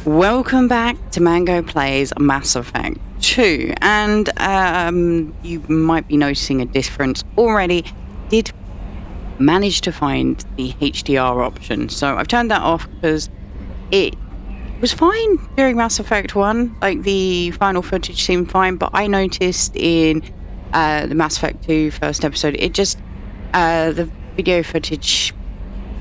Welcome back to Mango Plays Mass Effect 2, and you might be noticing a difference already. Did manage to find the HDR option, so I've turned that off because it was fine during Mass Effect 1, like the final footage seemed fine, but I noticed in the Mass Effect 2 first episode, it just, the video footage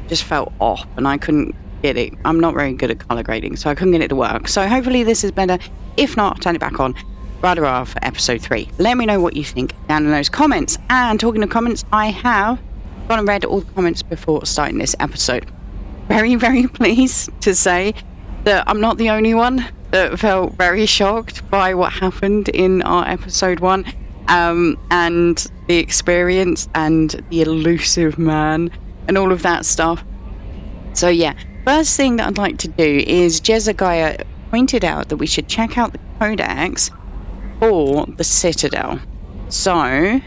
just felt off and I couldn't get it. I'm not very good at color grading, so I couldn't get it to work. So hopefully this is better. If not, I'll turn it back on. Radar for episode 3. Let me know what you think down in those comments. And talking of comments, I have gone and read all the comments before starting this episode. Very, very pleased to say that I'm not the only one that felt very shocked by what happened in our episode 1, and the experience and the elusive man and all of that stuff. So yeah, first thing that I'd like to do is Jezagaya pointed out that we should check out the codex for the Citadel. So,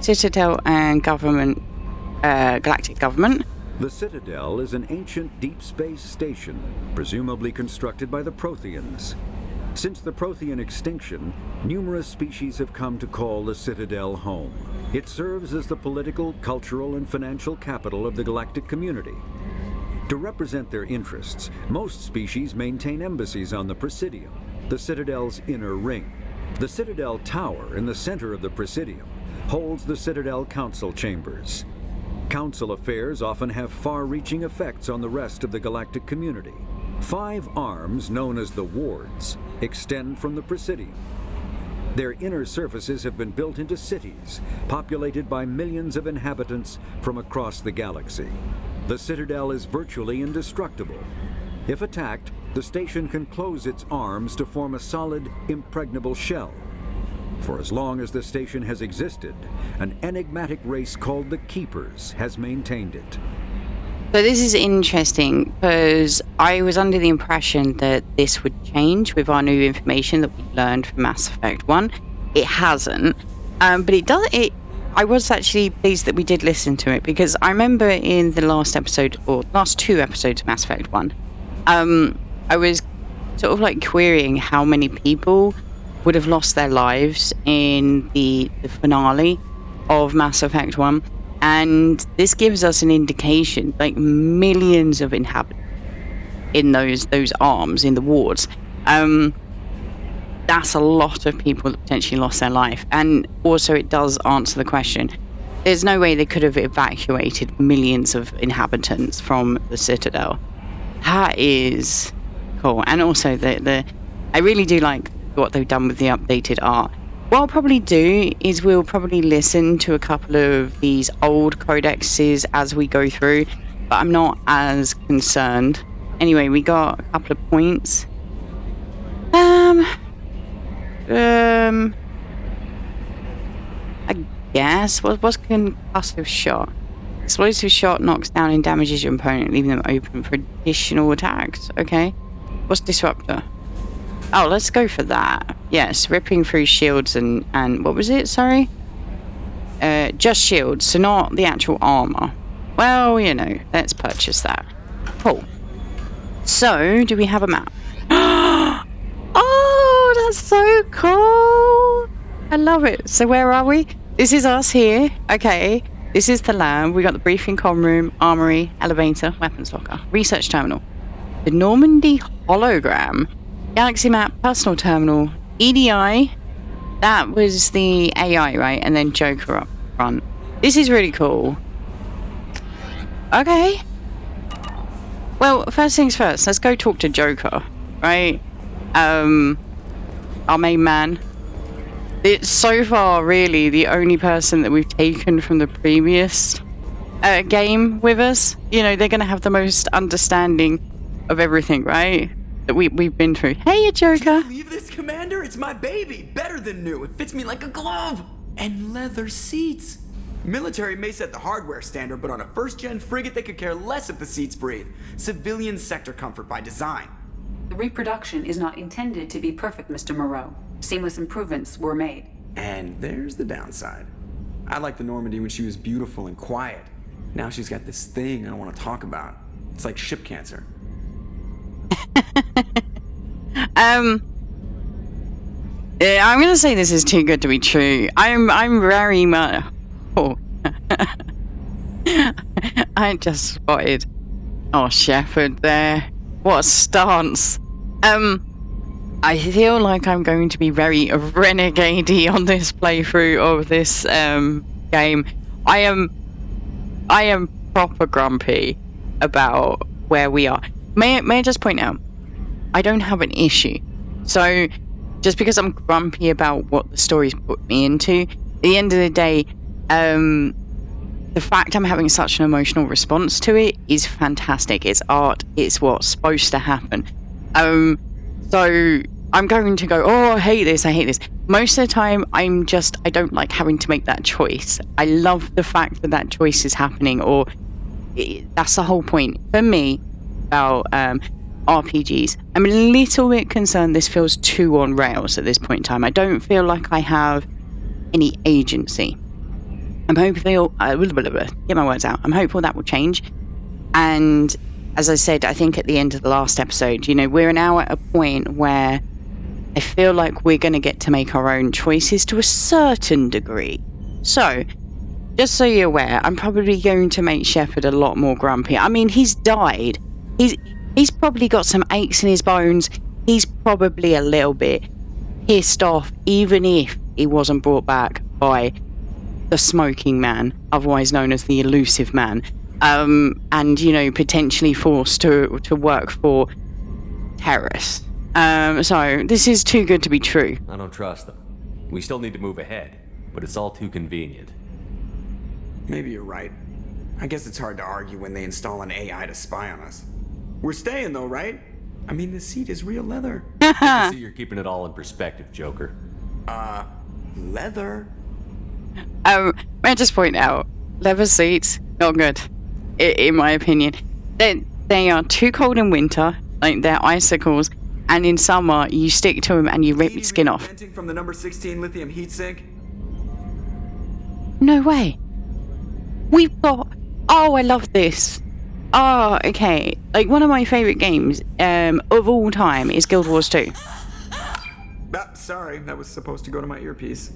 Citadel and government, galactic government. The Citadel is an ancient deep space station, presumably constructed by the Protheans. Since the Prothean extinction, numerous species have come to call the Citadel home. It serves as the political, cultural, and financial capital of the galactic community. To represent their interests, most species maintain embassies on the Presidium, the Citadel's inner ring. The Citadel Tower in the center of the Presidium holds the Citadel Council Chambers. Council affairs often have far-reaching effects on the rest of the galactic community. 5 arms, known as the Wards, extend from the Presidium. Their inner surfaces have been built into cities, populated by millions of inhabitants from across the galaxy. The Citadel is virtually indestructible. If attacked, the station can close its arms to form a solid, impregnable shell. For as long as the station has existed, an enigmatic race called the Keepers has maintained it. So this is interesting because I was under the impression that this would change with our new information that we learned from Mass Effect 1. It hasn't, but it does. I was actually pleased that we did listen to it, because I remember in the last episode, or last 2 episodes of Mass Effect 1, I was sort of like querying how many people would have lost their lives in the finale of Mass Effect 1. And this gives us an indication, like millions of inhabitants in those arms, in the wards. That's a lot of people that potentially lost their life. And also it does answer the question. There's no way they could have evacuated millions of inhabitants from the Citadel. That is cool. And also I really do like what they've done with the updated art. What I'll probably do is we'll probably listen to a couple of these old codexes as we go through, but I'm not as concerned. Anyway, we got a couple of points. I guess, what's concussive shot? Explosive shot knocks down and damages your opponent, leaving them open for additional attacks. Okay. What's disruptor? Oh, let's go for that. Yes, ripping through shields and what was it? Sorry? Just shields, so not the actual armor. Well, you know, let's purchase that. Cool. So, do we have a map? Oh, that's so cool! I love it. So where are we? This is us here. Okay. This is the lab. We got the briefing comm room, armory, elevator, weapons locker, research terminal. The Normandy hologram. Galaxy map, personal terminal, EDI, that was the AI, right? And then Joker up front. This is really cool. Okay. Well, first things first, let's go talk to Joker, right? Our main man. It's so far really the only person that we've taken from the previous game with us. You know, they're going to have the most understanding of everything, right? That we've been through. Hey, Joker. Can you believe this, Commander? It's my baby. Better than new. It fits me like a glove. And leather seats. Military may set the hardware standard, but on a first-gen frigate, they could care less if the seats breathe. Civilian sector comfort by design. The reproduction is not intended to be perfect, Mr. Moreau. Seamless improvements were made. And there's the downside. I liked the Normandy when she was beautiful and quiet. Now she's got this thing I don't want to talk about. It's like ship cancer. Yeah, I'm gonna say this is too good to be true. I'm very much. Oh. I just spotted. Oh, Shepard there. What a stance. I feel like I'm going to be very renegade-y on this playthrough of this game. I am proper grumpy about where we are. May I just point out, I don't have an issue. So, just because I'm grumpy about what the story's put me into, at the end of the day, the fact I'm having such an emotional response to it is fantastic. It's art. It's what's supposed to happen. So I'm going to go, oh, I hate this. Most of the time, I don't like having to make that choice. I love the fact that that choice is happening, that's the whole point for me about RPGs. I'm a little bit concerned this feels too on rails at this point in time. I don't feel like I have any agency. I'm hopeful, get my words out. I'm hopeful that will change. And as I said, I think at the end of the last episode, we're now at a point where I feel like we're going to get to make our own choices to a certain degree. So, just so you're aware, I'm probably going to make Shepard a lot more grumpy. I mean, he's died. He's probably got some aches in his bones. He's probably a little bit pissed off, even if he wasn't brought back by the smoking man, otherwise known as the elusive man, and potentially forced to work for terrorists. So this is too good to be true. I don't trust them. We still need to move ahead, but it's all too convenient. Maybe you're right. I guess it's hard to argue when they install an AI to spy on us. We're staying though, right? I mean, the seat is real leather. I see you're keeping it all in perspective, Joker. Leather? May I just point out, leather seats, not good, in my opinion. They are too cold in winter, like they're icicles, and in summer you stick to them and you rip your skin off. From the number 16 lithium heatsink? No way. We've got. Oh, I love this. Oh, okay. Like one of my favorite games of all time is Guild Wars 2. Sorry, that was supposed to go to my earpiece.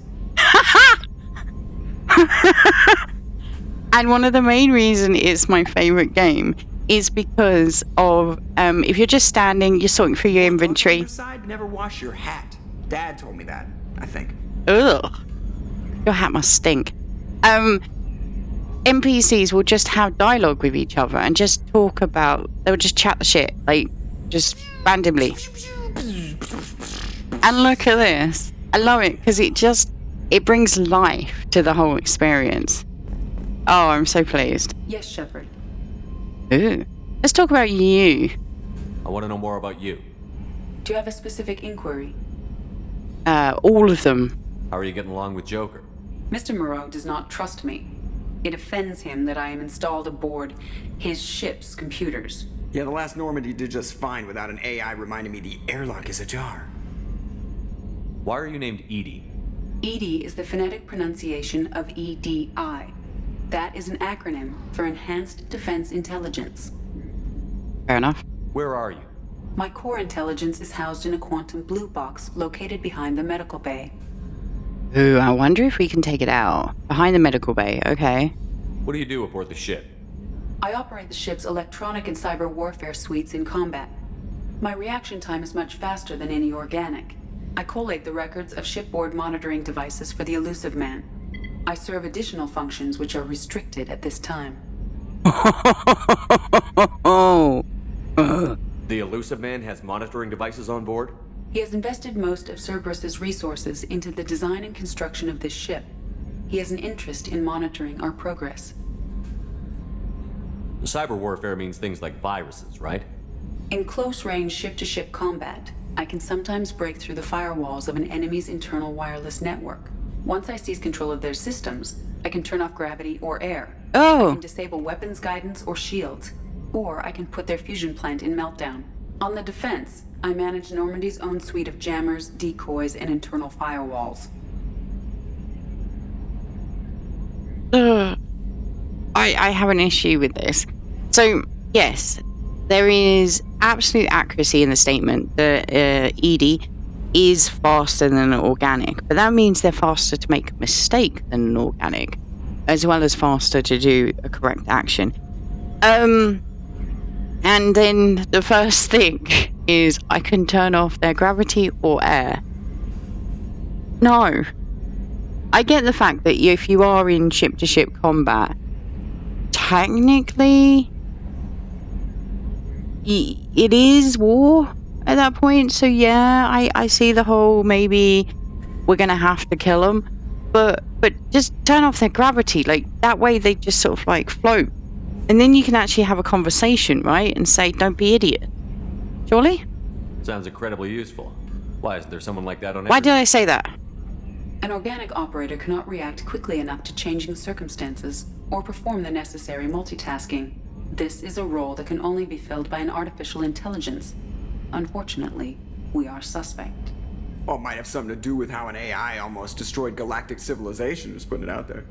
And one of the main reasons it's my favorite game is because of if you're just standing, you're sorting through your inventory. Side, never wash your hat. Dad told me that, I think. Ugh. Your hat must stink. NPCs will just have dialogue with each other and just talk about. They'll just chat the shit, like just randomly. And look at this. I love it because it brings life to the whole experience. Oh, I'm so pleased. Yes, Shepard. Ooh. Let's talk about you. I want to know more about you. Do you have a specific inquiry? All of them. How are you getting along with Joker? Mr. Moreau does not trust me. It offends him that I am installed aboard his ship's computers. Yeah, the last Normandy did just fine without an AI reminding me the airlock is ajar. Why are you named Edie? EDI is the phonetic pronunciation of EDI. That is an acronym for Enhanced Defense Intelligence. Fair enough. Where are you? My core intelligence is housed in a quantum blue box located behind the medical bay. Ooh, I wonder if we can take it out. Behind the medical bay, okay. What do you do aboard the ship? I operate the ship's electronic and cyber warfare suites in combat. My reaction time is much faster than any organic. I collate the records of shipboard monitoring devices for the elusive man. I serve additional functions which are restricted at this time. The elusive man has monitoring devices on board? He has invested most of Cerberus's resources into the design and construction of this ship. He has an interest in monitoring our progress. Cyber warfare means things like viruses, right? In close-range ship-to-ship combat, I can sometimes break through the firewalls of an enemy's internal wireless network. Once I seize control of their systems, I can turn off gravity or air. Oh. I can disable weapons guidance or shields, or I can put their fusion plant in meltdown. On the defense, I manage Normandy's own suite of jammers, decoys, and internal firewalls. I have an issue with this. So, yes, there is absolute accuracy in the statement that ED is faster than an organic, but that means they're faster to make a mistake than an organic, as well as faster to do a correct action. And then the first thing is I can turn off their gravity or air. No. I get the fact that if you are in ship-to-ship combat, technically it is war at that point, so yeah, I see the whole maybe we're gonna have to kill them, but just turn off their gravity, like that way they just sort of like float, and then you can actually have a conversation, right, and say don't be idiot. Surely? Sounds incredibly useful. Why isn't there someone like that on Why did I say that? An organic operator cannot react quickly enough to changing circumstances or perform the necessary multitasking. This is a role that can only be filled by an artificial intelligence. Unfortunately, we are suspect. Well, it might have something to do with how an AI almost destroyed galactic civilization, just putting it out there.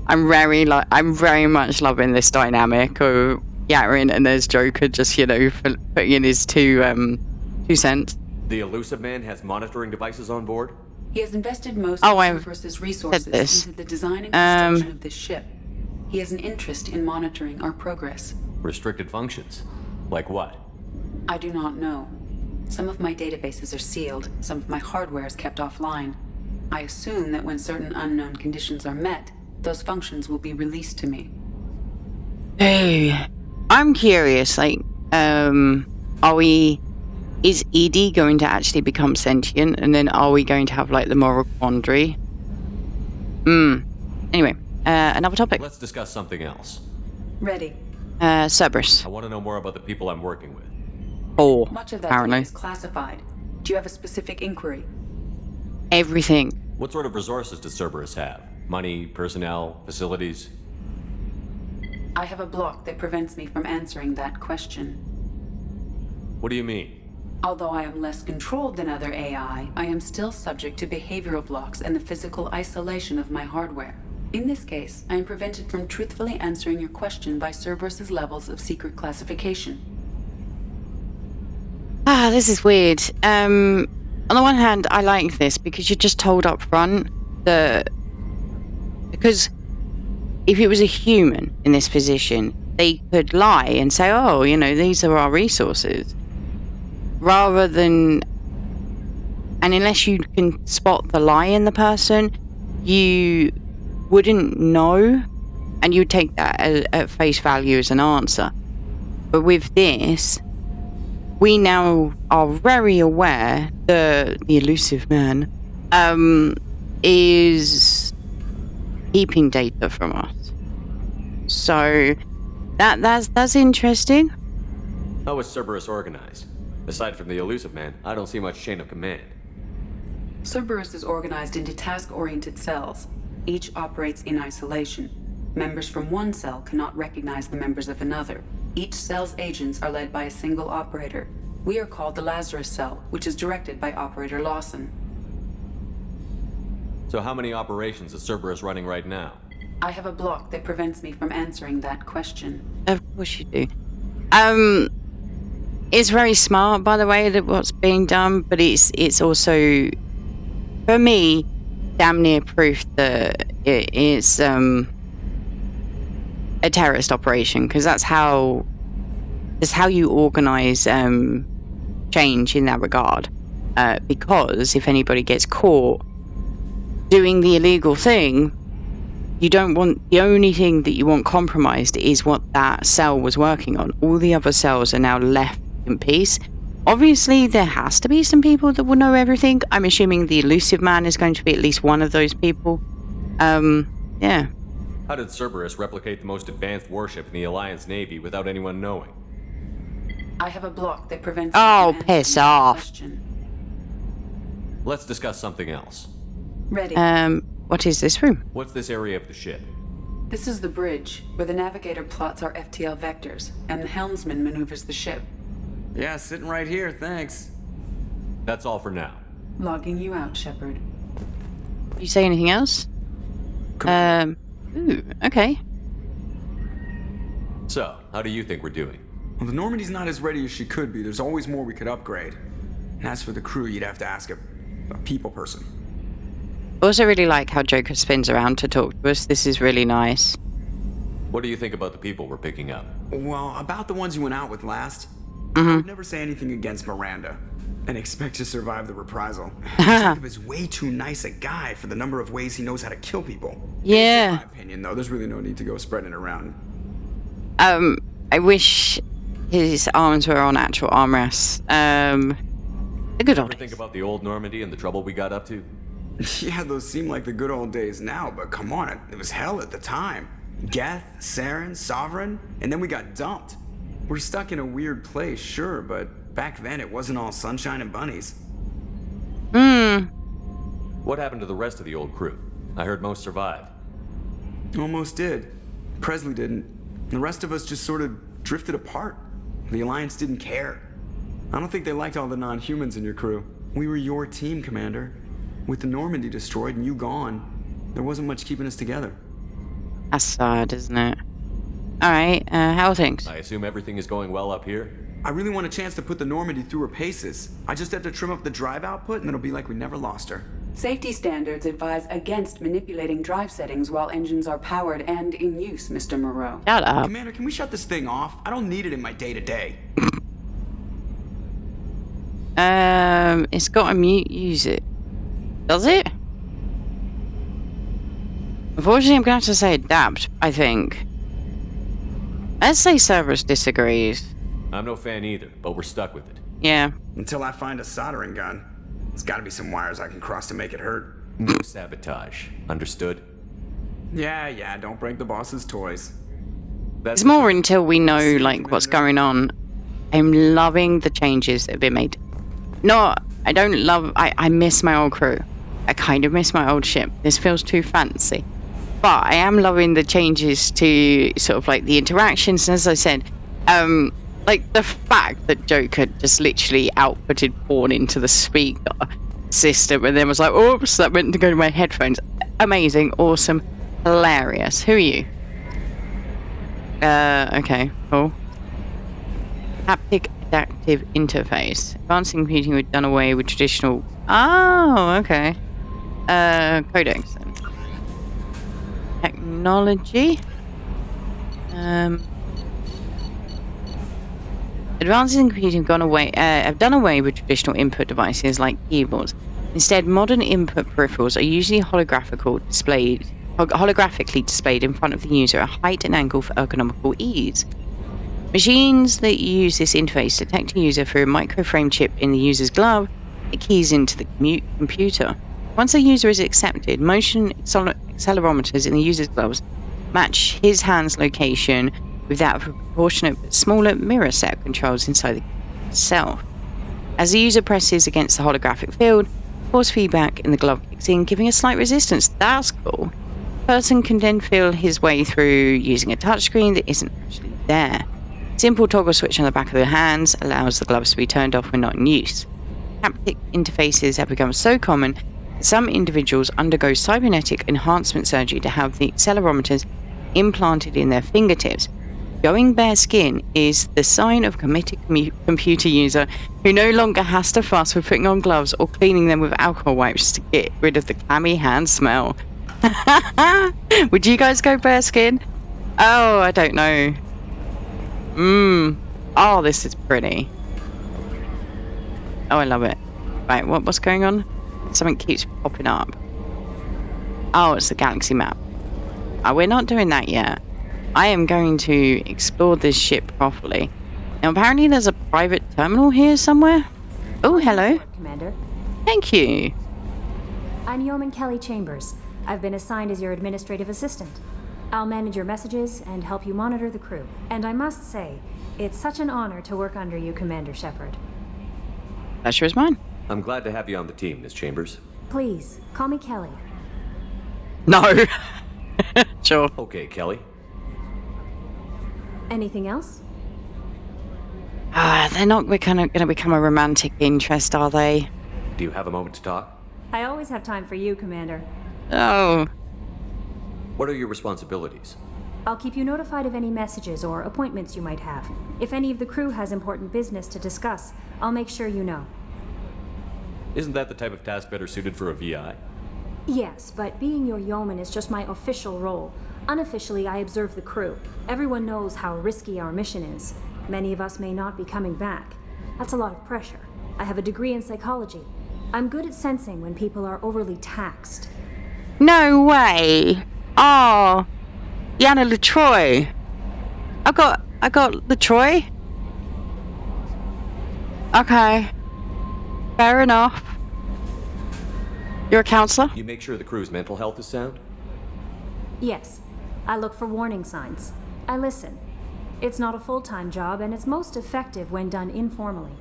I'm very much loving this dynamic of Yaren and there's Joker just, putting in his 2 cents. The Elusive Man has monitoring devices on board? He has invested most Oh, of Cerberus's resources into the design and construction of this ship. He has an interest in monitoring our progress. Restricted functions? Like what? I do not know. Some of my databases are sealed, some of my hardware is kept offline. I assume that when certain unknown conditions are met, those functions will be released to me. Hey, I'm curious, is ED going to actually become sentient, and then are we going to have, the moral quandary? Anyway, another topic. Let's discuss something else. Ready. Cerberus. I want to know more about the people I'm working with. Oh, Much of that apparently. data is classified. Do you have a specific inquiry? Everything. What sort of resources does Cerberus have? Money, personnel, facilities? I have a block that prevents me from answering that question. What do you mean? Although I am less controlled than other AI, I am still subject to behavioral blocks and the physical isolation of my hardware. In this case, I am prevented from truthfully answering your question by Cerberus's levels of secret classification. This is weird. On the one hand, I like this because you're just told up front that... Because if it was a human in this position, they could lie and say, oh, these are our resources. Rather than... And unless you can spot the lie in the person, you wouldn't know, and you'd take that at face value as an answer. But with this, we now are very aware that the Elusive Man is keeping data from us. So that's interesting. How is Cerberus organized? Aside from the Elusive Man, I don't see much chain of command. Cerberus is organized into task-oriented cells. Each operates in isolation. Members from one cell cannot recognize the members of another. Each cell's agents are led by a single operator. We are called the Lazarus Cell, which is directed by Operator Lawson. So how many operations is Cerberus running right now? I have a block that prevents me from answering that question. Of course you do. It's very smart, by the way, that what's being done, but it's also, for me, damn near proof that it's a terrorist operation, because that's how you organize change in that regard. Because if anybody gets caught doing the illegal thing, you don't want, the only thing that you want compromised is what that cell was working on. All the other cells are now left in peace. Obviously, there has to be some people that will know everything. I'm assuming the Elusive Man is going to be at least one of those people. Yeah. How did Cerberus replicate the most advanced warship in the Alliance Navy without anyone knowing? I have a block that prevents Oh, me from piss answering that off. question. Let's discuss something else. Ready. What is this room? What's this area of the ship? This is the bridge, where the navigator plots our FTL vectors, and the helmsman maneuvers the ship. Yeah, sitting right here, thanks. That's all for now. Logging you out, Shepard. Did you say anything else? Ooh, okay. So, how do you think we're doing? Well, the Normandy's not as ready as she could be. There's always more we could upgrade. And as for the crew, you'd have to ask a people person. I also really like how Joker spins around to talk to us. This is really nice. What do you think about the people we're picking up? Well, about the ones you went out with last, I would never say anything against Miranda and expect to survive the reprisal. Jacob is way too nice a guy for the number of ways he knows how to kill people. Yeah. In my opinion, though, there's really no need to go spreading it around. I wish his arms were on actual armrests. The good old Ever think about the old Normandy and the trouble we got up to? Yeah, those seem like the good old days now, but come on, it was hell at the time. Geth, Saren, Sovereign, and then we got dumped. We're stuck in a weird place, sure, but back then it wasn't all sunshine and bunnies. What happened to the rest of the old crew? I heard most survived. Almost did. Presley didn't. The rest of us just sort of drifted apart. The Alliance didn't care. I don't think they liked all the non-humans in your crew. We were your team, Commander. With the Normandy destroyed and you gone, there wasn't much keeping us together. That's sad, isn't it? Alright, how are things? I assume everything is going well up here? I really want a chance to put the Normandy through her paces. I just have to trim up the drive output and it'll be like we never lost her. Safety standards advise against manipulating drive settings while engines are powered and in use, Mr. Moreau. Shut up. Commander, can we shut this thing off? I don't need it in my day-to-day. It's got a mute use it. Does it? Unfortunately, I'm going to have to say adapt, I think. Let's say Cerberus disagrees. I'm no fan either, but we're stuck with it. Yeah. Until I find a soldering gun. There's gotta be some wires I can cross to make it hurt. No sabotage. Understood? Yeah, don't break the boss's toys. That's It's more until we know, like, what's going on. I'm loving the changes that have been made. No, I don't love... I miss my old crew. I kind of miss my old ship. This feels too fancy. But I am loving the changes to sort of, like, the interactions. And as I said, like, the fact that Joker just literally outputted porn into the speaker system and then was like, oops, that meant to go to my headphones. Amazing, awesome, hilarious. Who are you? Okay, cool. Haptic adaptive interface. Advancing computing we've done away with traditional... Oh, okay. Codex then. Technology. Advances in computing have done away with traditional input devices like keyboards. Instead, modern input peripherals are usually holographically displayed in front of the user at height and angle for ergonomical ease. Machines that use this interface detect a user through a microframe chip in the user's glove that keys into the computer. Once a user is accepted, motion accelerometers in the user's gloves match his hand's location with that of a proportionate but smaller mirror set of controls inside the computer itself. As the user presses against the holographic field, force feedback in the glove kicks in, giving a slight resistance. That's cool. The person can then feel his way through using a touchscreen that isn't actually there. Simple toggle switch on the back of the hands allows the gloves to be turned off when not in use. Haptic interfaces have become so common that some individuals undergo cybernetic enhancement surgery to have the accelerometers implanted in their fingertips. Going bare skin is the sign of a committed computer user who no longer has to fuss with putting on gloves or cleaning them with alcohol wipes to get rid of the clammy hand smell. Would you guys go bare skin? Oh, I don't know. Oh, this is pretty. Oh, I love it. Right, what's going on? Something keeps popping up. Oh, it's the galaxy map. Oh, we're not doing that yet. I am going to explore this ship properly. Now, apparently there's a private terminal here somewhere. Oh, hello. Commander. Thank you. I'm Yeoman Kelly Chambers. I've been assigned as your administrative assistant. I'll manage your messages and help you monitor the crew. And I must say, it's such an honor to work under you, Commander Shepard. Pleasure is mine. I'm glad to have you on the team, Miss Chambers. Please, call me Kelly. No. Sure. Okay, Kelly. Anything else? They're not going to become a romantic interest, are they? Do you have a moment to talk? I always have time for you, Commander. Oh. What are your responsibilities? I'll keep you notified of any messages or appointments you might have. If any of the crew has important business to discuss, I'll make sure you know. Isn't that the type of task better suited for a VI? Yes, but being your yeoman is just my official role. Unofficially, I observe the crew. Everyone knows how risky our mission is. Many of us may not be coming back. That's a lot of pressure. I have a degree in psychology. I'm good at sensing when people are overly taxed. No way. Oh, Yana LaTroy. I got LaTroy. Okay. Fair enough. You're a counselor? You make sure the crew's mental health is sound? Yes. I look for warning signs. I listen. It's not a full-time job, and it's most effective when done informally.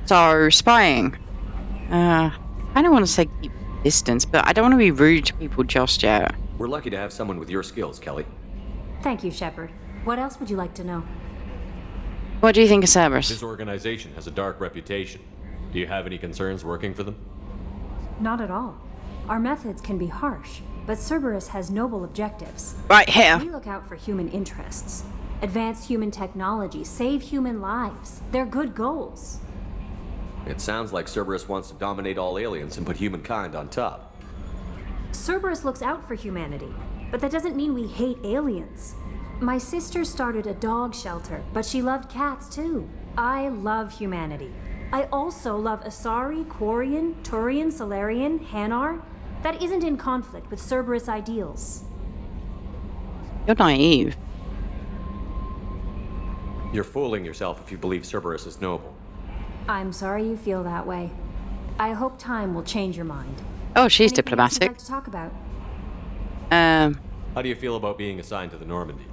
So, spying. I don't want to say keep distance, but I don't want to be rude to people just yet. We're lucky to have someone with your skills, Kelly. Thank you, Shepard. What else would you like to know? What do you think of Cerberus? This organization has a dark reputation. Do you have any concerns working for them? Not at all. Our methods can be harsh, but Cerberus has noble objectives. Right here. We look out for human interests. Advance human technology, save human lives. They're good goals. It sounds like Cerberus wants to dominate all aliens and put humankind on top. Cerberus looks out for humanity, but that doesn't mean we hate aliens. My sister started a dog shelter, but she loved cats too. I love humanity. I also love Asari, Quarian, Turian, Solarian, Hanar. That isn't in conflict with Cerberus ideals. You're naive. You're fooling yourself if you believe Cerberus is noble. I'm sorry you feel that way. I hope time will change your mind. Oh, she's Anything else diplomatic. you'd like to talk about? How do you feel about being assigned to the Normandy?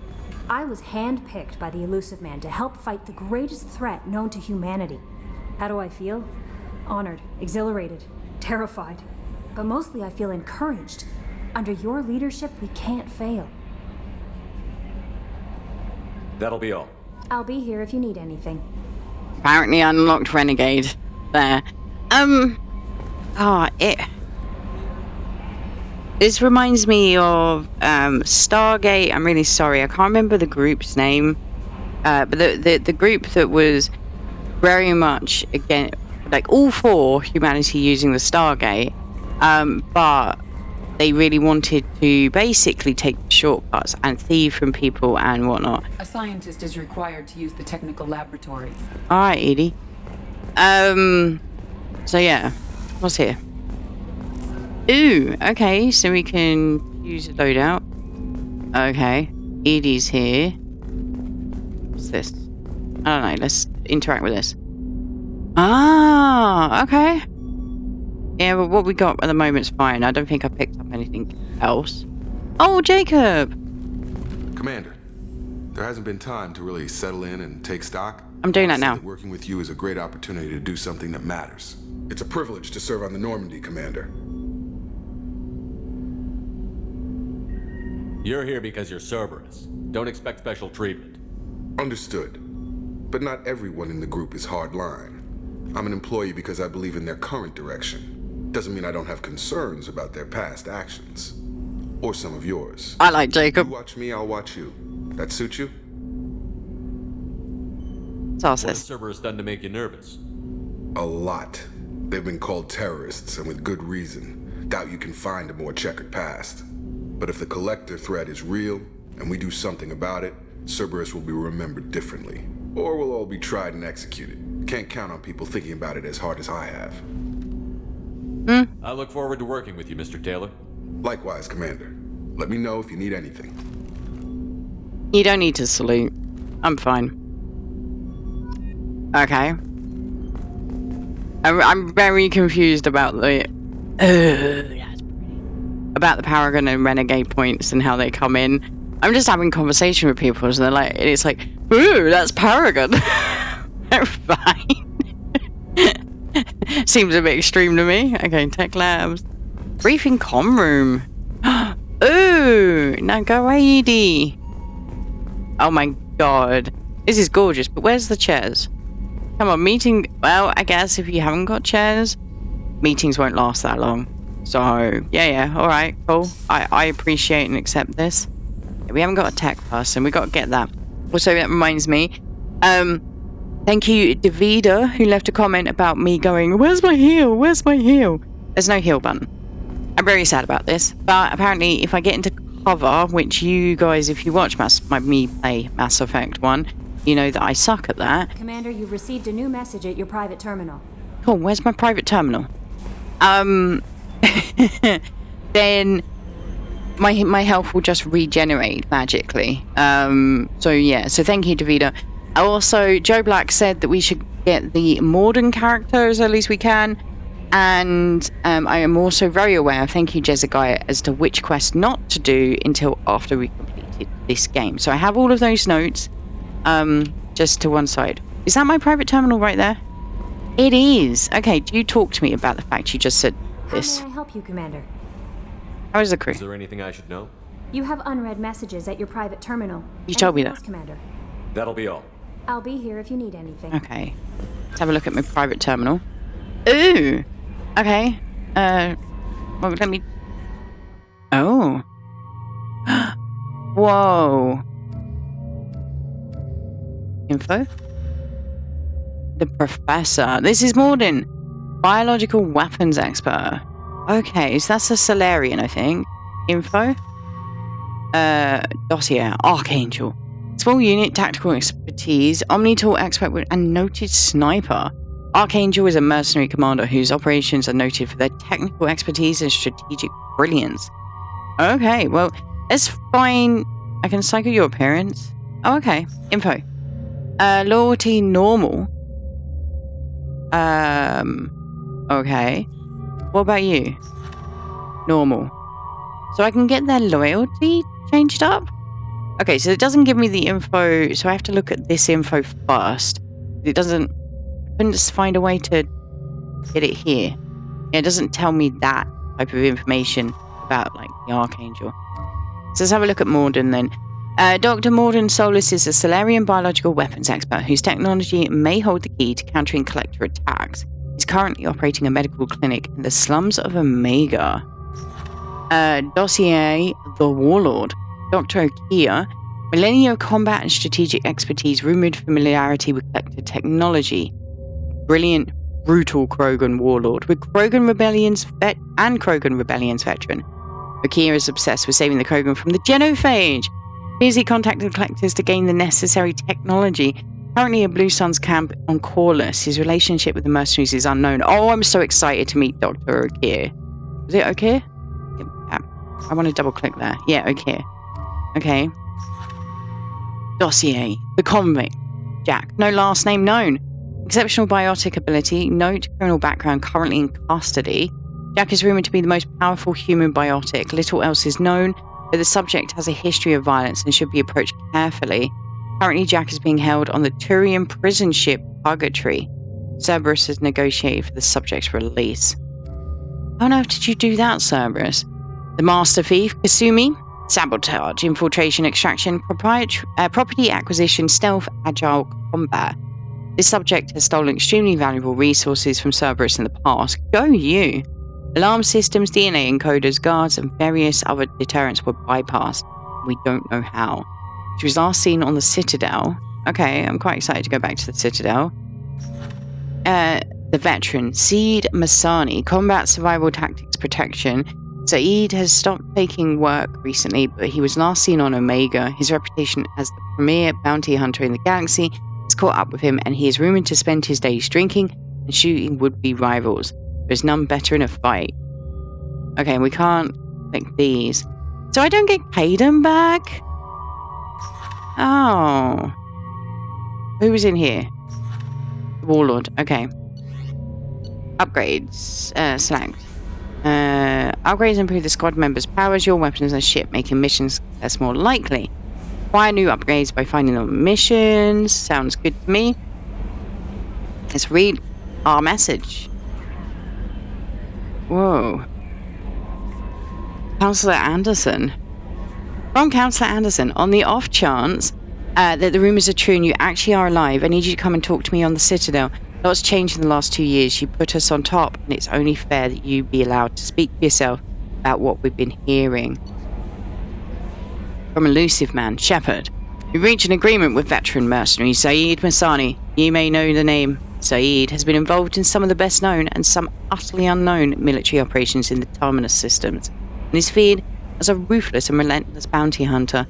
I was handpicked by the Elusive Man to help fight the greatest threat known to humanity. How do I feel? Honored, exhilarated, terrified. But mostly I feel encouraged. Under your leadership, we can't fail. That'll be all. I'll be here if you need anything. Apparently unlocked Renegade. There. This reminds me of Stargate. I'm really sorry, I can't remember the group's name. But the group that was very much again, like all for humanity using the Stargate, but they really wanted to basically take shortcuts and thieve from people and whatnot. A scientist is required to use the technical laboratory. Alright, Edie. So yeah, what's here? Ooh, okay, so we can use a loadout. Okay, Edie's here. What's this? I don't know, let's interact with this. Ah, okay. Yeah, but what we got at the moment's fine. I don't think I picked up anything else. Oh, Jacob! Commander, there hasn't been time to really settle in and take stock. I'm doing that now. Working with you is a great opportunity to do something that matters. It's a privilege to serve on the Normandy, Commander. You're here because you're Cerberus. Don't expect special treatment. Understood. But not everyone in the group is hardline. I'm an employee because I believe in their current direction. Doesn't mean I don't have concerns about their past actions. Or some of yours. I like Jacob. You watch me, I'll watch you. That suit you? That's all it What has says. Cerberus done to make you nervous? A lot. They've been called terrorists, and with good reason. Doubt you can find a more checkered past. But if the collector threat is real, and we do something about it, Cerberus will be remembered differently. Or we'll all be tried and executed. Can't count on people thinking about it as hard as I have. I look forward to working with you, Mr. Taylor. Likewise, Commander. Let me know if you need anything. You don't need to salute. I'm fine. Okay. I'm very confused about the... about the Paragon and Renegade points and how they come in. I'm just having conversation with people, so they're like, it's like, ooh, that's Paragon. Fine. Seems a bit extreme to me. Okay, Tech Labs. Briefing comm room. Ooh, now go away, Edie. Oh my god. This is gorgeous, but where's the chairs? Come on, meeting... Well, I guess if you haven't got chairs, meetings won't last that long. So, yeah, alright, cool. I appreciate and accept this. We haven't got a tech person. We got to get that. Also, that reminds me. Thank you, Davida, who left a comment about me going, "Where's my heal? Where's my heal?" There's no heal button. I'm very sad about this, but apparently, if I get into cover, which you guys, if you watch me play Mass Effect 1, you know that I suck at that. Commander, you've received a new message at your private terminal. Cool. Where's my private terminal? Then my health will just regenerate magically. So yeah. So thank you, Davida. Also, Joe Black said that we should get the Morden character as early as we can. And I am also very aware, thank you, Jezegaiah, as to which quest not to do until after we completed this game. So I have all of those notes just to one side. Is that my private terminal right there? It is. Okay, do you talk to me about the fact you just said this? How may I help you, Commander? How is the crew? Is there anything I should know? You have unread messages at your private terminal. You told me Anything that. else, Commander? That'll be all. I'll be here if you need anything. Okay. Let's have a look at my private terminal. Ooh! Okay. Well, let me... Oh. Whoa. Info? The Professor. This is Morden. Biological weapons expert. Okay, so that's a Solarian, I think. Info? Dossier. Archangel. Small unit, tactical expertise, Omnitool expert and noted sniper. Archangel is a mercenary commander whose operations are noted for their technical expertise and strategic brilliance. Okay, well, let's find... I can cycle your appearance. Oh, okay. Info. Loyalty normal. Okay. What about you? Normal. So I can get their loyalty changed up? Okay, so it doesn't give me the info, so I have to look at this info first. It doesn't... I couldn't just find a way to get it here. It doesn't tell me that type of information about, like, the Archangel. So let's have a look at Morden, then. Dr. Morden Solis is a Solarian biological weapons expert whose technology may hold the key to countering Collector attacks. He's currently operating a medical clinic in the slums of Omega. Dossier, the Warlord. Dr. Okia, millennia of combat and strategic expertise, rumored familiarity with Collector technology. Brilliant, brutal Krogan warlord with Krogan Rebellion's veteran. Okia is obsessed with saving the Krogan from the genophage. Previously contacted Collectors to gain the necessary technology. Currently at Blue Sun's camp on Corliss. His relationship with the mercenaries is unknown. Oh, I'm so excited to meet Dr. Okia. Is it Okia? Yeah, I want to double click there. Yeah, Okia. Okay. Dossier. The convict. Jack. No last name known. Exceptional biotic ability. Note criminal background currently in custody. Jack is rumored to be the most powerful human biotic. Little else is known, but the subject has a history of violence and should be approached carefully. Currently, Jack is being held on the Turian prison ship Purgatory. Cerberus has negotiated for the subject's release. How on earth did you do that, Cerberus? The Master Thief, Kasumi. Sabotage, infiltration, extraction, property acquisition, stealth, agile combat. This subject has stolen extremely valuable resources from Cerberus in the past. Go you! Alarm systems, DNA encoders, guards, and various other deterrents were bypassed. We don't know how. She was last seen on the Citadel. Okay, I'm quite excited to go back to the Citadel. The veteran, Seed Masani, combat, survival, tactics, protection. Saeed has stopped taking work recently, but he was last seen on Omega. His reputation as the premier bounty hunter in the galaxy has caught up with him, and he is rumored to spend his days drinking and shooting would-be rivals. There is none better in a fight. Okay, we can't click these. So I don't get Caden back? Oh. Who was in here? Warlord. Okay. Upgrades. Select. Upgrades improve the squad members' powers, your weapons, and ship, making missions success more likely. Acquire new upgrades by finding them missions. Sounds good to me. Let's read our message. Whoa. Counselor Anderson. From Counselor Anderson, on the off chance that the rumors are true and you actually are alive, I need you to come and talk to me on the Citadel. Lots changed in the last 2 years. You put us on top, and it's only fair that you be allowed to speak for yourself about what we've been hearing. From Elusive Man, Shepard. We've reached an agreement with veteran mercenary Saeed Masani. You may know the name. Saeed has been involved in some of the best known and some utterly unknown military operations in the Terminus systems, and is feared as a ruthless and relentless bounty hunter.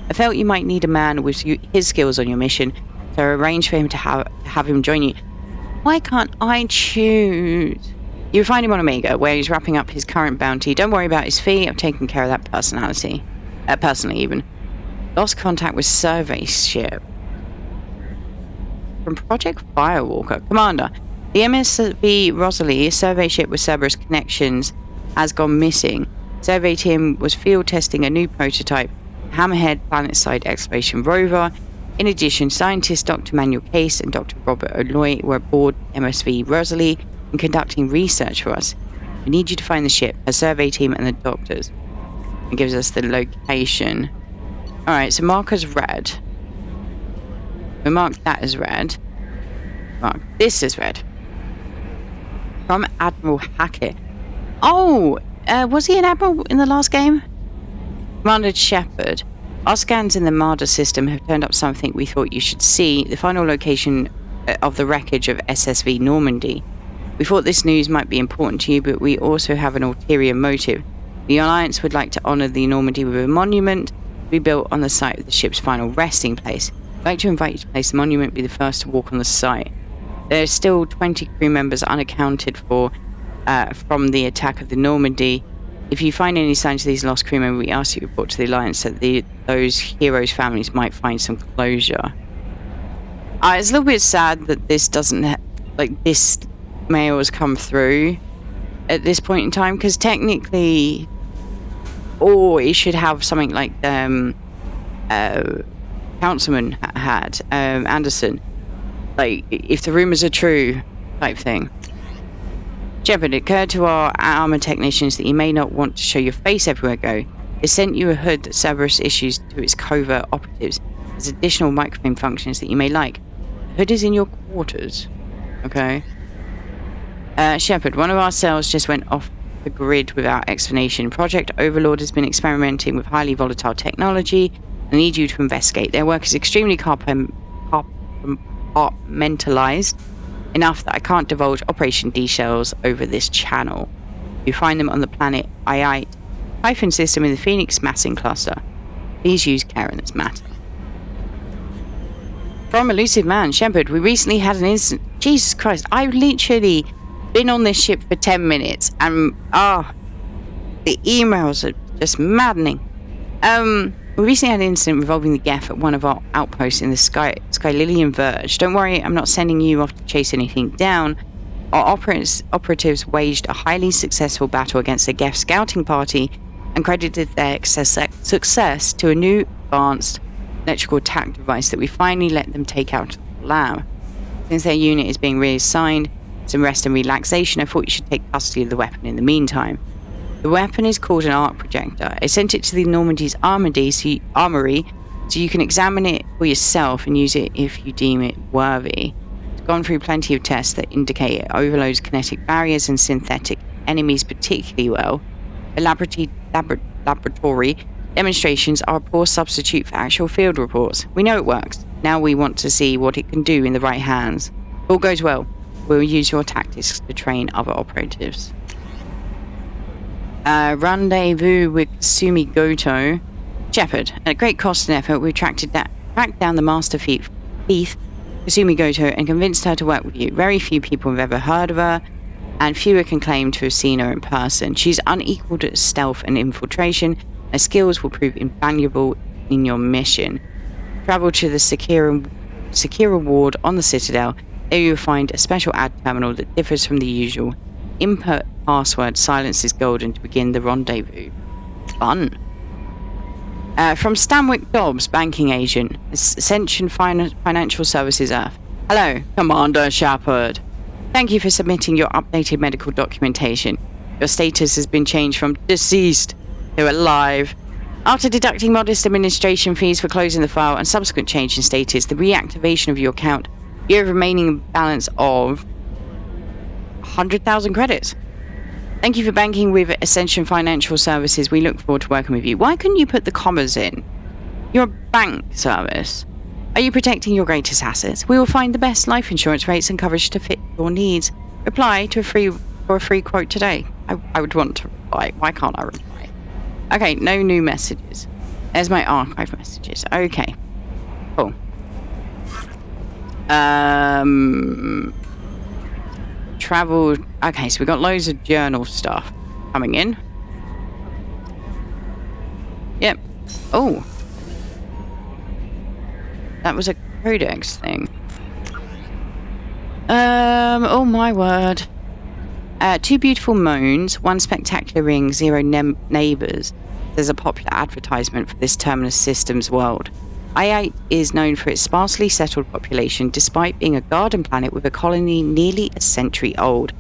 I felt you might need a man with his skills on your mission, so I arranged for him to have him join you. Why can't I choose? You'll find him on Omega, where he's wrapping up his current bounty. Don't worry about his fee, I've taken care of that personally even. Lost contact with survey ship. From Project Firewalker. Commander, the MSV Rosalie, a survey ship with Cerberus connections, has gone missing. Survey team was field testing a new prototype, Hammerhead planet-side exploration rover. In addition, scientists Dr. Manuel Case and Dr. Robert O'Loy were aboard MSV Rosalie and conducting research for us. We need you to find the ship, her survey team, and the doctors. It gives us the location. Alright, so mark as red. We mark that as red. Mark this as red. From Admiral Hackett. Oh! Was he an admiral in the last game? Commander Shepard. Our scans in the Marder system have turned up something we thought you should see. The final location of the wreckage of SSV Normandy. We thought this news might be important to you, but we also have an ulterior motive. The Alliance would like to honour the Normandy with a monument to be built on the site of the ship's final resting place. I'd like to invite you to place the monument, be the first to walk on the site. There are still 20 crew members unaccounted for from the attack of the Normandy. If you find any signs of these lost crew members, we ask you to report to the Alliance so that those heroes' families might find some closure. It's a little bit sad that this doesn't this mail has come through at this point in time, because technically, it should have something like Councilman had Anderson, if the rumors are true, type thing. Shepard, it occurred to our armor technicians that you may not want to show your face everywhere go. They sent you a hood that Cerberus issues to its covert operatives. There's additional microphone functions that you may like. The hood is in your quarters. Okay. Shepard, one of our cells just went off the grid without explanation. Project Overlord has been experimenting with highly volatile technology. I need you to investigate. Their work is extremely compartmentalized, enough that I can't divulge operation details over this channel. You find them on the planet I8 Typhon system in the Phoenix massing cluster. Please use care in this matter. From Elusive Man, Shepard, we recently had an incident. Jesus Christ, I've literally been on this ship for 10 minutes and the emails are just maddening. We recently had an incident involving the Geth at one of our outposts in the Skylillian Verge. Don't worry, I'm not sending you off to chase anything down. Our operatives waged a highly successful battle against the Geth scouting party and credited their success to a new advanced electrical attack device that we finally let them take out of the lab. Since their unit is being reassigned some rest and relaxation, I thought you should take custody of the weapon in the meantime. The weapon is called an arc projector. I sent it to the Normandy's armory so you can examine it for yourself and use it if you deem it worthy. It's gone through plenty of tests that indicate it overloads kinetic barriers and synthetic enemies particularly well. The laboratory demonstrations are a poor substitute for actual field reports. We know it works. Now we want to see what it can do in the right hands. If all goes well, we'll use your tactics to train other operatives. Rendezvous with Kasumi Goto. Shepard, at great cost and effort, we tracked down the master thief, Kasumi Goto, and convinced her to work with you. Very few people have ever heard of her, and fewer can claim to have seen her in person. She's unequaled at stealth and infiltration. Her skills will prove invaluable in your mission. Travel to the Secura ward on the Citadel. There you will find a special ad terminal that differs from the usual. Input password silence is golden to begin the rendezvous. Fun. From Stanwyck Dobbs, banking agent, Ascension Financial Services Earth. Hello, Commander Shepard. Thank you for submitting your updated medical documentation. Your status has been changed from deceased to alive. After deducting modest administration fees for closing the file and subsequent change in status, the reactivation of your account, you have a remaining balance of 100,000 credits. Thank you for banking with Ascension Financial Services. We look forward to working with you. Why couldn't you put the commas in? You're a bank service. Are you protecting your greatest assets? We will find the best life insurance rates and coverage to fit your needs. Reply to a free quote today. I would want to reply. Why can't I reply? Okay, no new messages. There's my archive messages. Okay. Cool. Travel. Okay, so we got loads of journal stuff coming in. Yep. Oh. That was a codex thing. Oh my word. 2 beautiful moons, 1 spectacular ring, 0 neighbours. There's a popular advertisement for this terminus system's world. I-8 is known for its sparsely settled population, despite being a garden planet with a colony nearly a century old.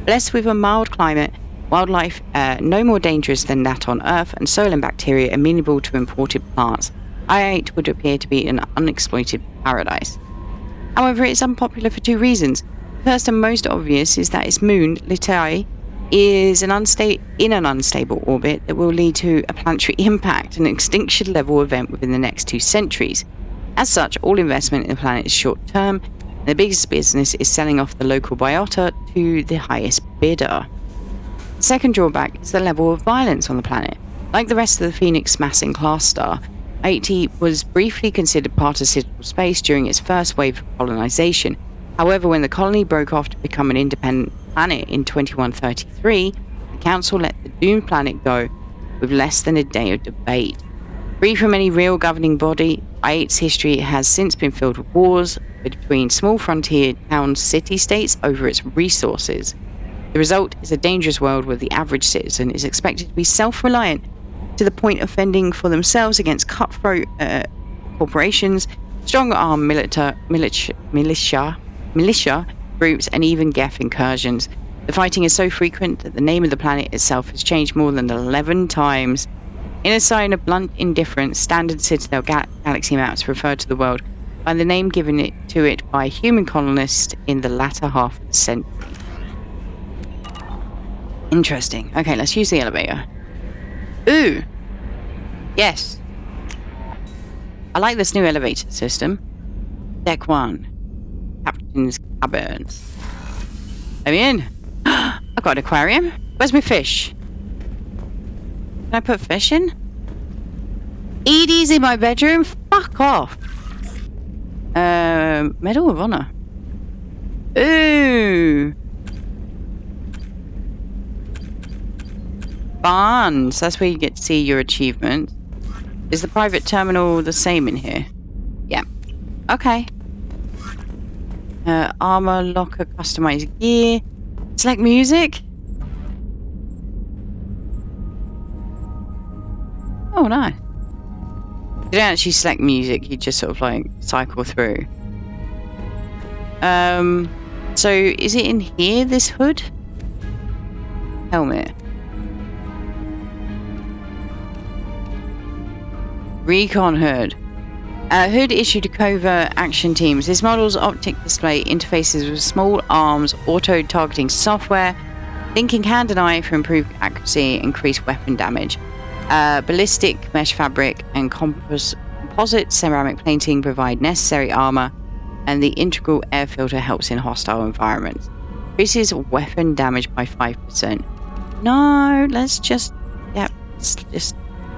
Blessed with a mild climate, wildlife no more dangerous than that on Earth, and soil and bacteria amenable to imported plants, I-8 would appear to be an unexploited paradise. However, it is unpopular for 2 reasons. The first and most obvious is that its moon, Litae, is in an unstable orbit that will lead to a planetary impact, an extinction level event within the next 2 centuries. As such, all investment in the planet is short term, and the biggest business is selling off the local biota to the highest bidder. The second drawback is the level of violence on the planet. Like the rest of the Phoenix massing class star, 80 was briefly considered part of citable space during its first wave of colonization. However, when the colony broke off to become an independent planet in 2133, the Council let the doomed planet go with less than a day of debate. Free from any real governing body, I-8's history has since been filled with wars between small frontier town city-states over its resources. The result is a dangerous world where the average citizen is expected to be self-reliant to the point of fending for themselves against cutthroat corporations, strong-arm militia groups, and even Geth incursions. The fighting is so frequent that the name of the planet itself has changed more than 11 times. In a sign of blunt indifference, standard Citadel galaxy maps refer to the world by the name given to it by human colonists in the latter half of the century. Interesting. Okay, let's use the elevator. Ooh. Yes. I like this new elevator system. Deck 1. Captain's cabin. Let me in. I've got an aquarium. Where's my fish? Can I put fish in? Edie's in my bedroom? Fuck off. Medal of Honor. Ooh. Barnes. That's where you get to see your achievement. Is the private terminal the same in here? Yeah. Okay. Armor, locker, customized gear. Select music. Oh, nice. You don't actually select music, you just sort of like cycle through. So is it in here, this hood? Helmet. Recon hood. Hood issued to covert action teams. This model's optic display interfaces with small arms, auto-targeting software, thinking hand and eye for improved accuracy, increased weapon damage. Ballistic mesh fabric and composite ceramic plating provide necessary armor, and the integral air filter helps in hostile environments. Increases weapon damage by 5%. No, let's just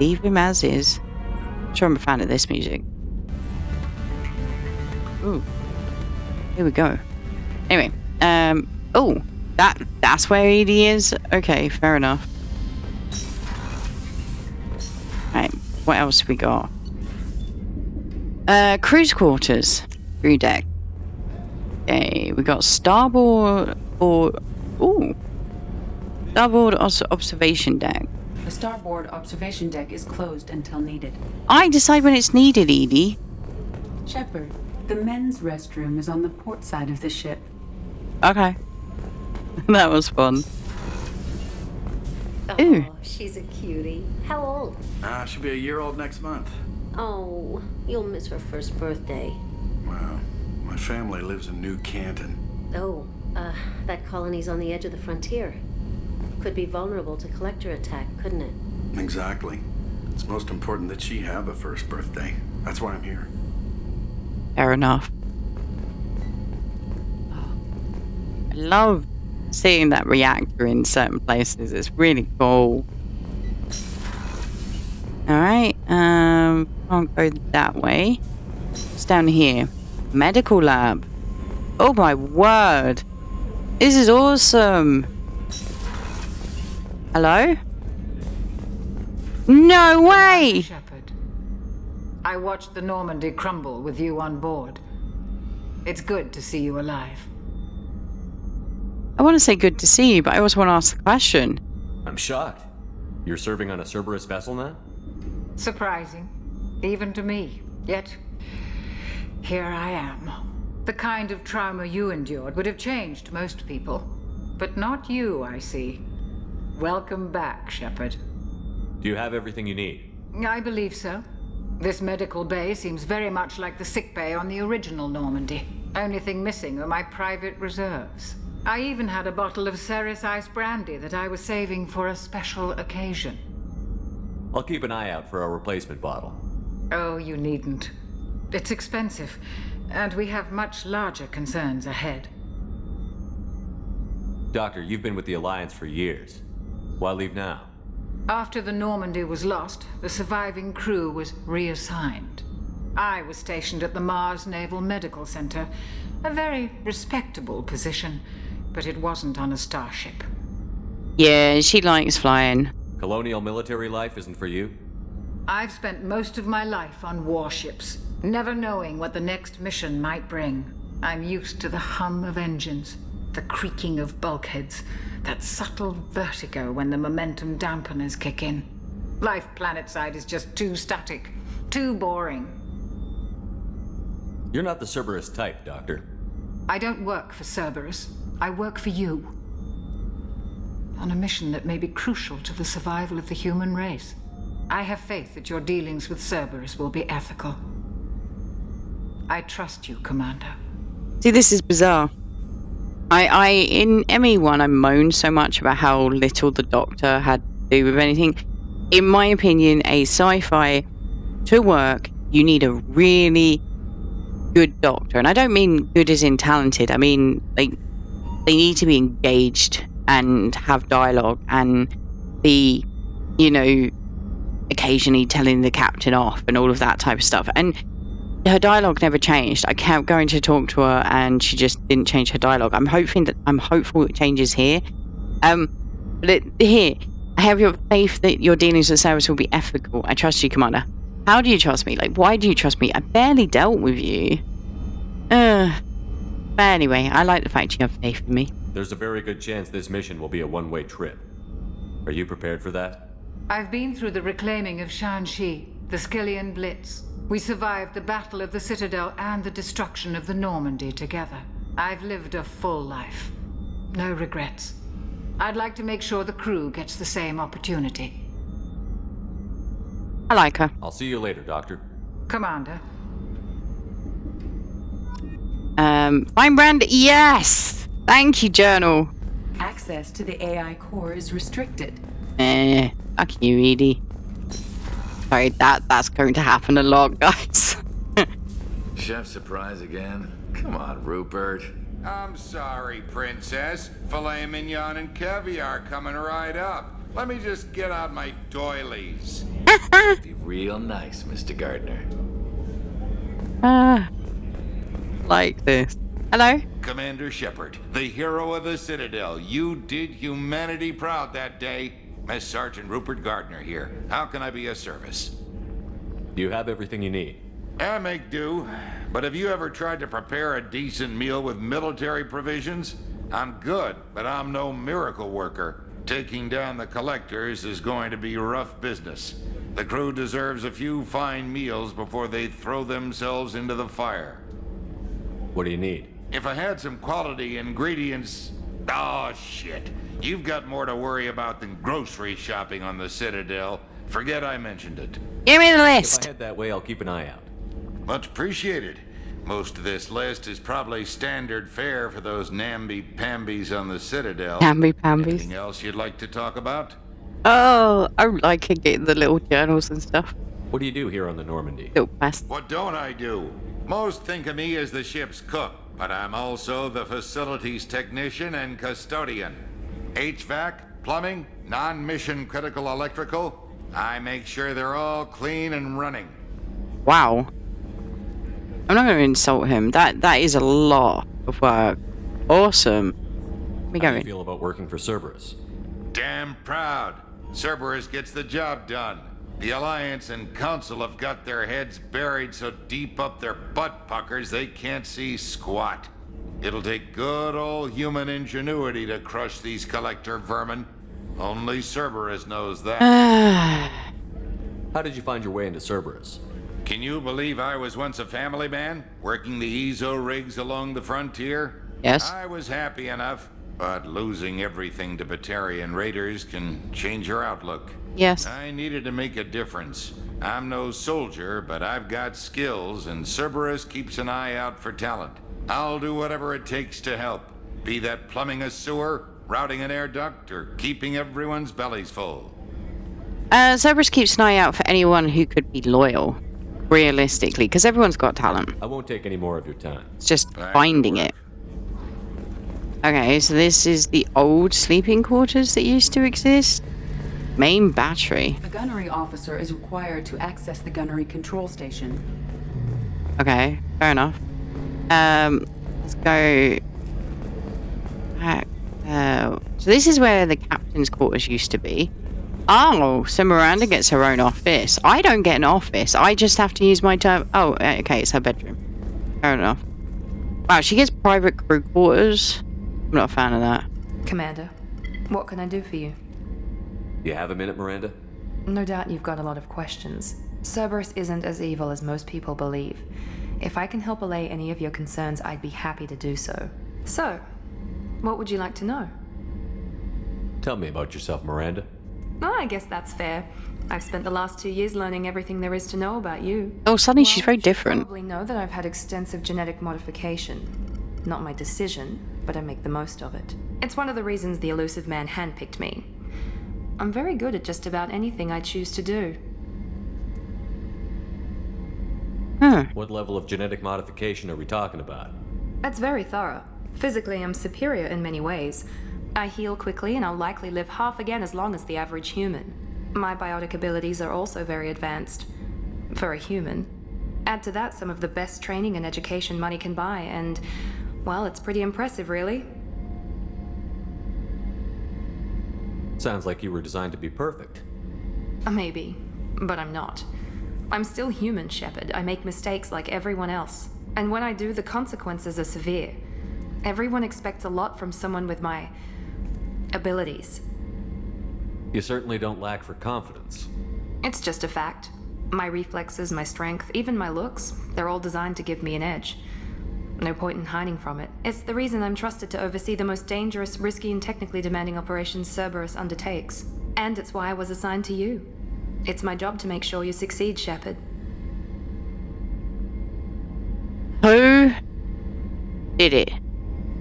leave him as is. I'm sure I'm a fan of this music. Ooh. Here we go. Anyway, oh, that's where Edie is? Okay, fair enough. Right, what else we got? Cruise quarters. Crew deck. Okay, we got starboard observation deck. The starboard observation deck is closed until needed. I decide when it's needed, Edie. Shepard, the men's restroom is on the port side of the ship. Okay. That was fun. Oh, Ooh. she's a cutie. How old? She'll be a year old next month. Oh, you'll miss her first birthday. Wow. My family lives in New Canton. Oh, that colony's on the edge of the frontier. Could be vulnerable to collector attack, couldn't it? Exactly. It's most important that she have a first birthday. That's why I'm here. Fair enough. I love seeing that reactor in certain places. It's really cool. Alright, can't go that way. It's down here. Medical lab. Oh my word. This is awesome. Hello? No way! Shepard. I watched the Normandy crumble with you on board. It's good to see you alive. I want to say good to see you, but I also want to ask the question. I'm shocked. You're serving on a Cerberus vessel now? Surprising, even to me. Yet, here I am. The kind of trauma you endured would have changed most people. But not you, I see. Welcome back, Shepard. Do you have everything you need? I believe so. This medical bay seems very much like the sick bay on the original Normandy. Only thing missing are my private reserves. I even had a bottle of Ceres Ice brandy that I was saving for a special occasion. I'll keep an eye out for a replacement bottle. Oh, you needn't. It's expensive, and we have much larger concerns ahead. Doctor, you've been with the Alliance for years. Why leave now? After the Normandy was lost, the surviving crew was reassigned. I was stationed at the Mars Naval Medical Center, a very respectable position, but it wasn't on a starship. Yeah, she likes flying. Colonial military life isn't for you? I've spent most of my life on warships, never knowing what the next mission might bring. I'm used to the hum of engines, the creaking of bulkheads, that subtle vertigo when the momentum dampeners kick in. Life planetside is just too static, too boring. You're not the Cerberus type, Doctor. I don't work for Cerberus. I work for you. On a mission that may be crucial to the survival of the human race. I have faith that your dealings with Cerberus will be ethical. I trust you, Commander. See, this is bizarre. In ME1, I moaned so much about how little the Doctor had to do with anything. In my opinion, a sci-fi to work, you need a really good Doctor. And I don't mean good as in talented. I mean, like, they need to be engaged and have dialogue and be, you know, occasionally telling the captain off and all of that type of stuff. And her dialogue never changed. I kept going to talk to her and she just didn't change her dialogue. I'm hopeful it changes here. But here, I have your faith that your dealings with Cerberus will be ethical. I trust you, Commander. How do you trust me? Like, why do you trust me? I barely dealt with you. But anyway, I like the fact you have faith in me. There's a very good chance this mission will be a one-way trip. Are you prepared for that? I've been through the reclaiming of Shanxi, the Skillian Blitz. We survived the Battle of the Citadel and the destruction of the Normandy together. I've lived a full life. No regrets. I'd like to make sure the crew gets the same opportunity. I like her. I'll see you later, Doctor. Commander. Fine brand, yes! Thank you, Journal. Access to the AI core is restricted. Fuck you, Edie. Sorry, that's going to happen a lot, guys. Chef surprise again? Come on, Rupert. I'm sorry, Princess. Filet mignon and caviar coming right up. Let me just get out my doilies. Be real nice, Mr. Gardner. Like this. Hello? Commander Shepard, the hero of the Citadel. You did humanity proud that day. Miss Sergeant Rupert Gardner here. How can I be of service? Do you have everything you need? I make do. But have you ever tried to prepare a decent meal with military provisions? I'm good, but I'm no miracle worker. Taking down the collectors is going to be rough business. The crew deserves a few fine meals before they throw themselves into the fire. What do you need? If I had some quality ingredients... Oh, shit. You've got more to worry about than grocery shopping on the Citadel. Forget I mentioned it. Give me the list. If I head that way, I'll keep an eye out. Much appreciated. Most of this list is probably standard fare for those namby-pambies on the Citadel. Namby-pambies. Anything else you'd like to talk about? Oh, I like getting the little journals and stuff. What do you do here on the Normandy? Little bastard. What don't I do? Most think of me as the ship's cook, but I'm also the facilities technician and custodian. HVAC, plumbing, non-mission critical electrical. I make sure they're all clean and running. Wow. I'm not going to insult him. That is a lot of work. Awesome. How do you feel about working for Cerberus? Damn proud. Cerberus gets the job done. The Alliance and Council have got their heads buried so deep up their butt puckers they can't see squat. It'll take good old human ingenuity to crush these collector vermin. Only Cerberus knows that. How did you find your way into Cerberus? Can you believe I was once a family man, working the EZO rigs along the frontier? Yes. I was happy enough, but losing everything to Batarian raiders can change your outlook. Yes. I needed to make a difference. I'm no soldier, but I've got skills, and Cerberus keeps an eye out for talent. I'll do whatever it takes to help, be that plumbing a sewer, routing an air duct, or keeping everyone's bellies full. Cerberus keeps an eye out for anyone who could be loyal, realistically, because everyone's got talent. I won't take any more of your time. It's just finding it. Okay, so this is the old sleeping quarters that used to exist. Main battery. A gunnery officer is required to access the gunnery control station. Okay, fair enough. Let's go back. So this is where the captain's quarters used to be. Oh, so Miranda gets her own office. I don't get an office. I just have to use my term. Oh, okay, it's her bedroom. Fair enough. Wow, she gets private crew quarters. I'm not a fan of that. Commander, what can I do for you? You have a minute, Miranda? No doubt you've got a lot of questions. Cerberus isn't as evil as most people believe. If I can help allay any of your concerns, I'd be happy to do so. So, what would you like to know? Tell me about yourself, Miranda. Oh, I guess that's fair. I've spent the last 2 years learning everything there is to know about you. Oh, suddenly she's very different. You probably know that I've had extensive genetic modification. Not my decision, but I make the most of it. It's one of the reasons the elusive man handpicked me. I'm very good at just about anything I choose to do. What level of genetic modification are we talking about? That's very thorough. Physically, I'm superior in many ways. I heal quickly, and I'll likely live half again as long as the average human. My biotic abilities are also very advanced. For a human. Add to that some of the best training and education money can buy, and, well, it's pretty impressive, really. Sounds like you were designed to be perfect. Maybe, but I'm not. I'm still human, Shepard. I make mistakes like everyone else. And when I do, the consequences are severe. Everyone expects a lot from someone with my abilities. You certainly don't lack for confidence. It's just a fact. My reflexes, my strength, even my looks, they're all designed to give me an edge. No point in hiding from it. It's the reason I'm trusted to oversee the most dangerous, risky, and technically demanding operations Cerberus undertakes. And it's why I was assigned to you. It's my job to make sure you succeed, Shepard. Who did it?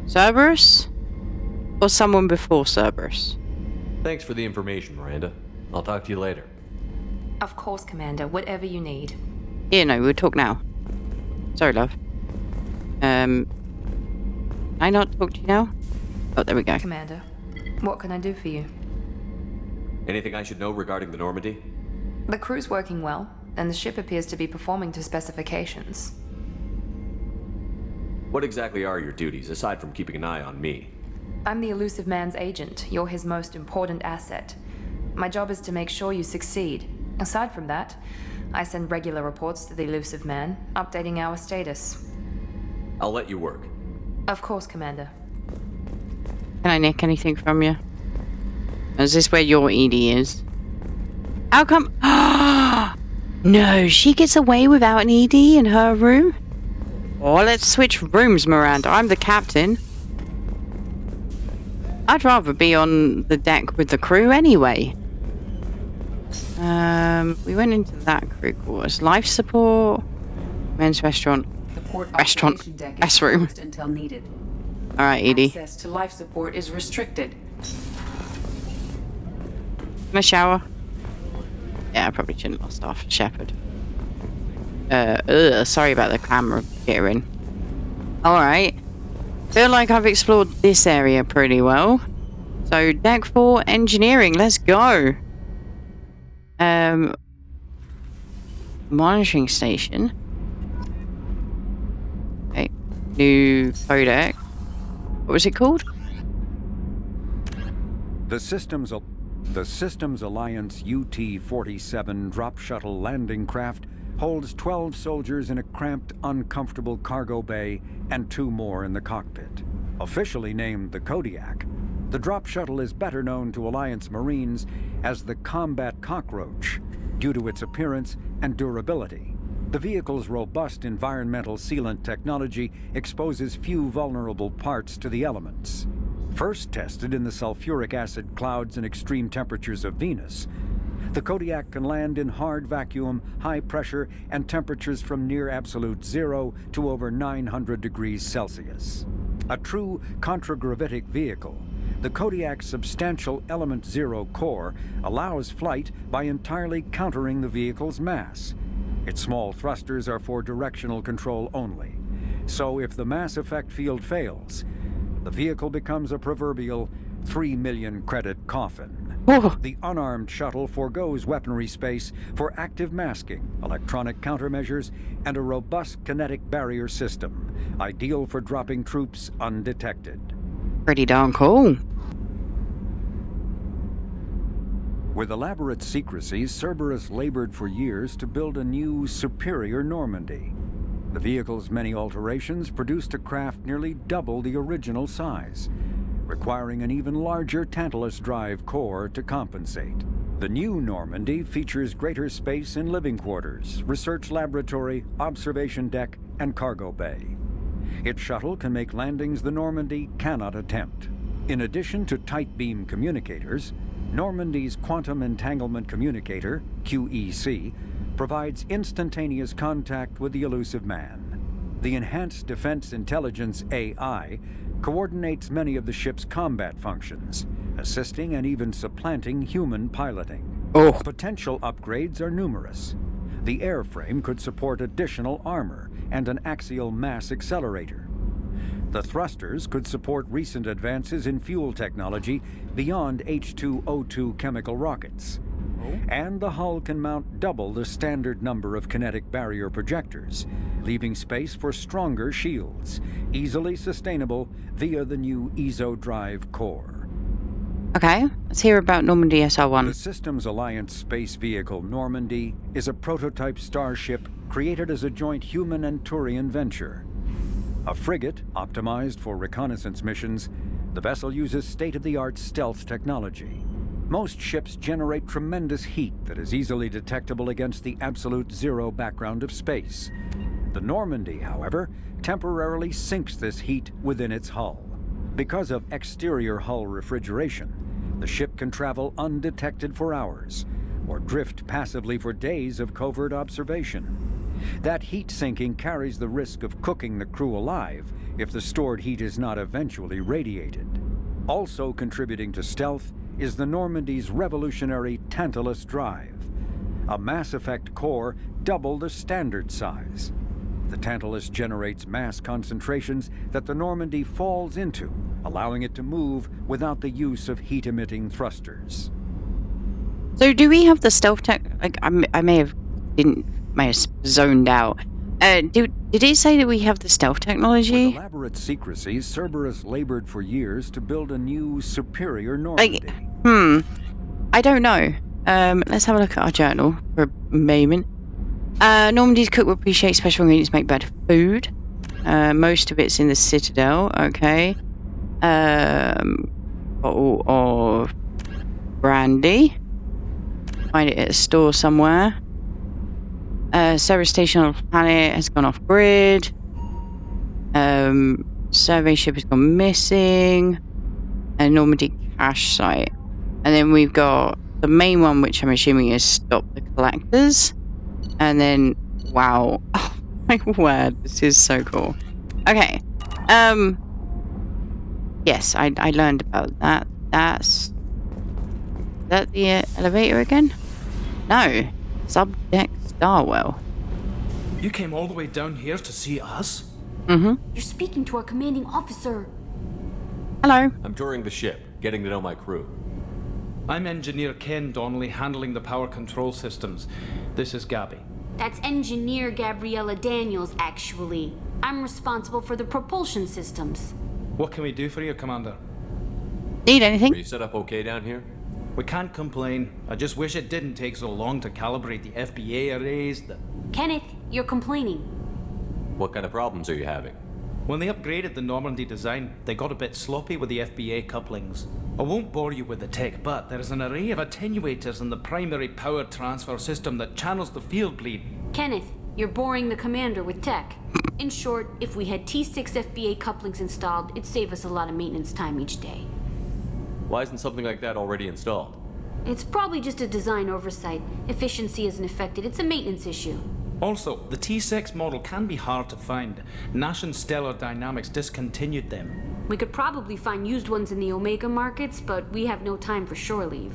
Cerberus? Or someone before Cerberus? Thanks for the information, Miranda. I'll talk to you later. Of course, Commander. Whatever you need. Yeah, no, we'll talk now. Sorry, love. Can I not talk to you now? Oh, there we go. Commander, what can I do for you? Anything I should know regarding the Normandy? The crew's working well, and the ship appears to be performing to specifications. What exactly are your duties, aside from keeping an eye on me? I'm the elusive man's agent. You're his most important asset. My job is to make sure you succeed. Aside from that, I send regular reports to the elusive man, updating our status. I'll let you work. Of course, Commander. Can I nick anything from you? Is this where your ED is? How come? No, she gets away without an ED in her room? Oh, let's switch rooms, Miranda. I'm the captain. I'd rather be on the deck with the crew anyway. We went into that crew quarters. Life support, men's restaurant, S room. Until needed. All right, Edie. Access to life support is restricted. Can I shower? Yeah, I probably shouldn't have lost off Shepard. Sorry about the camera gearing. Alright. Feel like I've explored this area pretty well. So, Deck 4 Engineering, let's go! Monitoring station. Okay. New codec. What was it called? The Systems Alliance UT-47 drop shuttle landing craft holds 12 soldiers in a cramped, uncomfortable cargo bay and 2 more in the cockpit. Officially named the Kodiak, the drop shuttle is better known to Alliance Marines as the Combat Cockroach due to its appearance and durability. The vehicle's robust environmental sealant technology exposes few vulnerable parts to the elements. First tested in the sulfuric acid clouds and extreme temperatures of Venus, the Kodiak can land in hard vacuum, high pressure, and temperatures from near absolute zero to over 900 degrees Celsius. A true contragravitic vehicle, the Kodiak's substantial Element Zero core allows flight by entirely countering the vehicle's mass. Its small thrusters are for directional control only. So if the mass effect field fails, the vehicle becomes a proverbial 3 million credit coffin. The unarmed shuttle forgoes weaponry space for active masking, electronic countermeasures, and a robust kinetic barrier system, ideal for dropping troops undetected. Pretty darn cool. With elaborate secrecy, Cerberus labored for years to build a new, superior Normandy. The vehicle's many alterations produced a craft nearly double the original size, requiring an even larger Tantalus drive core to compensate. The new Normandy features greater space in living quarters, research laboratory, observation deck, and cargo bay. Its shuttle can make landings the Normandy cannot attempt. In addition to tight beam communicators, Normandy's Quantum Entanglement Communicator, QEC, provides instantaneous contact with the elusive man. The Enhanced Defense Intelligence AI coordinates many of the ship's combat functions, assisting and even supplanting human piloting. Potential upgrades are numerous. The airframe could support additional armor and an axial mass accelerator. The thrusters could support recent advances in fuel technology beyond H2O2 chemical rockets. And the hull can mount double the standard number of kinetic barrier projectors, leaving space for stronger shields, easily sustainable via the new ESO drive core. Okay, let's hear about Normandy SR-1. The Systems Alliance space vehicle Normandy is a prototype starship created as a joint human and Turian venture. A frigate optimized for reconnaissance missions, the vessel uses state-of-the-art stealth technology. Most ships generate tremendous heat that is easily detectable against the absolute zero background of space. The Normandy, however, temporarily sinks this heat within its hull. Because of exterior hull refrigeration, the ship can travel undetected for hours, or drift passively for days of covert observation. That heat sinking carries the risk of cooking the crew alive if the stored heat is not eventually radiated. Also contributing to stealth is the Normandy's revolutionary Tantalus drive, a Mass Effect core double the standard size. The Tantalus generates mass concentrations that the Normandy falls into, allowing it to move without the use of heat-emitting thrusters. So do we have the stealth tech? Like, I may have zoned out. Did it say that we have the stealth technology? With elaborate secrecy, Cerberus labored for years to build a new, superior Normandy. I don't know. Let's have a look at our journal for a moment. Normandy's cook will appreciate special ingredients to make better food. Most of it's in the Citadel, okay. Bottle of brandy. Find it at a store somewhere. Service station on the planet has gone off grid. Survey ship has gone missing. A Normandy cache site. And then we've got the main one, which I'm assuming is Stop the Collectors. And then, wow. Oh my word, this is so cool. Okay. Yes, I learned about that. Is that the elevator again? No. Subdeck Starwell. You came all the way down here to see us? Mm-hmm. You're speaking to our commanding officer. Hello. I'm touring the ship, getting to know my crew. I'm Engineer Ken Donnelly, handling the power control systems. This is Gabby. That's Engineer Gabriella Daniels, actually. I'm responsible for the propulsion systems. What can we do for you, Commander? Need anything? Are you set up okay down here? We can't complain. I just wish it didn't take so long to calibrate the FBA arrays. Kenneth, you're complaining. What kind of problems are you having? When they upgraded the Normandy design, they got a bit sloppy with the FBA couplings. I won't bore you with the tech, but there is an array of attenuators in the primary power transfer system that channels the field bleed. Kenneth, you're boring the commander with tech. In short, if we had T6 FBA couplings installed, it'd save us a lot of maintenance time each day. Why isn't something like that already installed? It's probably just a design oversight. Efficiency isn't affected. It's a maintenance issue. Also, the T6 model can be hard to find. Nash and Stellar Dynamics discontinued them. We could probably find used ones in the Omega markets, but we have no time for shore leave.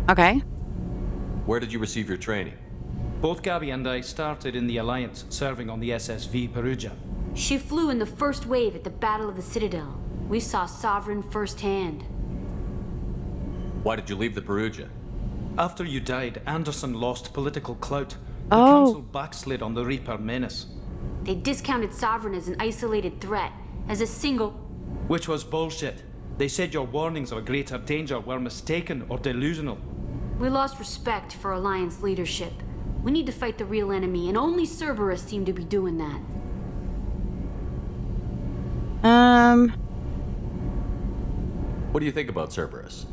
Okay. Where did you receive your training? Both Gabby and I started in the Alliance, serving on the SSV Perugia. She flew in the first wave at the Battle of the Citadel. We saw Sovereign firsthand. Why did you leave the Perugia? After you died, Anderson lost political clout. The Oh. Council backslid on the Reaper menace. They discounted Sovereign as an isolated threat, as a single... Which was bullshit. They said your warnings of a greater danger were mistaken or delusional. We lost respect for Alliance leadership. We need to fight the real enemy, and only Cerberus seem to be doing that. What do you think about Cerberus?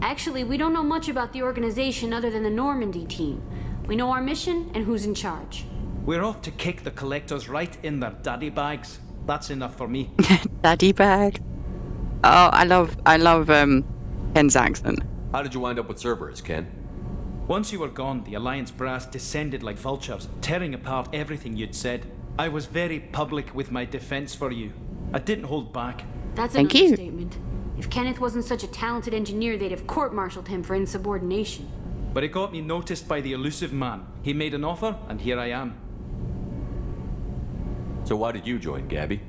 Actually, we don't know much about the organization other than the Normandy team. We know our mission and who's in charge. We're off to kick the collectors right in their daddy bags. That's enough for me. Daddy bag. Oh, I love Ken's accent. How did you wind up with Cerberus, Ken? Once you were gone, the Alliance brass descended like vultures, tearing apart everything you'd said. I was very public with my defense for you. I didn't hold back. That's an understatement. If Kenneth wasn't such a talented engineer, they'd have court-martialed him for insubordination. But it got me noticed by the elusive man. He made an offer, and here I am. So why did you join, Gabby?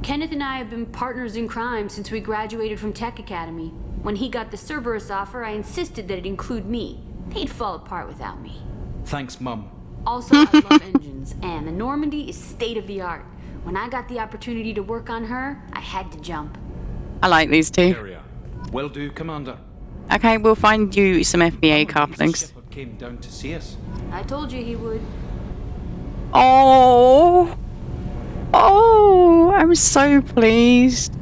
Kenneth and I have been partners in crime since we graduated from Tech Academy. When he got the Cerberus offer, I insisted that it include me. They'd fall apart without me. Thanks, Mum. Also, I love engines, and the Normandy is state-of-the-art. When I got the opportunity to work on her, I had to jump. I like these two. Area. Will do, Commander. Okay, we'll find you some FBA couplings. Shepard came down to see us. I told you he would. Oh, I'm so pleased.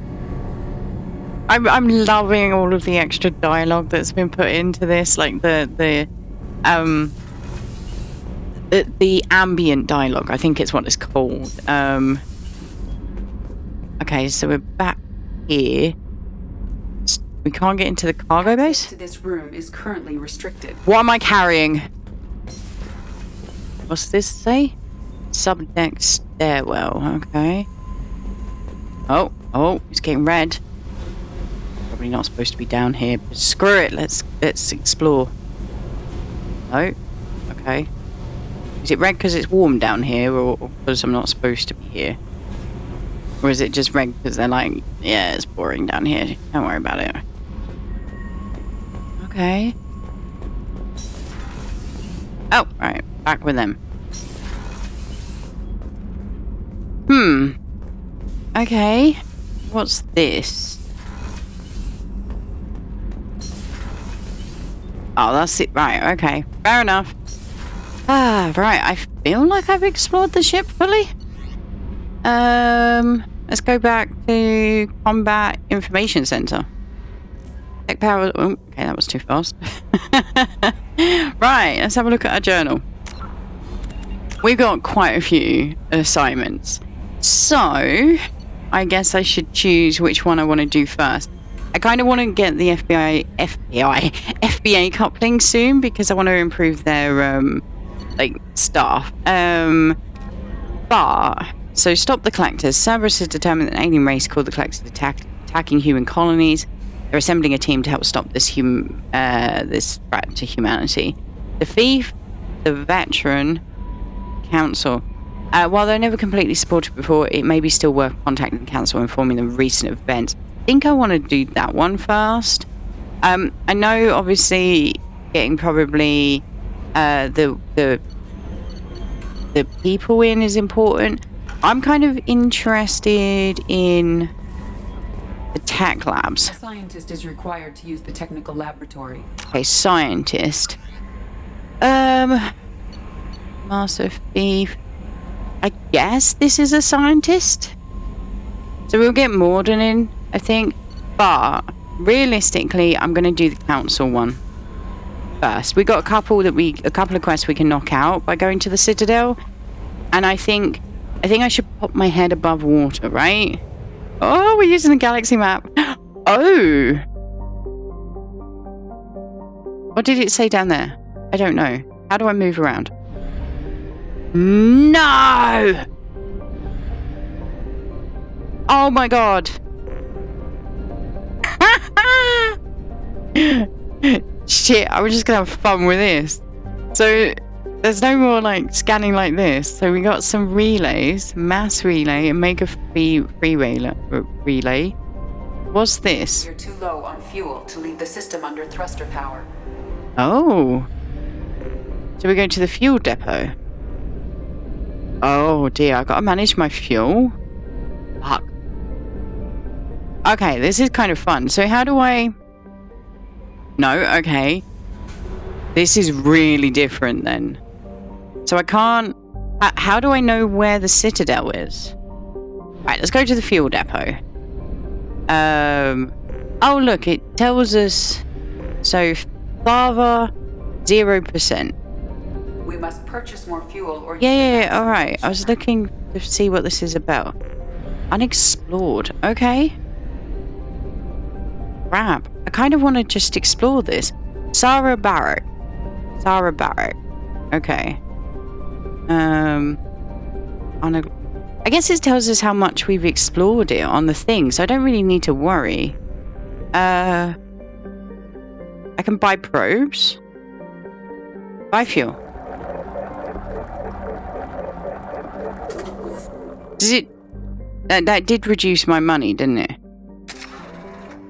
I'm loving all of the extra dialogue that's been put into this, like the ambient dialogue. I think it's what it's called. Okay, so we're back here. We can't get into the cargo base? Access to this room is currently restricted. What am I carrying? What's this say? Subdeck stairwell. Okay. Oh, it's getting red. Probably not supposed to be down here, but screw it. Let's explore. Oh, okay. Is it red because it's warm down here, or because I'm not supposed to be here? Or is it just red because they're like, yeah, it's boring down here. Don't worry about it. Okay. Oh, right. Back with them. Okay. What's this? Oh, that's it. Right, okay. Fair enough. Right. I feel like I've explored the ship fully. Let's go back to Combat Information Center. Tech power. Oh, okay, that was too fast. Right, let's have a look at our journal. We've got quite a few assignments. So, I guess I should choose which one I want to do first. I kind of want to get the FBA coupling soon because I want to improve their staff. So stop the collectors. Cerberus has determined that an alien race called the collectors attacking human colonies. They're assembling a team to help stop this this threat to humanity. The thief, the veteran, council. While they're never completely supported before, it may be still worth contacting the council and informing them of recent events. I think I want to do that one first. I know, obviously, getting probably the people in is important. I'm kind of interested in the tech labs. A scientist is required to use the technical laboratory. Okay, scientist. Master Thief. I guess this is a scientist. So we'll get Morden in, I think. But realistically, I'm going to do the council one first. We got a couple of quests we can knock out by going to the Citadel, and I think I should pop my head above water, right? Oh, we're using the galaxy map. Oh, what did it say down there? I don't know. How do I move around? No! Oh my god. Shit, I was just gonna have fun with this. So there's no more like scanning like this. So we got some relays, mass relay and mega free relay. What's this? You're too low on fuel to leave the system under thruster power. Oh. So we go to the fuel depot. Oh dear, I gotta manage my fuel. Fuck. Okay, this is kind of fun. So how do I... No, okay. This is really different then. So I can't... How do I know where the Citadel is? Right, let's go to the fuel depot. Oh look, it tells us... So, Fava, 0%. We must purchase more fuel or... Yeah, alright. I was looking to see what this is about. Unexplored. Okay. Crap. I kind of want to just explore this. Sarah Barrack. Okay. I guess it tells us how much we've explored it on the thing, so I don't really need to worry. I can buy probes. Buy fuel. Does it... that did reduce my money, didn't it?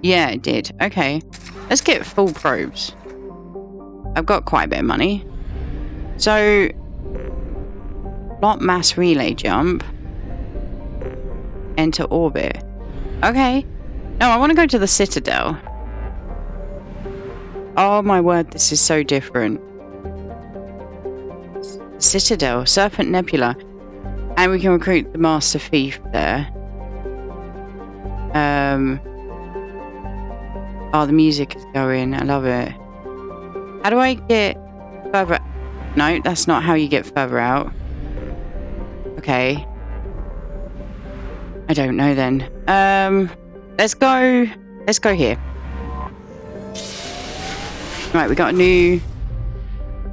Yeah, it did. Okay. Let's get full probes. I've got quite a bit of money. So... Plot mass relay jump. Enter orbit. Okay. No, I want to go to the Citadel. Oh my word, this is so different. Citadel, Serpent Nebula. And we can recruit the Master Thief there. Oh, the music is going. I love it. How do I get further? No, that's not how you get further out. Okay. I don't know then. Let's go here. Right, we got a new...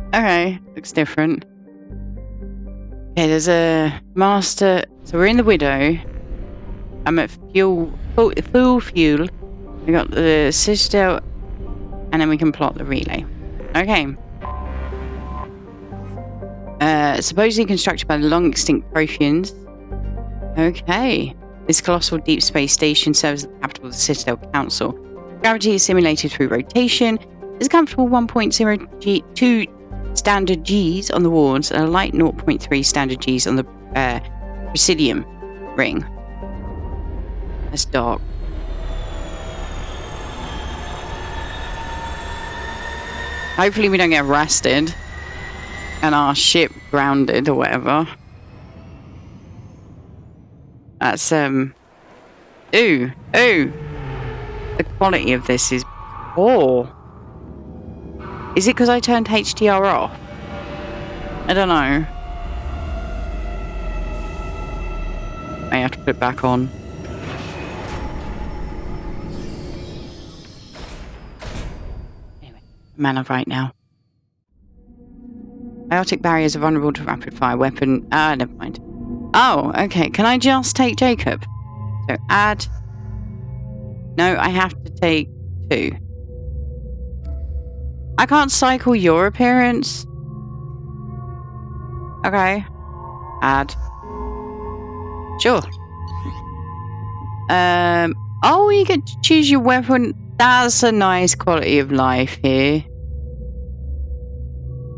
Okay, looks different. Okay, there's a master... So we're in the Widow. I'm at full fuel. We got the Citadel. And then we can plot the relay. Okay. Supposedly constructed by the long-extinct Protheans. Okay. This colossal deep space station serves as the capital of the Citadel Council. Gravity is simulated through rotation. There's a comfortable 1.02 standard Gs on the wards and a light 0.3 standard Gs on the Presidium ring. That's dark. Hopefully we don't get arrested and our ship grounded or whatever. That's ooh. The quality of this is poor. Is it because I turned HDR off? I don't know. I have to put it back on. Anyway, man of right now. Biotic barriers are vulnerable to rapid fire weapon. Never mind. Oh, okay. Can I just take Jacob? So add. No, I have to take 2. I can't cycle your appearance. Okay. Add. Sure. Oh, you get to choose your weapon. That's a nice quality of life here.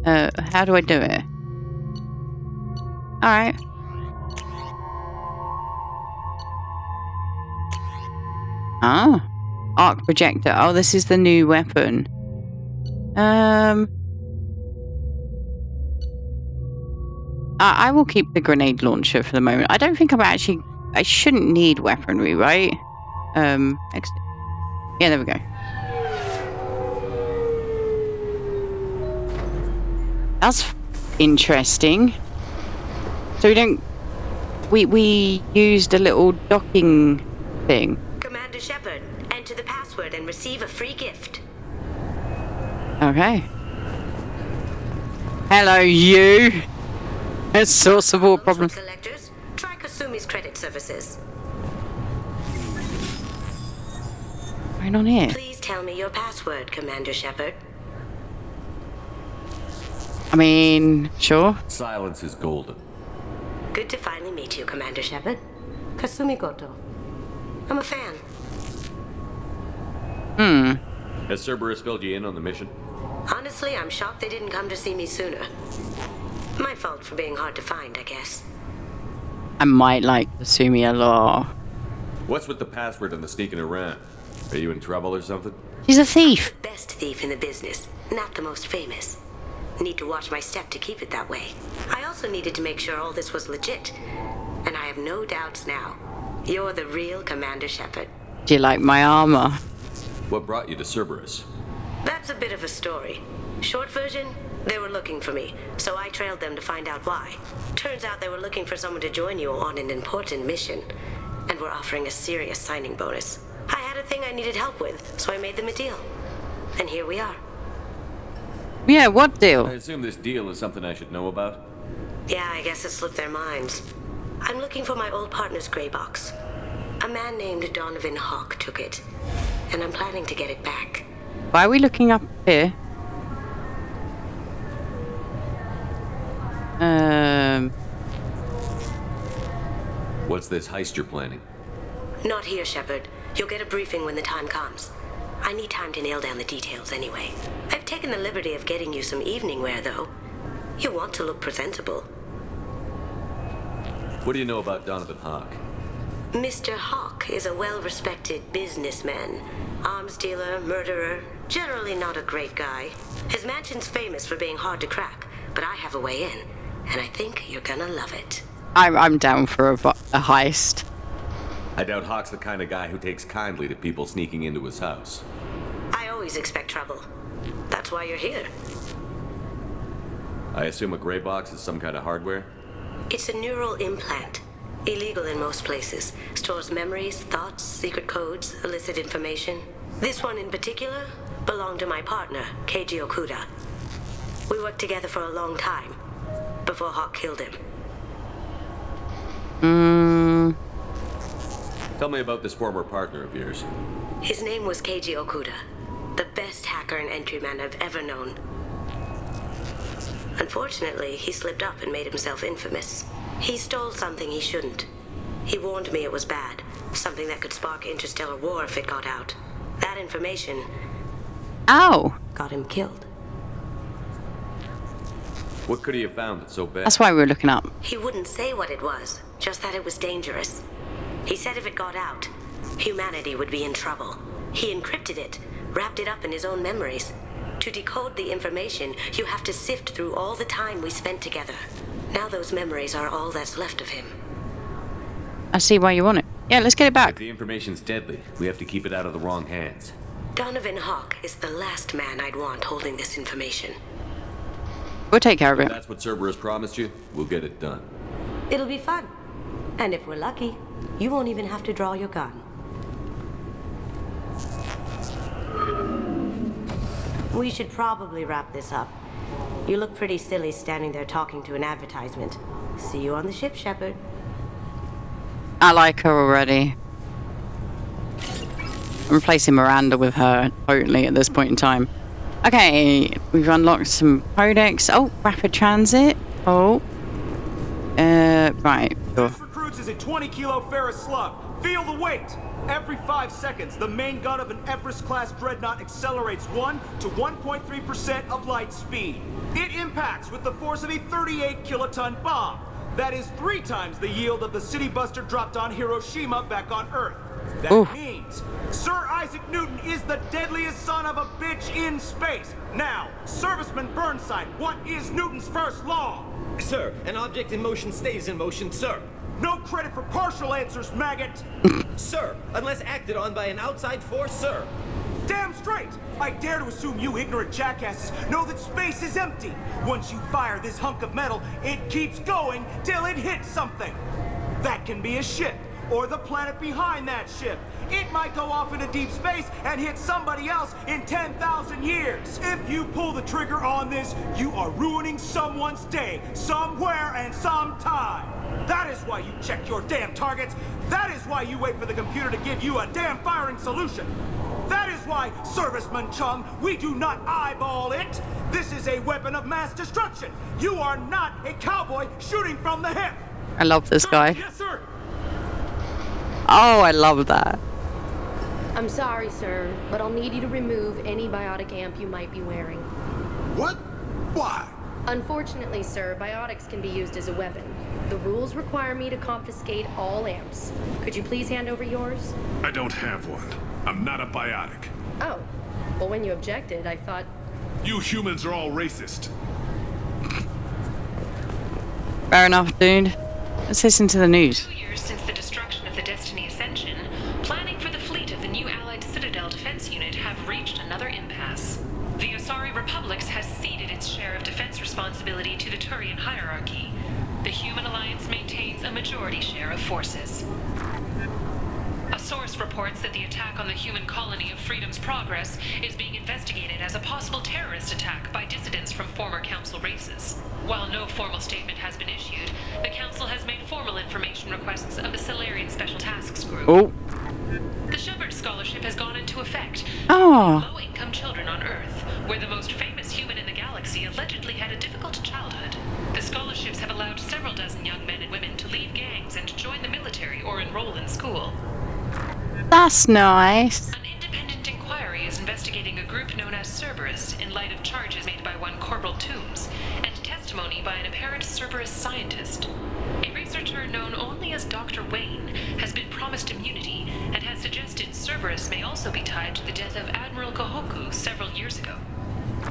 How do I do it? Alright. Ah. Arc projector. Oh, this is the new weapon. I will keep the grenade launcher for the moment. I don't think I shouldn't need weaponry, right? Exit. Yeah, there we go. That's interesting. So we used a little docking thing. Commander Shepard, enter the password and receive a free gift. Okay. Hello, you. A source of all problems. Collectors, try Kasumi's credit services. Right on here. Please tell me your password, Commander Shepard. I mean, sure. Silence is golden. Good to finally meet you, Commander Shepard. Kasumi Goto. I'm a fan. Has Cerberus filled you in on the mission? Honestly, I'm shocked they didn't come to see me sooner. My fault for being hard to find, I guess. I might like Kasumi a lot. What's with the password and the sneaking around? Are you in trouble or something? She's a thief. The best thief in the business, not the most famous. Need to watch my step to keep it that way. I also needed to make sure all this was legit. And I have no doubts now. You're the real Commander Shepard. Do you like my armor? What brought you to Cerberus? That's a bit of a story. Short version, they were looking for me, so I trailed them to find out why. Turns out they were looking for someone to join you on an important mission, and were offering a serious signing bonus. I had a thing I needed help with, so I made them a deal. And here we are. Yeah, what deal? I assume this deal is something I should know about? Yeah, I guess it slipped their minds. I'm looking for my old partner's gray box. A man named Donovan Hawk took it, and I'm planning to get it back. Why are we looking up here? What's this heist you're planning? Not here, Shepard. You'll get a briefing when the time comes. I need time to nail down the details anyway. I've taken the liberty of getting you some evening wear, though. You want to look presentable. What do you know about Donovan Hawk? Mr. Hawk is a well-respected businessman. Arms dealer, murderer, generally not a great guy. His mansion's famous for being hard to crack, but I have a way in, and I think you're gonna love it. I'm down for a heist. I doubt Hawk's the kind of guy who takes kindly to people sneaking into his house. I always expect trouble. That's why you're here. I assume a gray box is some kind of hardware? It's a neural implant. Illegal in most places. Stores memories, thoughts, secret codes, illicit information. This one in particular belonged to my partner, Keiji Okuda. We worked together for a long time, before Hawk killed him. Tell me about this former partner of yours. His name was Keiji Okuda, the best hacker and entryman I've ever known. Unfortunately, he slipped up and made himself infamous. He stole something he shouldn't. He warned me it was bad, something that could spark interstellar war if it got out. That information... Ow! Got him killed. What could he have found that's so bad? That's why we were looking up. He wouldn't say what it was, just that it was dangerous. He said if it got out, humanity would be in trouble. He encrypted it, wrapped it up in his own memories. To decode the information, you have to sift through all the time we spent together. Now those memories are all that's left of him. I see why you want it. Yeah, let's get it back. If the information's deadly, we have to keep it out of the wrong hands. Donovan Hawk is the last man I'd want holding this information. We'll take care of If it. that's what Cerberus promised you, we'll get it done. It'll be fun. And if we're lucky, you won't even have to draw your gun. We should probably wrap this up. You look pretty silly standing there talking to an advertisement. See you on the ship, Shepard. I like her already. I'm replacing Miranda with her totally at this point in time. Okay, we've unlocked some codex. Oh, rapid transit. Oh. Right. Sure. This recruits is a 20-kilo ferrous slug. Feel the weight. Every 5 seconds, the main gun of an Everest-class dreadnought accelerates 1 to 1.3% of light speed. It impacts with the force of a 38-kiloton bomb. That is 3 times the yield of the city buster dropped on Hiroshima back on Earth. That means Sir Isaac Newton is the deadliest son of a bitch in space. Now, Serviceman Burnside, what is Newton's first law? Sir, an object in motion stays in motion, sir. No credit for partial answers, maggot! Sir, unless acted on by an outside force, sir. Damn straight! I dare to assume you ignorant jackasses know that space is empty. Once you fire this hunk of metal, it keeps going till it hits something. That can be a ship, or the planet behind that ship. It might go off into deep space and hit somebody else in 10,000 years. If you pull the trigger on this, you are ruining someone's day, somewhere and sometime. That is why you check your damn targets. That is why you wait for the computer to give you a damn firing solution. That is why, Serviceman Chung, we do not eyeball it. This is a weapon of mass destruction. You are not a cowboy shooting from the hip. I love this guy. Yes, sir. Oh, I love that. I'm sorry, sir, but I'll need you to remove any biotic amp you might be wearing. What? Why? Unfortunately, sir, biotics can be used as a weapon. The rules require me to confiscate all amps. Could you please hand over yours? I don't have one. I'm not a biotic. Oh. Well, when you objected, I thought... You humans are all racist. Fair enough, dude. Let's listen to the news. 2 years since the destruction of the Destiny Ascension, planning for the fleet of the new Allied Citadel Defense Unit have reached another impasse. The Asari Republics has ceded its share of defense responsibility to the Turian hierarchy. The Human Alliance maintains a majority share of forces. A source reports that the attack on the human colony of Freedom's Progress is being investigated as a possible terrorist attack by dissidents from former Council races. While no formal statement has been issued, the Council has made formal information requests of the Solarian Special Tasks Group. Oh. The Shepard Scholarship has gone into effect. Oh. Low-income children on Earth, where the most famous human in the galaxy allegedly had a difficult childhood. The scholarships have allowed several dozen young men and women to leave gangs and join the military or enroll in school. That's nice. An independent inquiry is investigating a group known as Cerberus in light of charges made by one Corporal Toombs and testimony by an apparent Cerberus scientist. A researcher known only as Dr. Wayne has been promised immunity and has suggested Cerberus may also be tied to the death of Admiral Kohoku several years ago.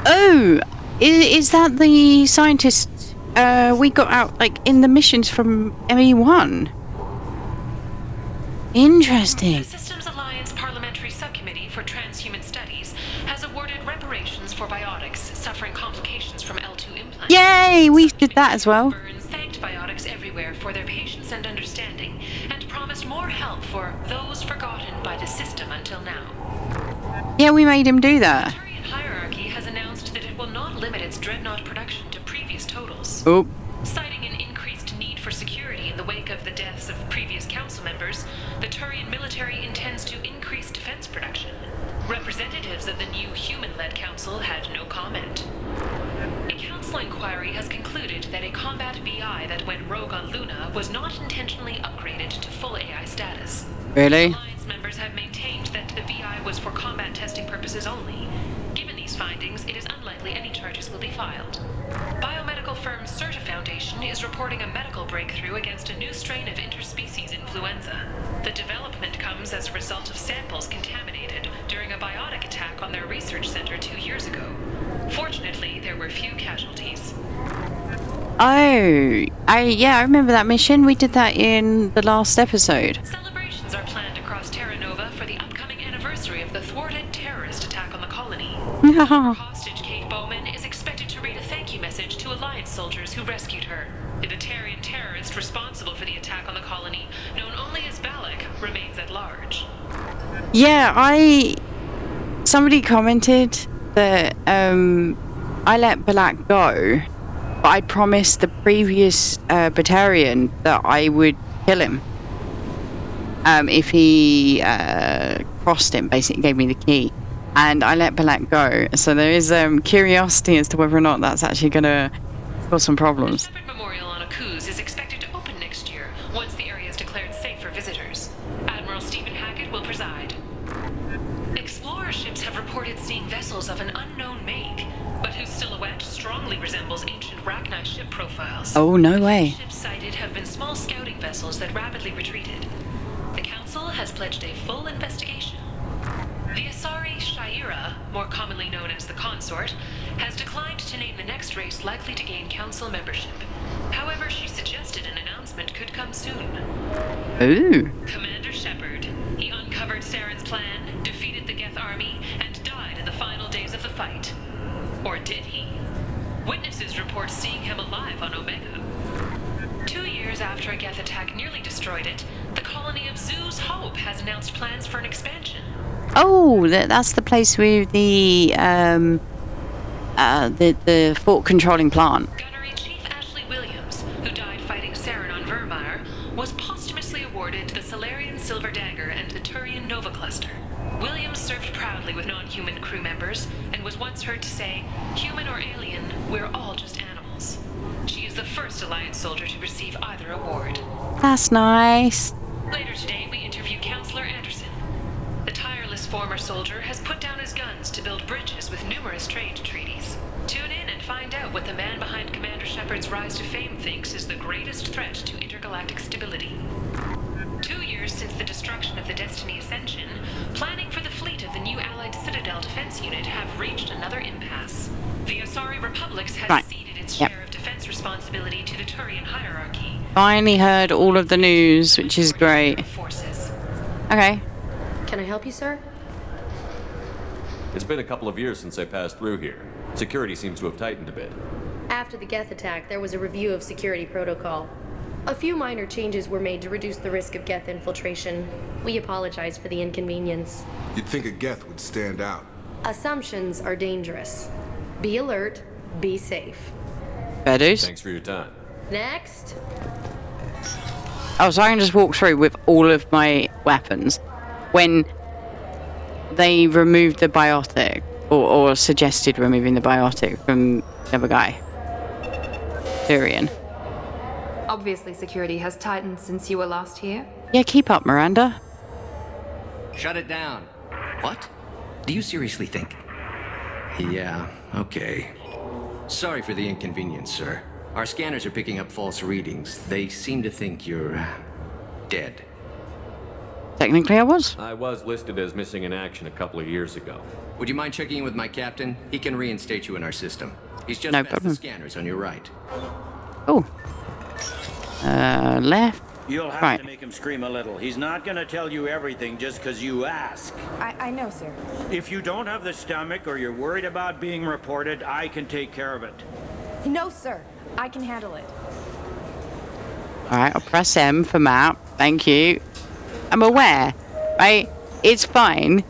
Oh, is that the scientist we got out like in the missions from ME1? Interesting. The Systems Alliance Parliamentary Subcommittee for Transhuman Studies has awarded reparations for biotics suffering complications from L2 implants. Yay, we did that as well. Burns thanked biotics everywhere for their patience and understanding and promised more help for those forgotten by the system until now. Yeah, we made him do that. The Turian hierarchy has announced that it will not limit its dreadnought production to previous totals. Oh. Citing an increased need for security in the wake of the deaths of previous council members, the Turian military intends to increase defense production. Representatives of the new human-led council had no comment. A council inquiry has concluded that a combat VI that went rogue on Luna was not intentionally upgraded to full AI status. Really? Alliance members have maintained that the VI was for combat testing purposes only. Given these findings, it is unlikely any charges will be filed. Biomedical firm Certa Foundation is reporting a medical breakthrough against a new strain of interspecies influenza. The development comes as a result of samples contaminated during a biotic attack on their research center 2 years ago. Fortunately, there were few casualties. Oh, I remember that mission. We did that in the last episode. Celebrations are planned across Terra Nova for the upcoming anniversary of the thwarted terrorist attack on the colony. Hostage Kate Bowman is expected to read a thank you message to Alliance soldiers who rescued her. The Tarian terrorist responsible for the attack on the colony, known only as Balak, remains at large. Yeah, somebody commented that I let Balak go, but I promised the previous Batarian that I would kill him if he crossed it and basically gave me the key. And I let Balak go. So there is curiosity as to whether or not that's actually going to cause some problems. The Shepard Memorial on Akuz is expected to open next year once the area is declared safe for visitors. Admiral Stephen Hackett will preside. Explorer ships have reported seeing vessels of an unknown make, but whose silhouette strongly resembles ancient Rachni ship profiles. Oh, no way. The ships sighted have been small scouting vessels that rapidly retreated. The Council has pledged a full investigation. The Asari Shaira, more commonly known as the Consort, has declined to name the next race likely to gain Council membership. However, she suggested an announcement could come soon. Ooh. Commander Shepard. He uncovered Saren's plan, defeated the Geth army, and died in the final days of the fight. Or did he? Witnesses report seeing him alive on Omega. 2 years after a Geth attack nearly destroyed it, the colony of Zoo's Hope has announced plans for an expansion. Oh, that's the place with the fort controlling plant. Gunnery Chief Ashley Williams, who died fighting Saren on Vermeer, was posthumously awarded the Solarian Silver Dagger and the Turian Nova Cluster. Williams served proudly with non-human crew members and was once heard to say, "Human or alien, we're all just animals." She is the first Alliance soldier to receive either award. That's nice. Later today, we interview Counselor Anderson. The tireless former soldier has put down his guns to build bridges with numerous trade treaties. Tune in and find out what the man behind Commander Shepard's rise to fame thinks is the greatest threat to intergalactic stability. 2 years since the destruction of the Destiny Ascension, planning for the fleet of the new Allied Citadel Defense Unit have reached another impasse. The Asari Republics has ceded its share of defense responsibility to the Turian hierarchy. Finally heard all of the news, which is great. Okay. Can I help you, sir? It's been a couple of years since I passed through here. Security seems to have tightened a bit. After the Geth attack, there was a review of security protocol. A few minor changes were made to reduce the risk of Geth infiltration. We apologize for the inconvenience. You'd think a Geth would stand out. Assumptions are dangerous. Be alert, be safe. Fair dues. Thanks for your time. Next. Oh, so I can just walk through with all of my weapons. When they removed the biotic, or suggested removing the biotic from the other guy, Tyrion. Obviously, security has tightened since you were last here. Yeah, keep up, Miranda. Shut it down. What? Do you seriously think? Yeah, okay. Sorry for the inconvenience, sir. Our scanners are picking up false readings. They seem to think you're dead. Technically, I was. I was listed as missing in action a couple of years ago. Would you mind checking in with my captain? He can reinstate you in our system. He's just No past problem. the scanners on your right. Oh. Left. You'll have right. to make him scream a little. He's not gonna tell you everything just because you ask. I know, sir. If you don't have the stomach or you're worried about being reported, I can take care of it. No, sir. I can handle it. Alright, I'll press M for map. Thank you. I'm aware, right? It's fine.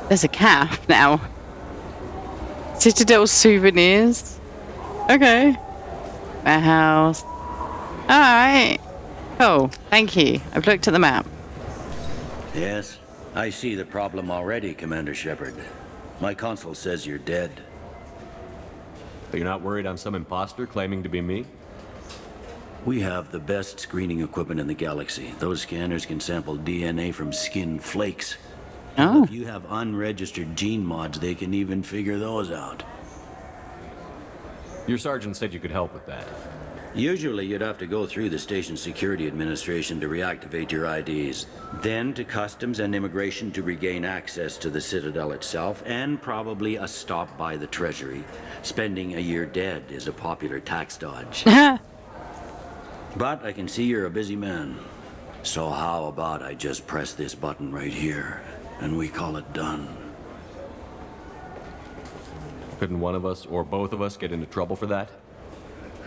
There's a calf now. Citadel souvenirs. Okay. Warehouse. Alright. Cool. Thank you. I've looked at the map. Yes, I see the problem already, Commander Shepard. My console says you're dead. But you're not worried I'm some imposter claiming to be me? We have the best screening equipment in the galaxy. Those scanners can sample DNA from skin flakes. Oh. If you have unregistered gene mods, they can even figure those out. Your sergeant said you could help with that. Usually you'd have to go through the station security administration to reactivate your IDs, then to customs and immigration to regain access to the Citadel itself, and probably a stop by the Treasury. Spending a year dead is a popular tax dodge. But I can see you're a busy man. So how about I just press this button right here, and we call it done? Couldn't one of us, or both of us, get into trouble for that?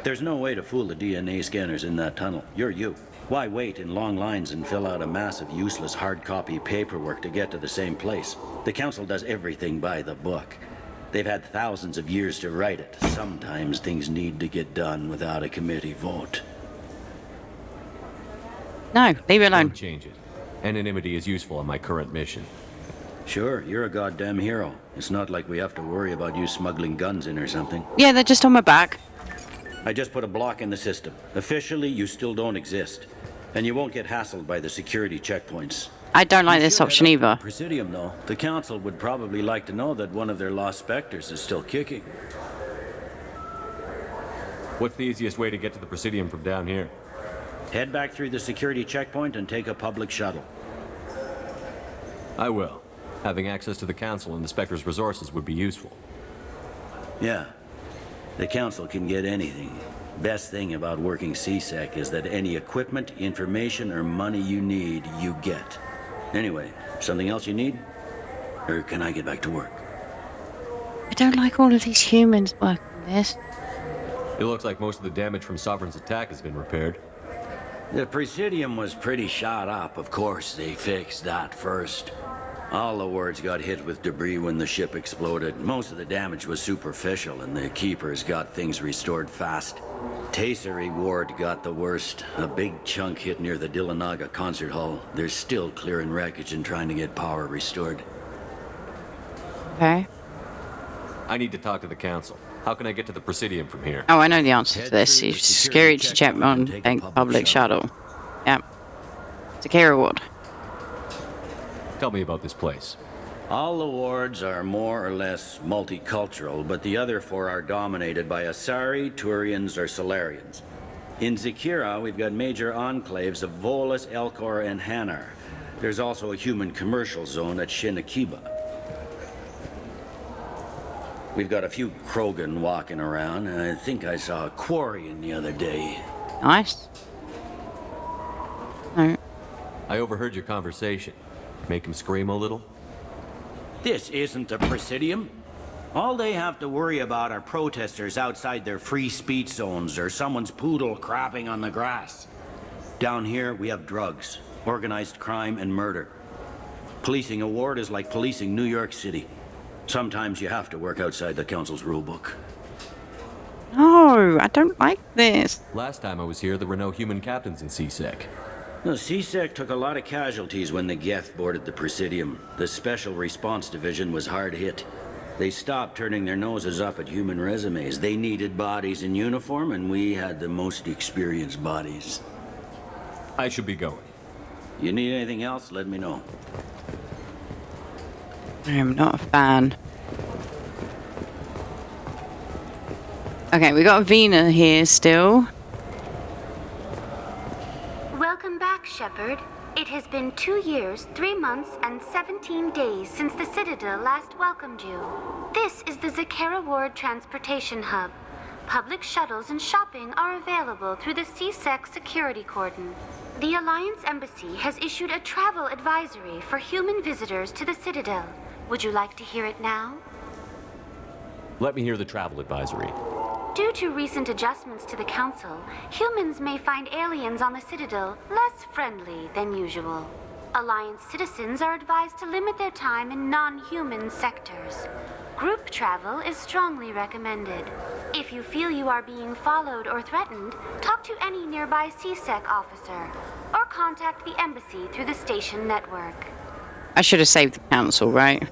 There's no way to fool the DNA scanners in that tunnel. You're you. Why wait in long lines and fill out a massive useless hard copy paperwork to get to the same place? The Council does everything by the book. They've had thousands of years to write it. Sometimes things need to get done without a committee vote. No, leave it alone. Don't change it. Anonymity is useful on my current mission. Sure, you're a goddamn hero. It's not like we have to worry about you smuggling guns in or something. Yeah, they're just on my back. I just put a block in the system. Officially, you still don't exist. And you won't get hassled by the security checkpoints. I don't like this option either. Presidium, though. The Council would probably like to know that one of their lost specters is still kicking. What's the easiest way to get to the Presidium from down here? Head back through the security checkpoint and take a public shuttle. I will. Having access to the Council and the Spectre's resources would be useful. Yeah. The Council can get anything. Best thing about working CSEC is that any equipment, information, or money you need, you get. Anyway, something else you need? Or can I get back to work? I don't like all of these humans working this. It looks like most of the damage from Sovereign's attack has been repaired. The Presidium was pretty shot up. Of course, they fixed that first. All the wards got hit with debris when the ship exploded. Most of the damage was superficial, and the Keepers got things restored fast. Tasery Ward got the worst. A big chunk hit near the Dillanaga concert hall. They're still clearing wreckage and trying to get power restored. Okay. I need to talk to the Council. How can I get to the Presidium from here? Oh, I know the answer to this. It's security checkpoint, take public shuttle. Yep. Secure Ward. Tell me about this place. All the wards are more or less multicultural, but the other 4 are dominated by Asari, Turians, or Solarians. In Zakira, we've got major enclaves of Volus, Elcor, and Hanar. There's also a human commercial zone at Shinakiba. We've got a few Krogan walking around, and I think I saw a Quarian the other day. Nice. No. I overheard your conversation. Make him scream a little? This isn't a Presidium. All they have to worry about are protesters outside their free speech zones or someone's poodle crapping on the grass. Down here, we have drugs, organized crime, and murder. Policing a ward is like policing New York City. Sometimes you have to work outside the Council's rulebook. No, I don't like this. Last time I was here, there were no human captains in CSEC. The CSEC took a lot of casualties when the Geth boarded the Presidium. The Special Response Division was hard hit. They stopped turning their noses up at human resumes. They needed bodies in uniform, and we had the most experienced bodies. I should be going. You need anything else, let me know. I am not a fan. Okay, we got Vina here still. Welcome back, Shepard. It has been 2 years, 3 months, and 17 days since the Citadel last welcomed you. This is the Zakera Ward Transportation Hub. Public shuttles and shopping are available through the CSEC security cordon. The Alliance Embassy has issued a travel advisory for human visitors to the Citadel. Would you like to hear it now? Let me hear the travel advisory. Due to recent adjustments to the Council, humans may find aliens on the Citadel less friendly than usual. Alliance citizens are advised to limit their time in non-human sectors. Group travel is strongly recommended. If you feel you are being followed or threatened, talk to any nearby CSEC officer, or contact the embassy through the station network. I should have saved the Council, right?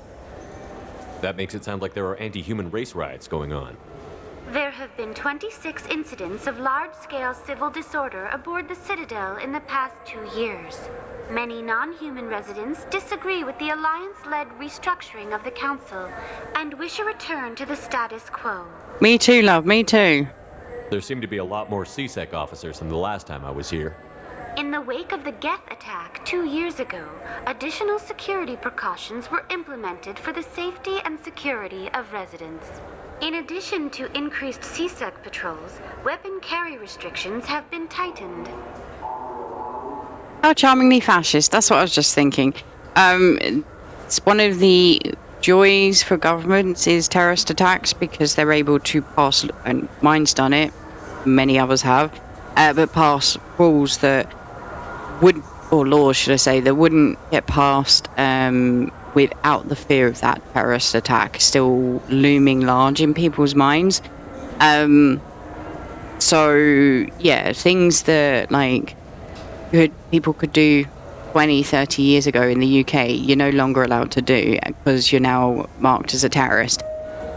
That makes it sound like there are anti-human race riots going on. There have been 26 incidents of large-scale civil disorder aboard the Citadel in the past 2 years. Many non-human residents disagree with the Alliance-led restructuring of the Council and wish a return to the status quo. Me too, love, me too. There seem to be a lot more CSEC officers than the last time I was here. In the wake of the Geth attack 2 years ago, additional security precautions were implemented for the safety and security of residents. In addition to increased CSEC patrols, weapon carry restrictions have been tightened. How charmingly fascist. That's what I was just thinking. It's one of the joys for governments is terrorist attacks because they're able to pass, and mine's done it, many others have, but pass rules that wouldn't, or laws should I say, that wouldn't get passed without the fear of that terrorist attack still looming large in people's minds. So yeah, things that like people could do 20, 30 years ago in the UK, you're no longer allowed to do because you're now marked as a terrorist.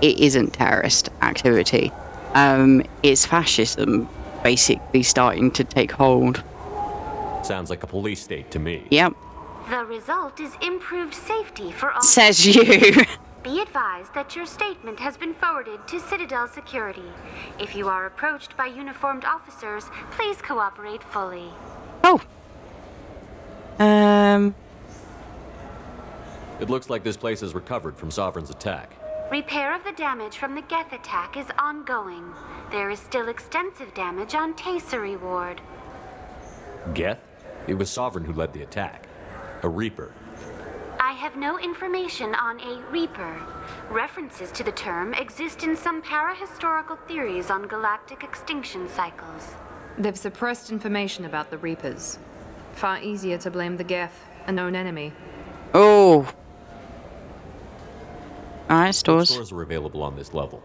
It isn't terrorist activity. It's fascism basically starting to take hold. Sounds like a police state to me. Yep. The result is improved safety for all. Says you. Be advised that your statement has been forwarded to Citadel Security. If you are approached by uniformed officers, please cooperate fully. Oh. It looks like this place is recovered from Sovereign's attack. Repair of the damage from the Geth attack is ongoing. There is still extensive damage on Tasery Ward. Geth? It was Sovereign who led the attack. A Reaper. I have no information on a Reaper. References to the term exist in some parahistorical theories on galactic extinction cycles. They've suppressed information about the Reapers. Far easier to blame the Geth, a known enemy. Oh. Alright, stores. What stores are available on this level?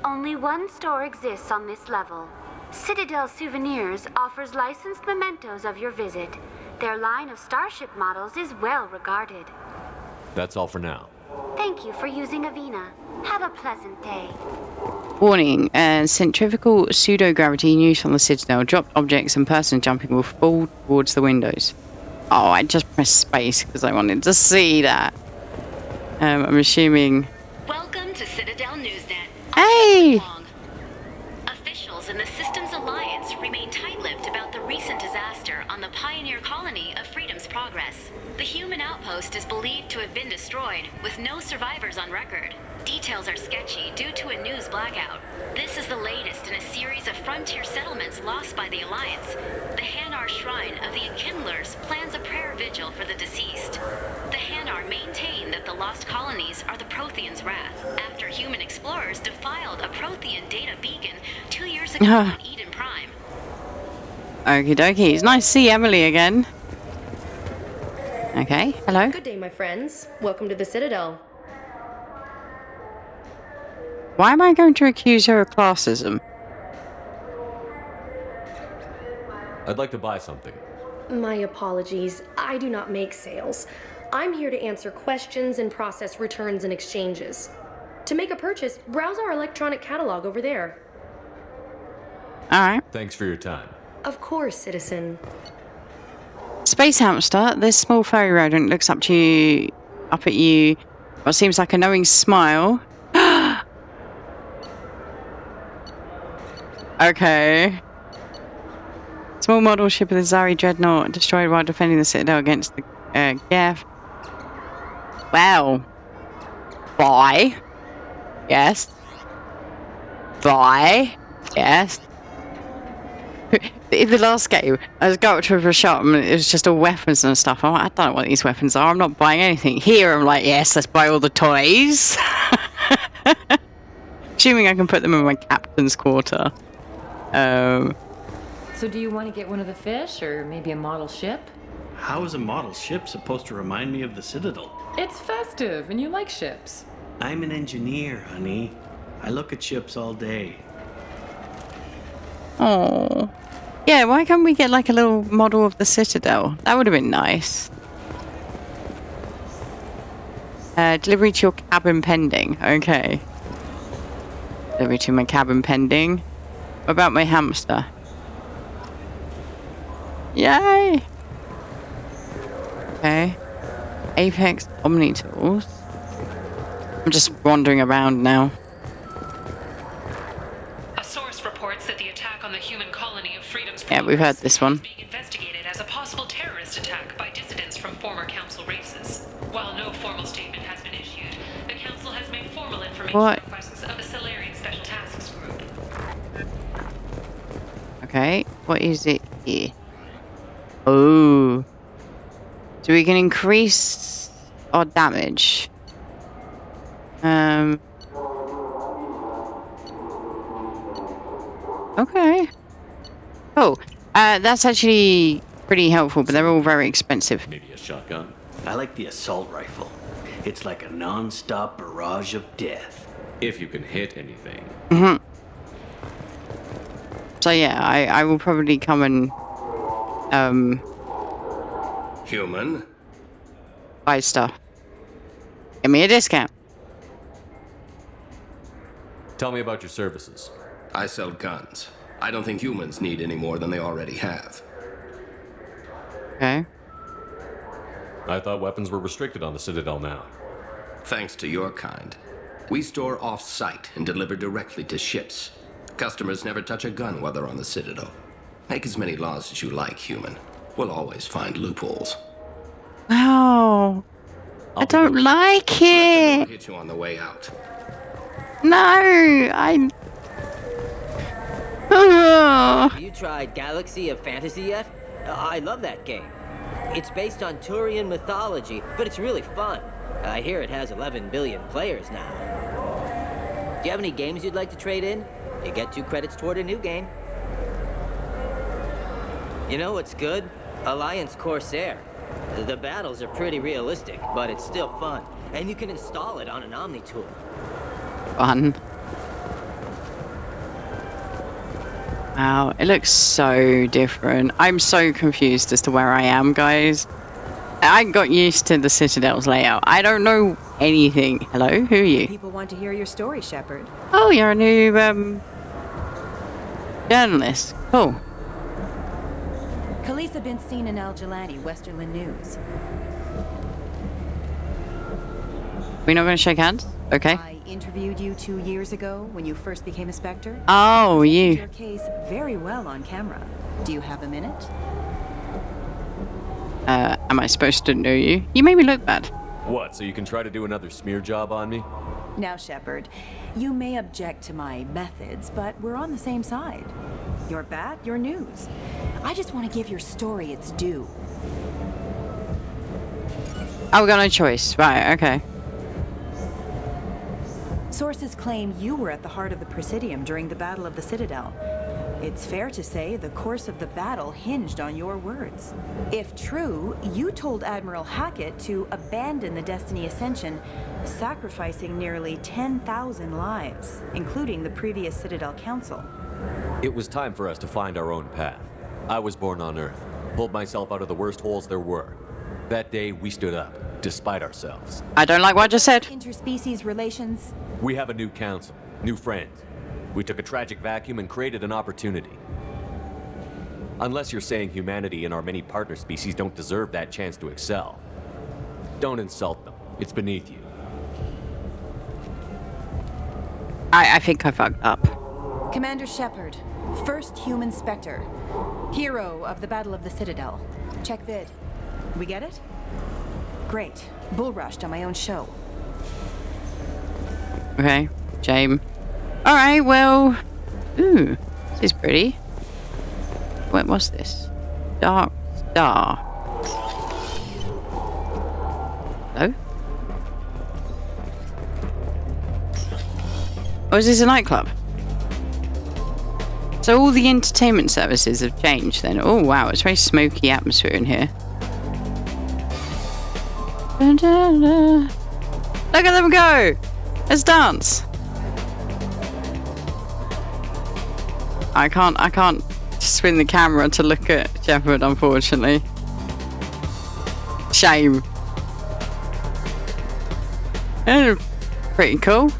Only one store exists on this level. Citadel Souvenirs offers licensed mementos of your visit. Their line of starship models is well regarded. That's all for now. Thank you for using Avina. Have a pleasant day. Warning, centrifugal pseudo-gravity in use on the Citadel. Dropped objects and person jumping will fall towards the windows. Oh, I just pressed space because I wanted to see that. I'm assuming... Welcome to Citadel Newsnet. Hey! Officials in the Systems Alliance remain tight-lipped about the recent disaster on the pioneer colony of Freedom's Progress. The human outpost is believed to have been destroyed, with no survivors on record. Details are sketchy due to a news blackout. This is the latest in a series of frontier settlements lost by the Alliance. The Hanar Shrine of the Enkindlers plans a prayer vigil for the deceased. The Hanar maintain that the lost colonies are the Protheans' wrath, after human explorers defiled a Prothean data beacon 2 years ago on Eden Prime. Okie dokie. It's nice to see Emily again. Okay, hello. Good day, my friends. Welcome to the Citadel. Why am I going to accuse her of classism? I'd like to buy something. My apologies. I do not make sales. I'm here to answer questions and process returns and exchanges. To make a purchase, browse our electronic catalog over there. Alright. Thanks for your time. Of course, citizen. Space hamster, this small furry rodent looks up at you, what seems like a knowing smile. Okay. Small model ship of the Zari Dreadnought destroyed while defending the Citadel against the Geth. Wow. Buy. Yes. Buy. Yes. In the last game, I was going to a shop and it was just all weapons and stuff. I'm like, I don't know what these weapons are. I'm not buying anything. Here, I'm like, yes, let's buy all the toys. Assuming I can put them in my captain's quarter. So do you want to get one of the fish, or maybe a model ship? How is a model ship supposed to remind me of the Citadel? It's festive, and you like ships. I'm an engineer, honey. I look at ships all day. Oh. Yeah, why can't we get like a little model of the Citadel? That would have been nice. Delivery to your cabin pending. Okay. Delivery to my cabin pending. What about my hamster? Yay! Okay. Apex Omni Tools. I'm just wandering around now. A source reports that the attack on the human colony of Freedom's Yeah, we've heard this one. is being investigated as a possible terrorist attack by dissidents from former council races. While no formal statement has been issued, the council has made formal information requests of the Solarian Special Tasks Group. Okay, what is it here? Oh. So we can increase our damage. Okay. Oh, that's actually pretty helpful, but they're all very expensive. Maybe a shotgun? I like the assault rifle. It's like a non-stop barrage of death. If you can hit anything. Mm-hmm. So yeah, I will probably come and Human? 5-star. Give me a discount. Tell me about your services. I sell guns. I don't think humans need any more than they already have. Okay. I thought weapons were restricted on the Citadel now. Thanks to your kind. We store off-site and deliver directly to ships. Customers never touch a gun while they're on the Citadel. Make as many laws as you like, human. We'll always find loopholes. Wow. I don't like it. Hit you on the way out. No, I'm... Have you tried Galaxy of Fantasy yet? I love that game. It's based on Turian mythology, but it's really fun. I hear it has 11 billion players now. Do you have any games you'd like to trade in? You get 2 credits toward a new game. You know what's good? Alliance Corsair. The battles are pretty realistic, but it's still fun. And you can install it on an Omni tool. Fun. Wow, it looks so different. I'm so confused as to where I am, guys. I got used to the Citadel's layout. I don't know anything. Hello, who are you? People want to hear your story, Shepard. Oh, you're a new journalist. Cool. Khaleesa bint Sinan al-Jalani, Westerland News. We're not going to shake hands? Okay. I interviewed you 2 years ago when you first became a Spectre. Oh, you. Your case very well on camera. Do you have a minute? Am I supposed to know you? You made me look bad. What, so you can try to do another smear job on me? Now, Shepard, you may object to my methods, but we're on the same side. You're bad, you're news. I just want to give your story its due. Oh, we got no choice. Right, okay. Sources claim you were at the heart of the Presidium during the Battle of the Citadel. It's fair to say the course of the battle hinged on your words. If true, you told Admiral Hackett to abandon the Destiny Ascension, sacrificing nearly 10,000 lives, including the previous Citadel Council. It was time for us to find our own path. I was born on Earth, pulled myself out of the worst holes there were. That day, we stood up, despite ourselves. I don't like what I just said. Interspecies relations. We have a new council, new friends. We took a tragic vacuum and created an opportunity. Unless you're saying humanity and our many partner species don't deserve that chance to excel, don't insult them. It's beneath you. I think I fucked up. Commander Shepard, first human Spectre, hero of the Battle of the Citadel. Check vid. We get it? Great. Bull rushed on my own show. Okay, shame. Alright, well... Ooh, this is pretty. What was this? Dark Star. Hello? Oh, is this a nightclub? So all the entertainment services have changed then. Oh wow, it's a very smoky atmosphere in here. Dun, dun, dun. Look at them go! Let's dance! I can't swing the camera to look at Shepard, unfortunately. Shame. Pretty cool.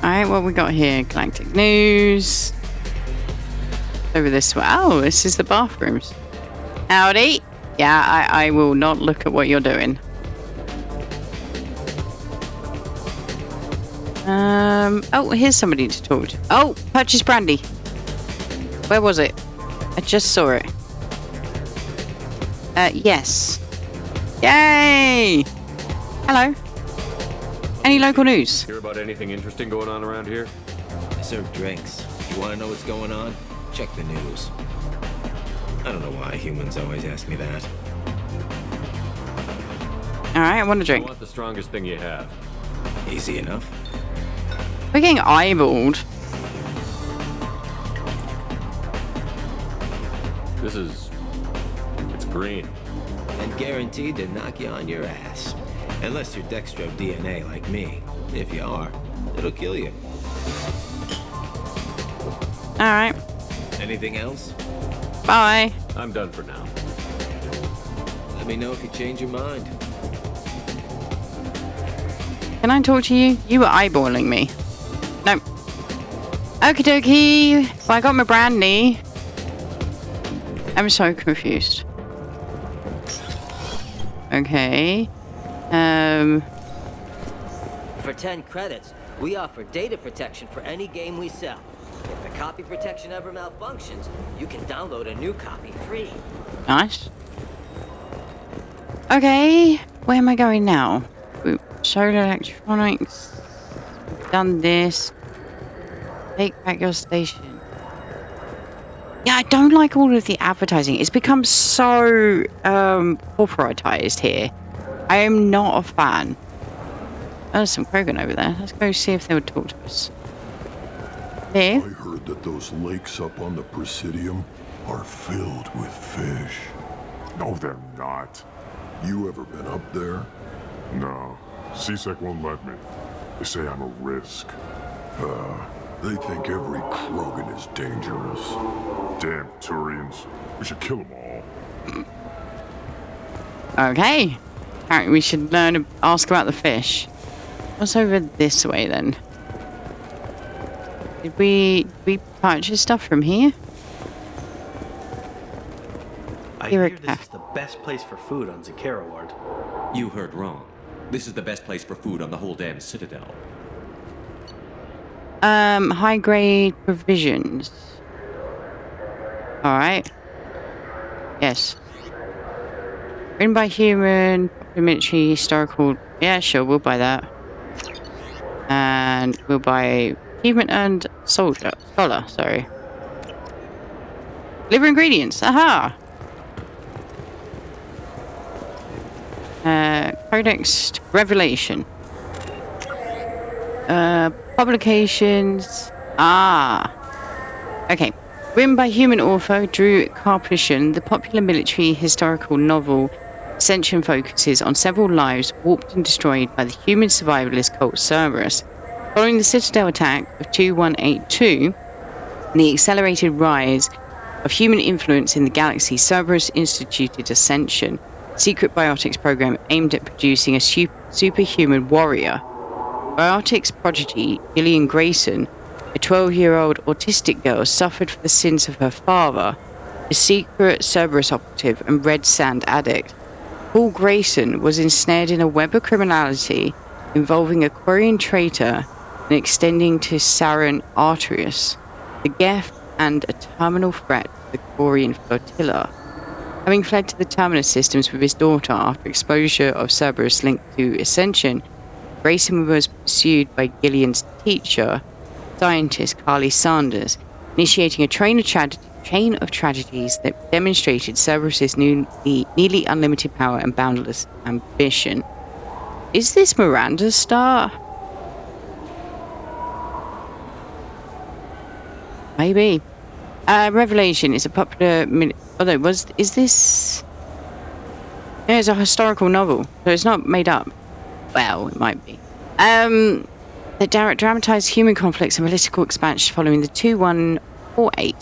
Alright, what we got here? Galactic News. Over this way. Oh, this is the bathrooms. Howdy. Yeah, I will not look at what you're doing. Oh, here's somebody to talk to. Oh, purchase brandy. Where was it? I just saw it. Yes. Yay! Hello. Any local news? Hear about anything interesting going on around here? I serve drinks. You want to know what's going on? Check the news. I don't know why humans always ask me that. Alright, I want a drink. I want the strongest thing you have. Easy enough. We're getting eyeballed. It's green. And guaranteed to knock you on your ass. Unless you're Dextro DNA like me. If you are, it'll kill you. Alright. Anything else? Bye. I'm done for now. Let me know if you change your mind. Can I talk to you? You were eyeballing me. No. Okie dokie. Well, I got my brandy. I'm so confused. Okay. For 10 credits, we offer data protection for any game we sell. If the copy protection ever malfunctions, you can download a new copy free. Nice. Okay. Where am I going now? Solar electronics. We've done this. Take back your station. Yeah, I don't like all of the advertising. It's become so corporatized here. I am not a fan. Oh, there's some Krogan over there. Let's go see if they would talk to us. Here. I heard that those lakes up on the Presidium are filled with fish. No, they're not. You ever been up there? No. CSEC won't let me. They say I'm a risk. They think every Krogan is dangerous. Damn Turians. We should kill them all. Okay. Apparently we should learn to ask about the fish. What's over this way then? Did we purchase stuff from here? I hear this is the best place for food on Zakera Ward. You heard wrong. This is the best place for food on the whole damn Citadel. High grade provisions. Alright. Yes. Written by human, military, historical. Yeah, sure, we'll buy that. And we'll buy achievement earned scholar, sorry. Liver ingredients, aha! Codex Revelation. Publications. Okay. Written by human author Drew Karpyshyn, the popular military historical novel Ascension focuses on several lives warped and destroyed by the human survivalist cult Cerberus. Following the Citadel attack of 2182 and the accelerated rise of human influence in the galaxy, Cerberus instituted Ascension, a secret biotics program aimed at producing a superhuman warrior. Biotics prodigy Gillian Grayson, a 12-year-old autistic girl, suffered for the sins of her father, a secret Cerberus operative and red sand addict. Paul Grayson was ensnared in a web of criminality involving a Quarian traitor and extending to Sarin Arterius, the Geth, and a terminal threat to the Quarian flotilla. Having fled to the terminus systems with his daughter after exposure of Cerberus linked to Ascension, Grayson was pursued by Gillian's teacher, scientist Carly Sanders, initiating a chain of tragedies that demonstrated Cerberus's nearly unlimited power and boundless ambition. Is this Miranda's star? Maybe. Revelation is a popular. Is this? Yeah, it's a historical novel, so it's not made up. Well, it might be. The dramatized human conflicts and political expansion following the 2148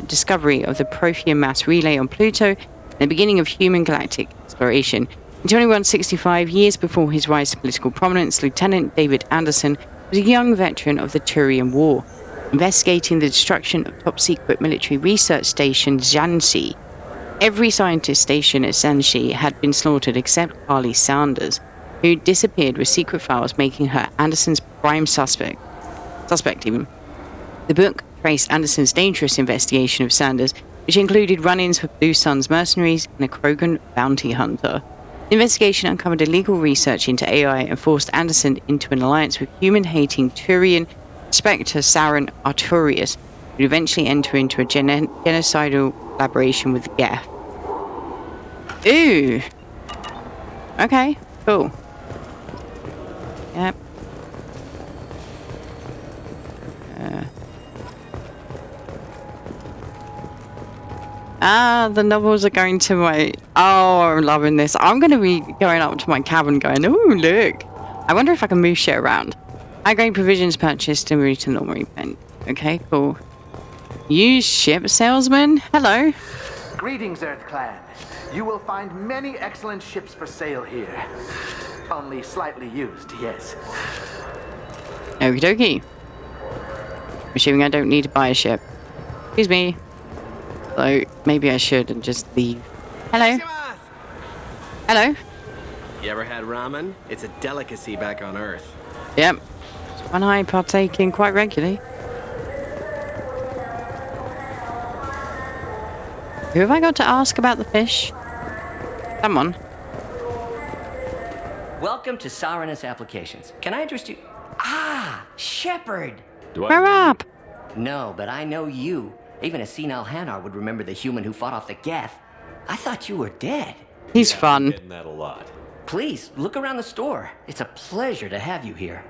discovery of the Prothean mass relay on Pluto and the beginning of human galactic exploration. In 2165, years before his rise to political prominence, Lieutenant David Anderson was a young veteran of the Turian War, investigating the destruction of top-secret military research station Jansi. Every scientist stationed at Jansi had been slaughtered except Carly Sanders, who disappeared with secret files, making her Anderson's prime suspect even. The book traced Anderson's dangerous investigation of Sanders, which included run-ins with Blue Sun's mercenaries and a Krogan bounty hunter. The investigation uncovered illegal research into AI and forced Anderson into an alliance with human-hating Turian Spectre Sarin Arterius, who would eventually enter into a genocidal collaboration with the Geth. Ooh! Okay, cool. Yep. The novels are going to my... Oh, I'm loving this. I'm going to be going up to my cabin going, ooh, look. I wonder if I can move shit around. High-grade provisions purchased and route to normal event. Okay, cool. Used ship salesman? Hello. Greetings, Earth Clan. You will find many excellent ships for sale here. Only slightly used, yes. Okie dokie. Assuming I don't need to buy a ship. Excuse me. So maybe I should and just leave. Hello. Hello. You ever had ramen? It's a delicacy back on Earth. Yep. It's one I partake in quite regularly. Who have I got to ask about the fish? Come on. Welcome to Sarenus Applications. Can I interest you? Ah, Shepard! Grow up! No, but I know you. Even a senile Hanar would remember the human who fought off the Geth. I thought you were dead. He's fun. Getting that a lot. Please, look around the store. It's a pleasure to have you here.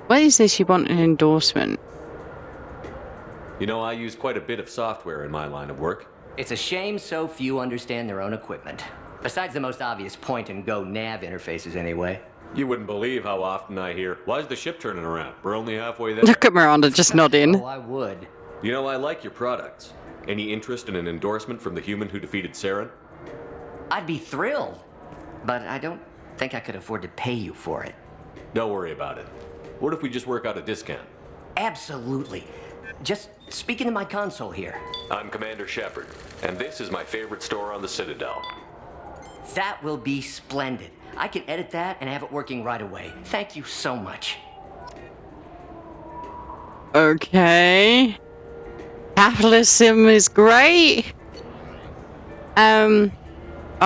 What is this? You want an endorsement? You know, I use quite a bit of software in my line of work. It's a shame so few understand their own equipment. Besides the most obvious point-and-go nav interfaces, anyway. You wouldn't believe how often I hear, "Why is the ship turning around? We're only halfway there." Look at Miranda just nodding. Oh, I would. You know, I like your products. Any interest in an endorsement from the human who defeated Saren? I'd be thrilled. But I don't think I could afford to pay you for it. Don't worry about it. What if we just work out a discount? Absolutely. Just speak into my console here. I'm Commander Shepard, and this is my favorite store on the Citadel. That will be splendid. I can edit that and have it working right away. Thank you so much. Okay. Capitalism is great. I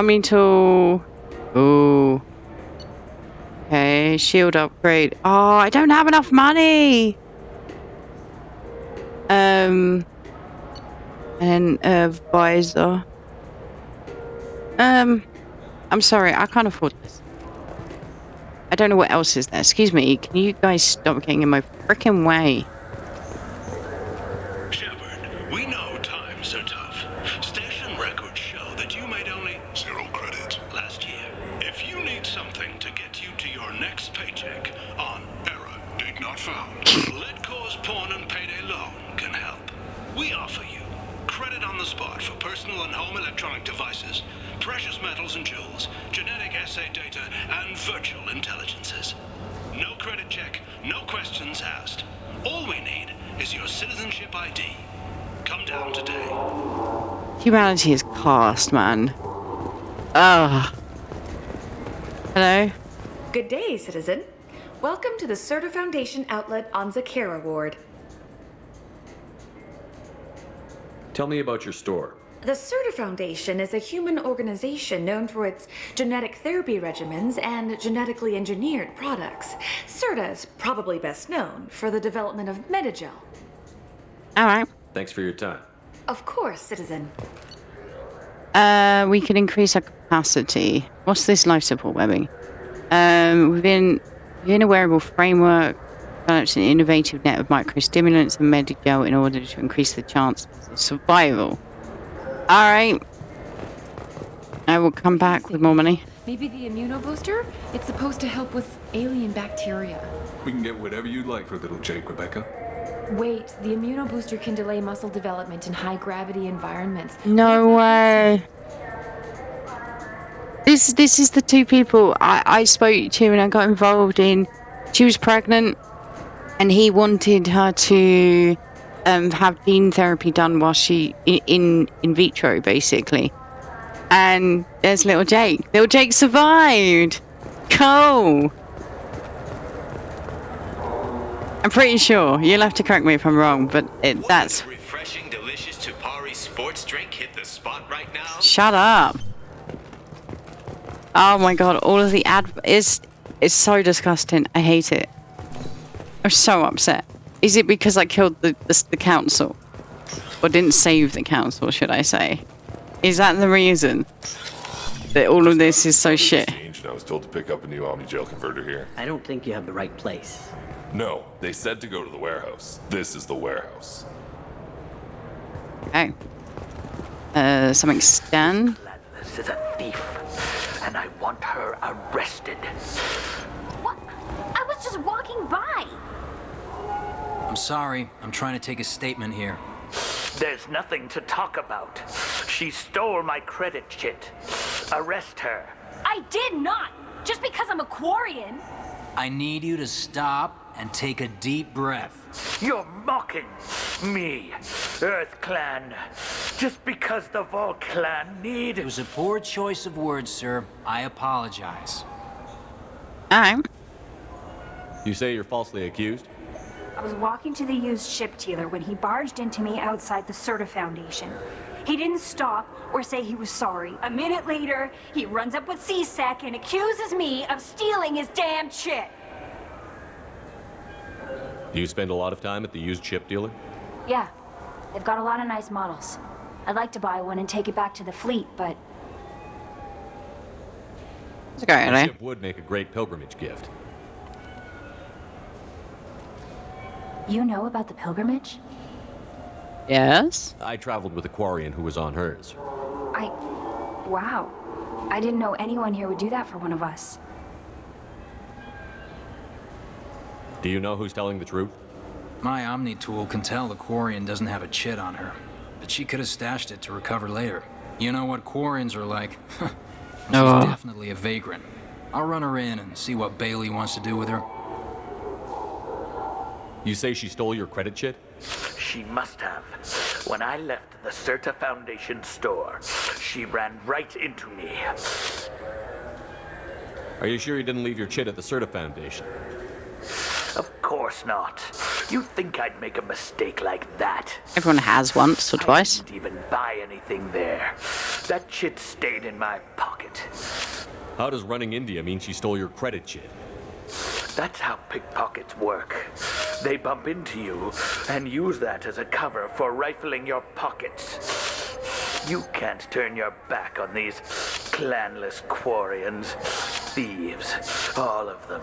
mean to... Ooh. Okay, shield upgrade. Oh, I don't have enough money. And visor. I'm sorry, I can't afford this. I don't know what else is there. Excuse me, can you guys stop getting in my frickin' way? Shepard, we know times are tough. Station records show that you made only 0 credit last year. If you need something to get you to your next paycheck on error, date not found, Let Cause Pawn and Payday Loan can help. We offer you credit on the spot for personal and home electronic devices, precious metals and jewels, genetic assay data, and virtual intelligences. No credit check, no questions asked. All we need is your citizenship ID. Come down today. Humanity is cursed, man. Ugh. Hello? Good day, citizen. Welcome to the Certa Foundation outlet on Zakera Ward. Tell me about your store. The Certa Foundation is a human organization known for its genetic therapy regimens and genetically engineered products. Certa is probably best known for the development of Metagel. Alright. Thanks for your time. Of course, citizen. We can increase our capacity. What's this life support webbing? Within a wearable framework, developed an innovative net of microstimulants and Metagel in order to increase the chances of survival. Alright. I will come back with more money. Maybe the immunobooster? It's supposed to help with alien bacteria. We can get whatever you like for little Jake, Rebecca. Wait, the immunobooster can delay muscle development in high-gravity environments. No way. This is the two people I spoke to and I got involved in. She was pregnant and he wanted her to have gene therapy done while she in vitro, basically. And there's little Jake. Little Jake survived. Cool. I'm pretty sure. You'll have to correct me if I'm wrong, but that's refreshing, delicious Tupari sports drink hit the spot right now. Shut up. Oh my god, all of the it's so disgusting. I hate it. I'm so upset. Is it because I killed the council? Or didn't save the council, should I say? Is that the reason that all of this is so shit? I was told to pick up a new Omni-Gel converter here. I don't think you have the right place. No, they said to go to the warehouse. This is the warehouse. Okay. Something stand. This is a thief, and I want her arrested. What? I was just walking by. I'm sorry. I'm trying to take a statement here. There's nothing to talk about. She stole my credit chit. Arrest her. I did not! Just because I'm a Quarian. I need you to stop and take a deep breath. You're mocking me, Earth Clan. Just because the Vol Clan need... It was a poor choice of words, sir. I apologize. You say you're falsely accused? I was walking to the used ship dealer when he barged into me outside the Serta Foundation. He didn't stop or say he was sorry. A minute later, he runs up with C-Sec and accuses me of stealing his damn chip. Do you spend a lot of time at the used ship dealer? Yeah, they've got a lot of nice models. I'd like to buy one and take it back to the fleet, but... The ship would make a great pilgrimage gift. You know about the pilgrimage? Yes? I traveled with a Quarian who was on hers. Wow. I didn't know anyone here would do that for one of us. Do you know who's telling the truth? My Omni tool can tell the Quarian doesn't have a chit on her, but she could have stashed it to recover later. You know what Quarians are like. She's definitely a vagrant. I'll run her in and see what Bailey wants to do with her. You say she stole your credit chit? She must have. When I left the Serta Foundation store, she ran right into me. Are you sure you didn't leave your chit at the Serta Foundation? Of course not. You think I'd make a mistake like that? Everyone has once or twice. I didn't even buy anything there. That chit stayed in my pocket. How does running India mean she stole your credit chit? That's how pickpockets work. They bump into you and use that as a cover for rifling your pockets. You can't turn your back on these clanless Quarians. Thieves, all of them.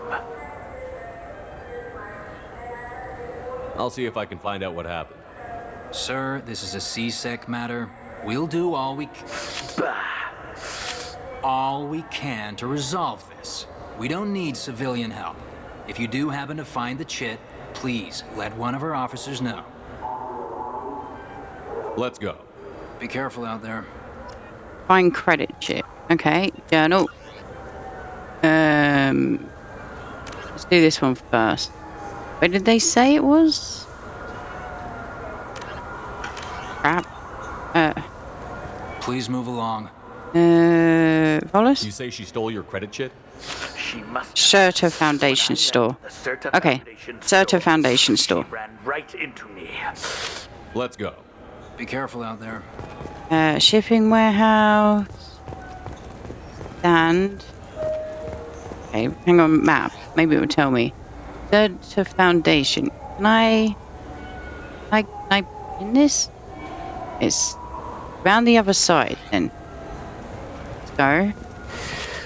I'll see if I can find out what happened. Sir, this is a C-Sec matter. We'll do all we can to resolve this. We don't need civilian help. If you do happen to find the chit, please let one of our officers know. Let's go. Be careful out there. Find credit chip. Okay, journal. Let's do this one first. Where did they say it was? Crap. Please move along. Volas? You say she stole your credit chit? She must. Serta Foundation store. Okay, Serta Foundation store. She ran right into me. Let's go. Be careful out there. Shipping warehouse. Stand. Okay, hang on, map. Maybe it will tell me. Serta Foundation. Can I in this? It's round the other side then. Let's go.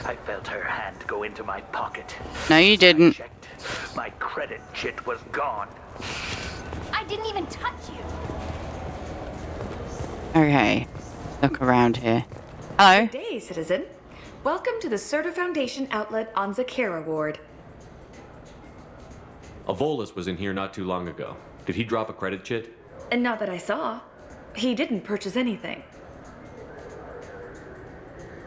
I felt her hand go into my pocket. No, you didn't. I checked. My credit chit was gone. I didn't even touch you. Okay, look around here. Hello. Good day, citizen. Welcome to the Serta Foundation outlet on Zakera Ward. A Volus was in here not too long ago. Did he drop a credit chit? And not that I saw. He didn't purchase anything.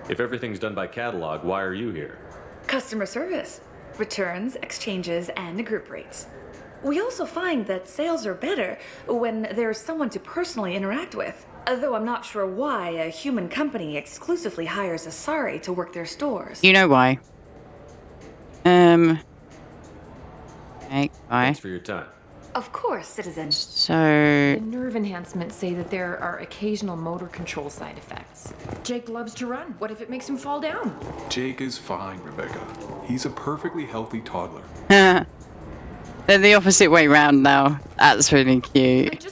If everything's done by catalog, why are you here? Customer service. Returns, exchanges, and group rates. We also find that sales are better when there's someone to personally interact with. Though I'm not sure why a human company exclusively hires Asari to work their stores. You know why. Okay, bye. Thanks for your time. Of course, citizen. So... The nerve enhancements say that there are occasional motor control side effects. Jake loves to run. What if it makes him fall down? Jake is fine, Rebecca. He's a perfectly healthy toddler. They're the opposite way round now. That's really cute.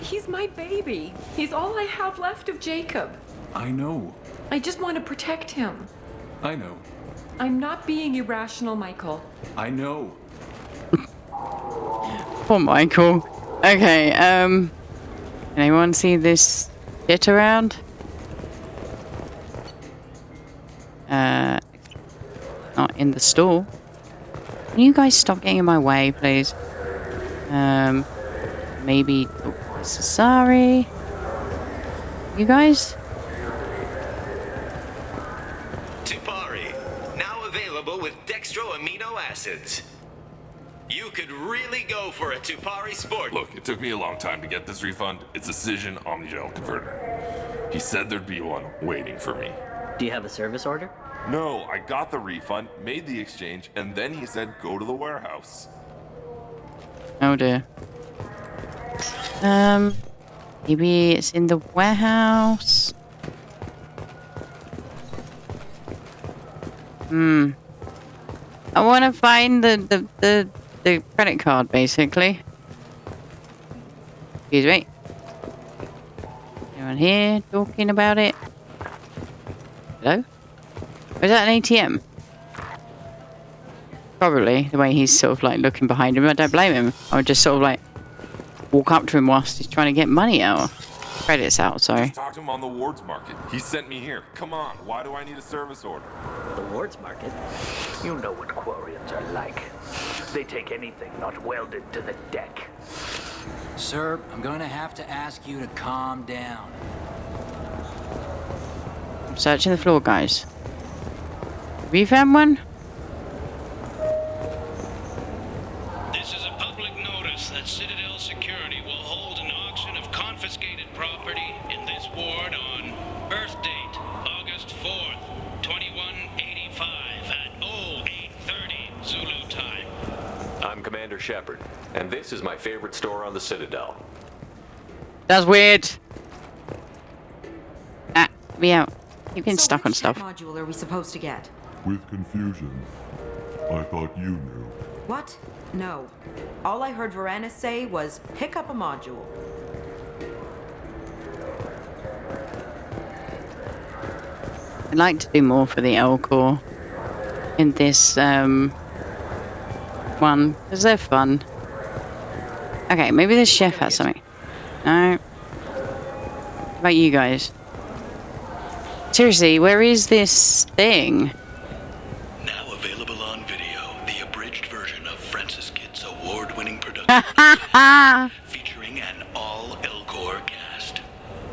He's my baby. He's all I have left of Jacob. I know. I just want to protect him. I know. I'm not being irrational, Michael. I know. Poor Michael. Okay, anyone see this shit around? Not in the store. Can you guys stop getting in my way, please? maybe talk to Cesare. You guys? Tupari, now available with dextro amino acids. You could really go for a Tupari sport. Look, it took me a long time to get this refund. It's a Cision Omnigel converter. He said there'd be one waiting for me. Do you have a service order? No, I got the refund, made the exchange, and then he said go to the warehouse. Oh dear. Maybe it's in the warehouse. I want to find the credit card, basically. Excuse me. Anyone here talking about it? Hello? Or is that an ATM? Probably, the way he's sort of like looking behind him. I don't blame him. I would just sort of like walk up to him whilst he's trying to get money out. Credits out, sorry. Just talked to him on the Wards Market. He sent me here. Come on, why do I need a service order? The Wards Market? You know what Quarians are like. They take anything not welded to the deck. Sir, I'm going to have to ask you to calm down. I'm searching the floor, guys. Have you found one? This is a public notice that Citadel Security will hold an auction of confiscated property in this ward on birth date, August 4th, 2185 at 0830 Zulu time. I'm Commander Shepard, and this is my favorite store on the Citadel. That's weird. Me out. Keep getting stuck on stuff. What module are we supposed to get? With confusion. I thought you knew. What? No. All I heard Varanus say was pick up a module. I'd like to do more for the L-Core in this one, because they're fun. Okay, maybe the chef has something. No. What about you guys? Seriously, where is this thing? Now available on video, the abridged version of Francis Kidd's award-winning production featuring an all-L-Core cast.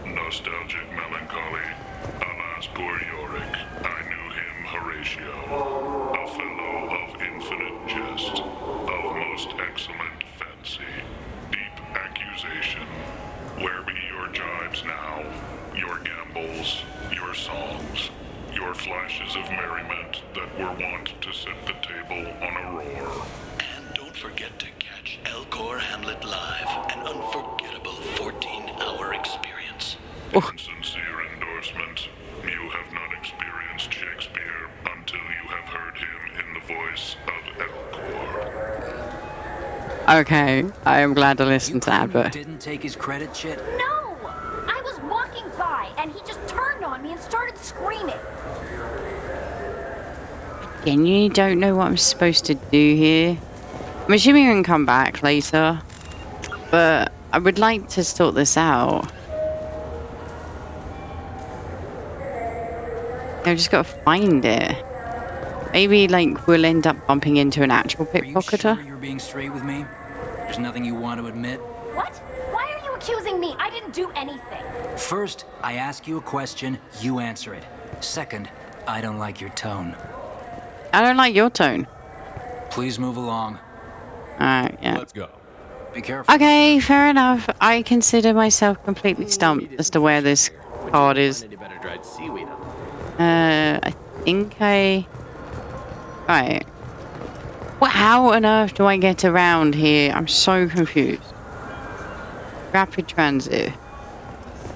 Nostalgic melancholy. Alas, poor Yorick. I knew him, Horatio. A fellow of infinite jest, of most excellent fancy, deep accusation. Where be your jibes now? Your gambols, your songs, your flashes of merriment that were wont to set the table on a roar. And don't forget to catch L-Core Hamlet Live, an unforgettable 14-hour experience. In sincere endorsement, you have not experienced Shakespeare until you have heard him in the voice of L-Core. Okay, I am glad to listen to that, but... Didn't take his credit, Chit? No! I was walking by, and he just turned on me and started screaming. Genuinely don't know what I'm supposed to do here. I'm assuming I can come back later, but I would like to sort this out. I've just got to find it. Maybe, like, we'll end up bumping into an actual pickpocketer. Are you sure you're being straight with me? There's nothing you want to admit? What? Why are you accusing me? I didn't do anything. First, I ask you a question, you answer it. Second, I don't like your tone. I don't like your tone. Please move along. Alright, yeah. Let's go. Be careful. Okay, fair enough. I consider myself completely stumped as to where this card is. I think I... Right. Well, how on earth do I get around here? I'm so confused. Rapid transit.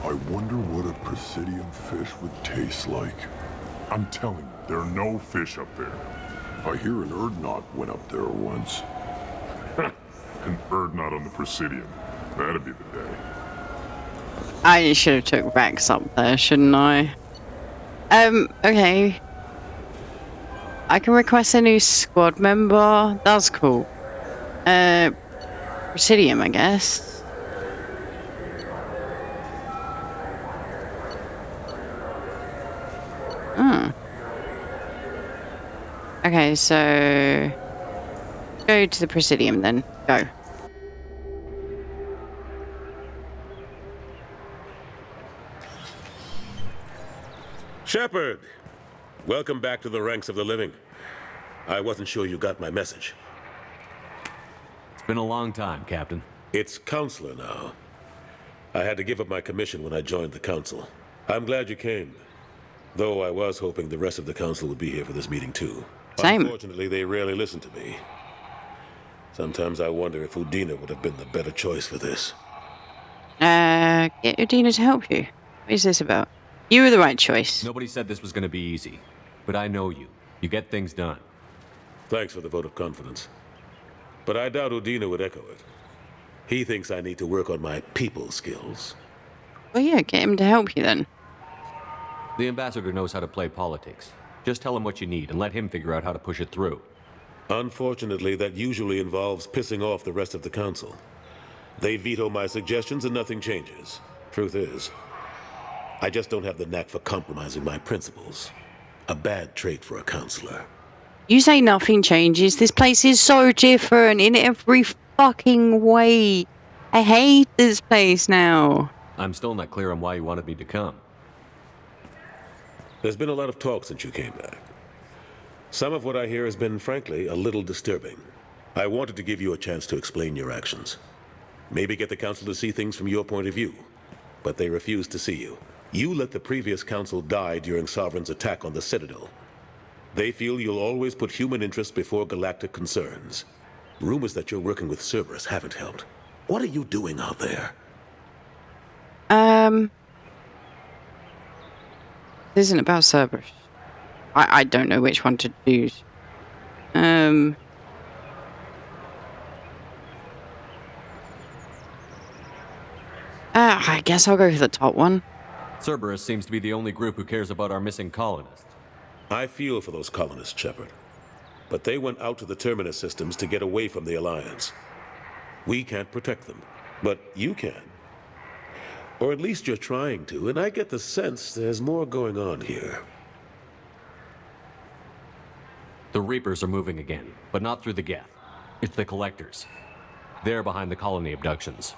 I wonder what a Presidium fish would taste like. I'm telling you, there are no fish up there. I hear an Erdnot went up there once. An Erdnot on the Presidium. That'd be the day. I should have took Rex up there, shouldn't I? Okay. I can request a new squad member. That's cool. Presidium, I guess. Hmm. Okay, so... Go to the Presidium then. Go. Shepard! Welcome back to the ranks of the living. I wasn't sure you got my message. It's been a long time, Captain. It's Counselor now. I had to give up my commission when I joined the Council. I'm glad you came. Though I was hoping the rest of the Council would be here for this meeting too. Same. Unfortunately, they rarely listen to me. Sometimes I wonder if Udina would have been the better choice for this. Get Udina to help you. What is this about? You were the right choice. Nobody said this was going to be easy. But I know you. You get things done. Thanks for the vote of confidence. But I doubt Udina would echo it. He thinks I need to work on my people skills. Well, yeah, get him to help you then. The ambassador knows how to play politics. Just tell him what you need and let him figure out how to push it through. Unfortunately, that usually involves pissing off the rest of the Council. They veto my suggestions and nothing changes. Truth is, I just don't have the knack for compromising my principles. A bad trait for a counselor. You say nothing changes. This place is so different in every fucking way. I hate this place now. I'm still not clear on why you wanted me to come. There's been a lot of talk since you came back. Some of what I hear has been, frankly, a little disturbing. I wanted to give you a chance to explain your actions. Maybe get the Council to see things from your point of view. But they refused to see you. You let the previous Council die during Sovereign's attack on the Citadel. They feel you'll always put human interests before galactic concerns. Rumors that you're working with Cerberus haven't helped. What are you doing out there? This isn't about Cerberus. I don't know which one to choose. I guess I'll go for the top one. Cerberus seems to be the only group who cares about our missing colonists. I feel for those colonists, Shepard. But they went out to the Terminus systems to get away from the Alliance. We can't protect them, but you can. Or at least you're trying to, and I get the sense there's more going on here. The Reapers are moving again, but not through the Geth. It's the Collectors. They're behind the colony abductions.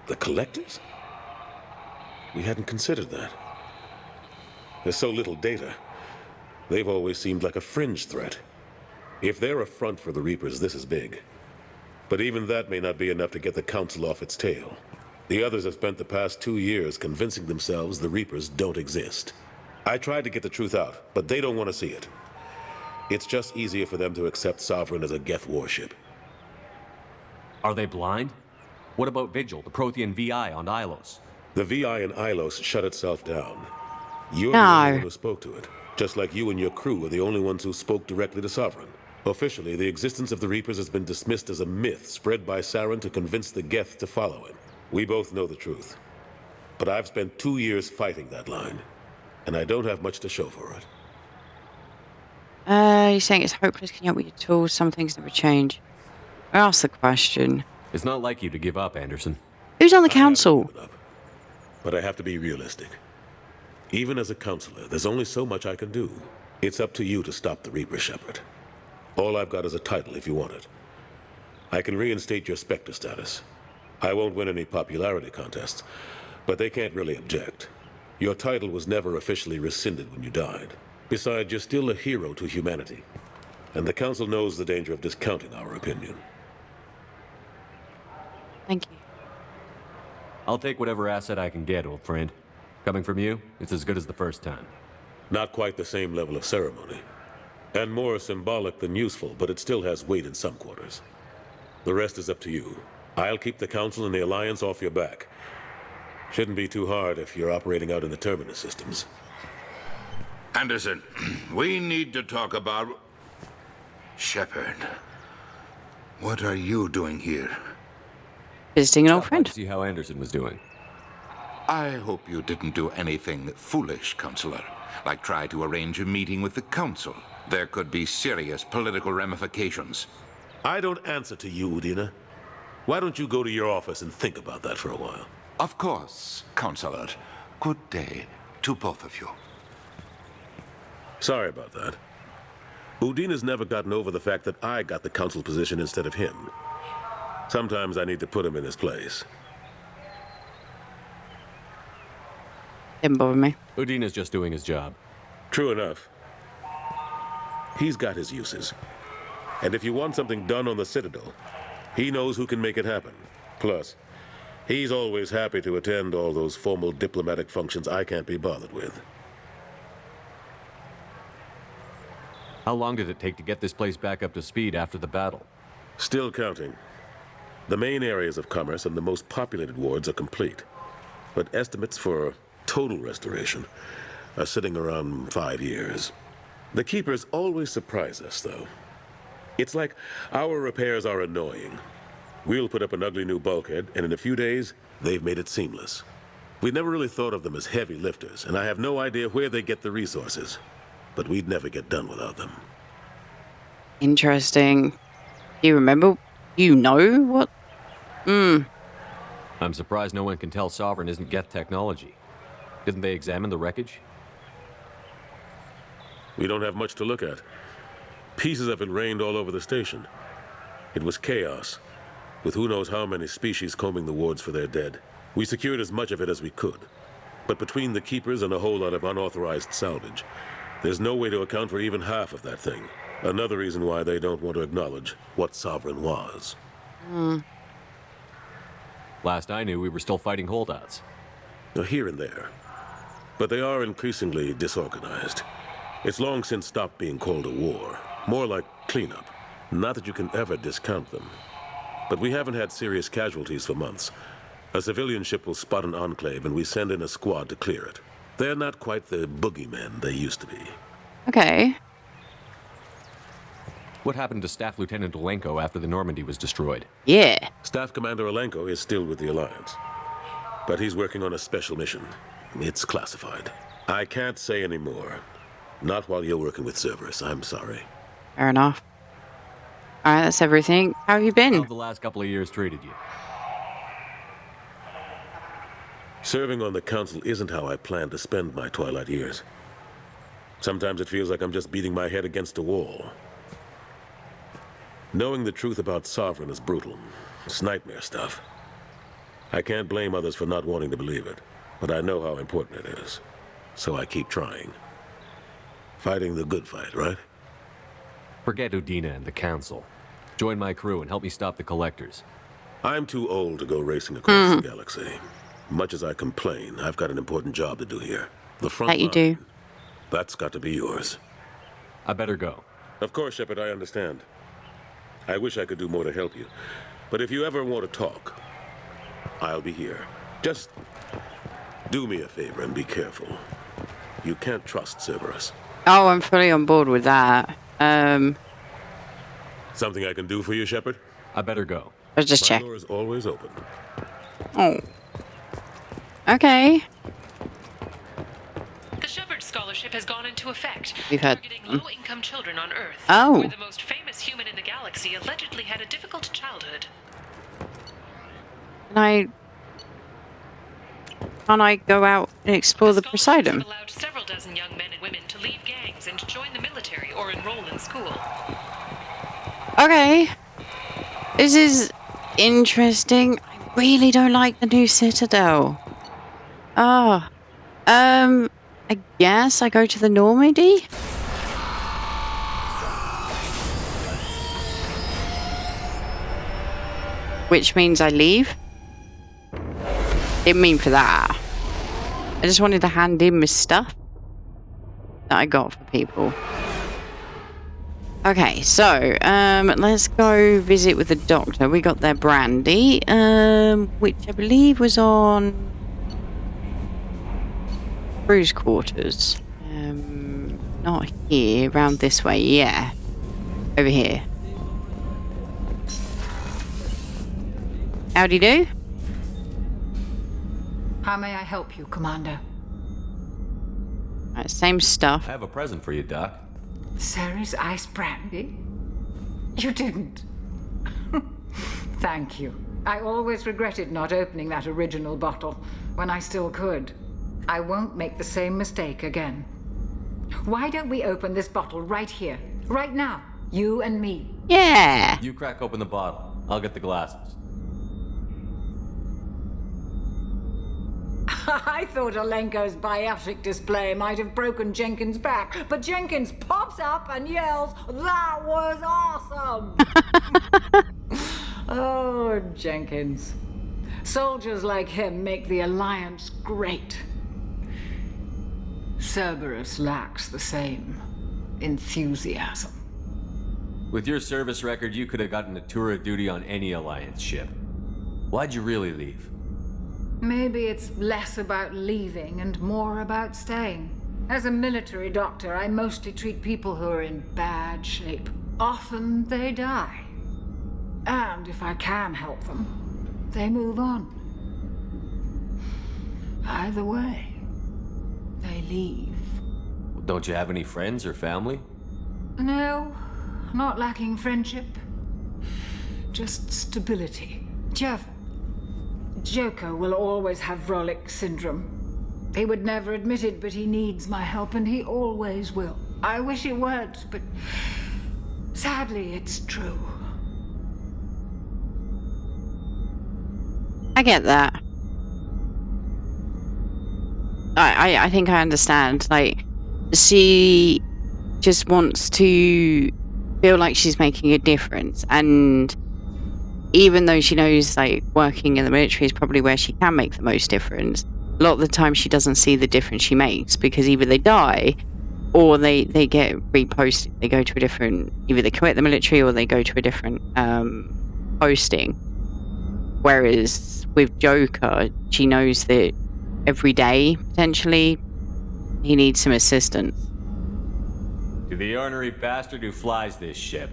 The Collectors? We hadn't considered that. There's so little data. They've always seemed like a fringe threat. If they're a front for the Reapers, this is big. But even that may not be enough to get the Council off its tail. The others have spent the past 2 years convincing themselves the Reapers don't exist. I tried to get the truth out, but they don't want to see it. It's just easier for them to accept Sovereign as a Geth warship. Are they blind? What about Vigil, the Prothean VI on Ilos? The VI in Ilos shut itself down. You're the only one who spoke to it. Just like you and your crew were the only ones who spoke directly to Sovereign. Officially, the existence of the Reapers has been dismissed as a myth spread by Saren to convince the Geth to follow him. We both know the truth. But I've spent 2 years fighting that line, and I don't have much to show for it. You're saying it's hopeless, can you help with your tools? Some things never change. Ask the question. It's not like you to give up, Anderson. Who's on the Council? But I have to be realistic. Even as a counselor, there's only so much I can do. It's up to you to stop the Reaper, Shepard. All I've got is a title if you want it. I can reinstate your Spectre status. I won't win any popularity contests, but they can't really object. Your title was never officially rescinded when you died. Besides, you're still a hero to humanity. And the Council knows the danger of discounting our opinion. Thank you. I'll take whatever asset I can get, old friend. Coming from you, it's as good as the first time. Not quite the same level of ceremony. And more symbolic than useful, but it still has weight in some quarters. The rest is up to you. I'll keep the Council and the Alliance off your back. Shouldn't be too hard if you're operating out in the Terminus systems. Anderson, we need to talk about... Shepard. What are you doing here? Visiting an old friend. See how Anderson was doing. I hope you didn't do anything foolish, Counselor. Like try to arrange a meeting with the Council. There could be serious political ramifications. I don't answer to you, Udina. Why don't you go to your office and think about that for a while? Of course, Counselor. Good day to both of you. Sorry about that. Udina's never gotten over the fact that I got the Council position instead of him. Sometimes I need to put him in his place. Didn't bother me. Udina's just doing his job. True enough. He's got his uses. And if you want something done on the Citadel, he knows who can make it happen. Plus, he's always happy to attend all those formal diplomatic functions I can't be bothered with. How long did it take to get this place back up to speed after the battle? Still counting. The main areas of commerce and the most populated wards are complete. But estimates for total restoration are sitting around 5 years. The Keepers always surprise us, though. It's like our repairs are annoying. We'll put up an ugly new bulkhead, and in a few days, they've made it seamless. We never really thought of them as heavy lifters, and I have no idea where they get the resources. But we'd never get done without them. Interesting. Do you remember? You know what? I'm surprised no one can tell Sovereign isn't Geth technology. Didn't they examine the wreckage? We don't have much to look at. Pieces of it rained all over the station. It was chaos, with who knows how many species combing the wards for their dead. We secured as much of it as we could. But between the Keepers and a whole lot of unauthorized salvage, there's no way to account for even half of that thing. Another reason why they don't want to acknowledge what Sovereign was. Last I knew, we were still fighting holdouts. Here and there. But they are increasingly disorganized. It's long since stopped being called a war. More like cleanup. Not that you can ever discount them. But we haven't had serious casualties for months. A civilian ship will spot an enclave and we send in a squad to clear it. They're not quite the boogeymen they used to be. Okay. What happened to Staff Lieutenant Olenko after the Normandy was destroyed? Yeah. Staff Commander Olenko is still with the Alliance. But he's working on a special mission. It's classified. I can't say any more. Not while you're working with Cerberus, I'm sorry. Fair enough. Alright, that's everything. How have you been? How have the last couple of years treated you? Serving on the Council isn't how I plan to spend my twilight years. Sometimes it feels like I'm just beating my head against a wall. Knowing the truth about Sovereign is brutal. It's nightmare stuff. I can't blame others for not wanting to believe it, but I know how important it is. So I keep trying. Fighting the good fight, right? Forget Udina and the Council. Join my crew and help me stop the Collectors. I'm too old to go racing across the galaxy. Much as I complain, I've got an important job to do here. The front line. That you do. That's got to be yours. I better go. Of course, Shepard, I understand. I wish I could do more to help you. But if you ever want to talk, I'll be here. Just do me a favor and be careful. You can't trust Cerberus. Oh, I'm fully on board with that. Something I can do for you, Shepard? I better go. Let's just check. My door is always open. Oh. Okay. The Shepard Scholarship has gone into effect, We've had targeting low-income children on Earth, Oh. where the most famous human in the galaxy allegedly had a difficult childhood. Can I go out and explore the Poseidon? Have allowed several dozen young men and women to leave gangs and join the military or enroll in school. Okay. This is interesting. I really don't like the new Citadel. Ah. I guess I go to the Normandy? Which means I leave? Didn't mean for that. I just wanted to hand in my stuff that I got for people. Okay, so let's go visit with the doctor. We got their brandy, which I believe was on Crew's quarters. Not here, around this way. Yeah, over here. Howdy do. How may I help you, Commander? Right, same stuff. I have a present for you, Doc. Ceres ice brandy? You didn't. Thank you. I always regretted not opening that original bottle when I still could. I won't make the same mistake again. Why don't we open this bottle right here, right now? You and me. Yeah. You crack open the bottle. I'll get the glasses. I thought Alenko's biotic display might have broken Jenkins' back, but Jenkins pops up and yells, "That was awesome!" Oh, Jenkins. Soldiers like him make the Alliance great. Cerberus lacks the same enthusiasm. With your service record, you could have gotten a tour of duty on any Alliance ship. Why'd you really leave? Maybe it's less about leaving and more about staying. As a military doctor, I mostly treat people who are in bad shape. Often they die. And if I can help them, they move on. Either way, they leave. Don't you have any friends or family? No, not lacking friendship. Just stability. Jeff, Joko will always have Vrolic syndrome. He would never admit it, but he needs my help, and he always will. I wish it weren't, but sadly, it's true. I get that. I think I understand. Like, she just wants to feel like she's making a difference, and even though she knows like working in the military is probably where she can make the most difference, a lot of the time she doesn't see the difference she makes, because either they die or they get reposted. They go to a different, either they quit the military or they go to a different posting. Whereas with Joker, she knows that every day potentially he needs some assistance. To the ornery bastard who flies this ship.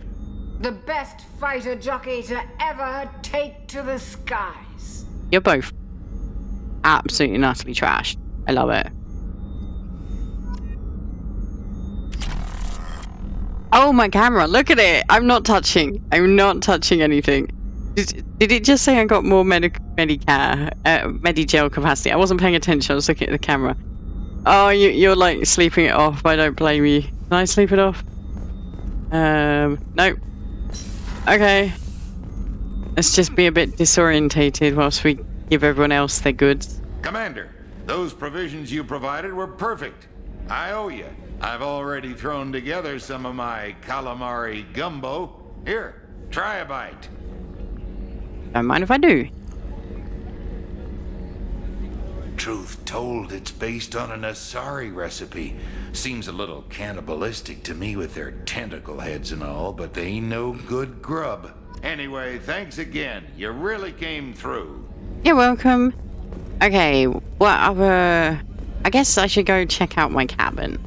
The best fighter jockey to ever take to the skies. You're both absolutely and utterly trashed. I love it. Oh, my camera, look at it. I'm not touching anything. Did it just say I got more Medigel capacity? I wasn't paying attention. I was looking at the camera. Oh, you're like sleeping it off. I don't blame you. Can I sleep it off? Nope. Okay. Let's just be a bit disorientated whilst we give everyone else their goods. Commander, those provisions you provided were perfect. I owe you. I've already thrown together some of my calamari gumbo. Here, try a bite. Don't mind if I do. Truth told, it's based on an Asari recipe. Seems a little cannibalistic to me with their tentacle heads and all, but they ain't no good grub. Anyway, thanks again. You really came through. You're welcome. Okay, what other... I guess I should go check out my cabin.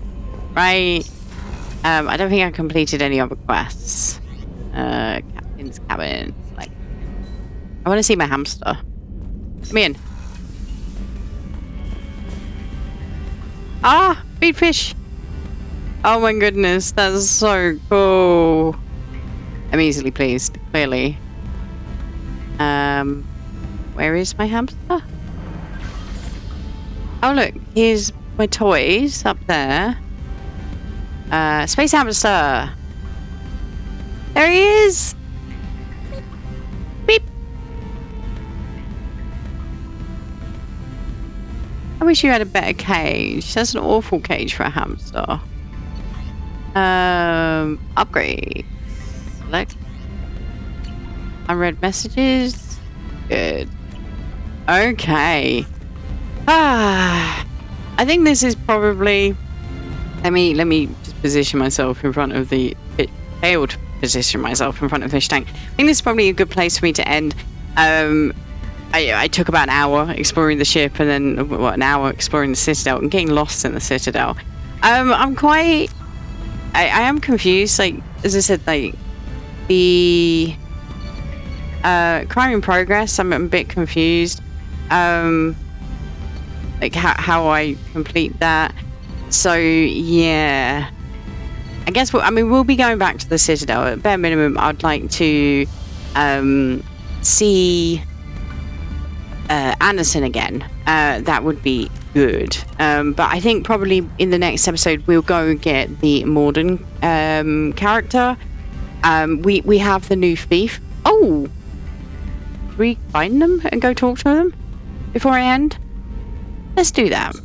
Right? I don't think I completed any other quests. Captain's cabin. Like, I want to see my hamster. Come in. Ah! Feed fish! Oh my goodness, that's so cool. I'm easily pleased, clearly. Where is my hamster? Oh look, here's my toys up there. Space hamster! There he is! Beep! I wish you had a better cage. That's an awful cage for a hamster. Upgrade. Select. Unread messages. Good. Okay. I think this is probably... Let me just position myself in front of the... Failed to position myself in front of the fish tank. I think this is probably a good place for me to end. I took about an hour exploring the ship, and then an hour exploring the Citadel and getting lost in the Citadel. I'm quite... I am confused. Like, as I said, like, the crime in progress, I'm a bit confused. Like how I complete that. So yeah, I guess we'll be going back to the Citadel. At bare minimum, I'd like to see Anderson again. That would be good. But I think probably in the next episode we'll go get the Morden character. We have the new thief. Oh, can we find them and go talk to them before I end? Let's do that.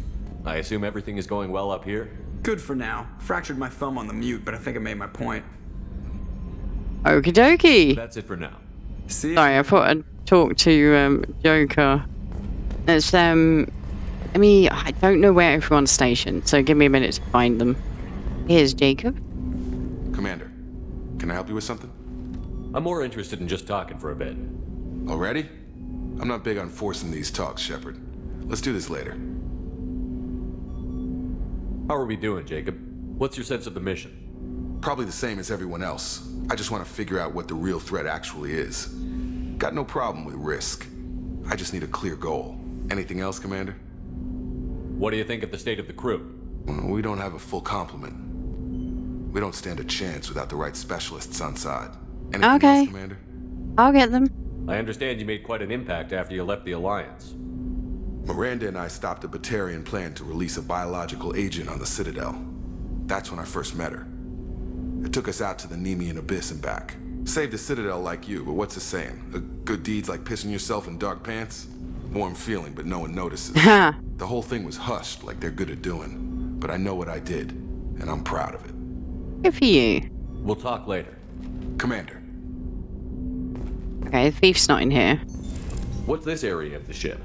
I assume everything is going well up here? Good for now. Fractured my thumb on the mute, but I think I made my point. Okie dokie. That's it for now. See. Sorry, I thought I'd talk to Joker. It's I mean, I don't know where everyone's stationed, so give me a minute to find them. Here's Jacob. Commander, can I help you with something? I'm more interested in just talking for a bit. Already? I'm not big on forcing these talks, Shepard. Let's do this later. How are we doing, Jacob? What's your sense of the mission? Probably the same as everyone else. I just want to figure out what the real threat actually is. Got no problem with risk. I just need a clear goal. Anything else, Commander? What do you think of the state of the crew? We don't have a full complement. We don't stand a chance without the right specialists on side. Anything Okay. else, Commander? I'll get them. I understand you made quite an impact after you left the Alliance. Miranda and I stopped a Batarian plan to release a biological agent on the Citadel. That's when I first met her. It took us out to the Nemean Abyss and back. Saved the Citadel like you, but what's the saying? A good deed's like pissing yourself in dark pants? Warm feeling, but no one notices. The whole thing was hushed like they're good at doing. But I know what I did, and I'm proud of it. Good for you. We'll talk later. Commander. Okay, the thief's not in here. What's this area of the ship?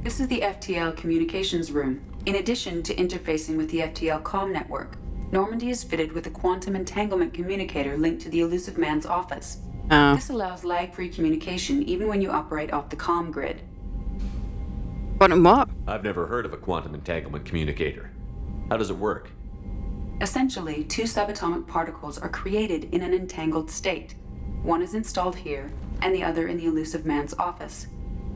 This is the FTL communications room. In addition to interfacing with the FTL comm network, Normandy is fitted with a quantum entanglement communicator linked to the Elusive Man's office. Oh. This allows lag-free communication even when you operate off the comm grid. Quantum what? I've never heard of a quantum entanglement communicator. How does it work? Essentially, two subatomic particles are created in an entangled state. One is installed here, and the other in the Elusive Man's office.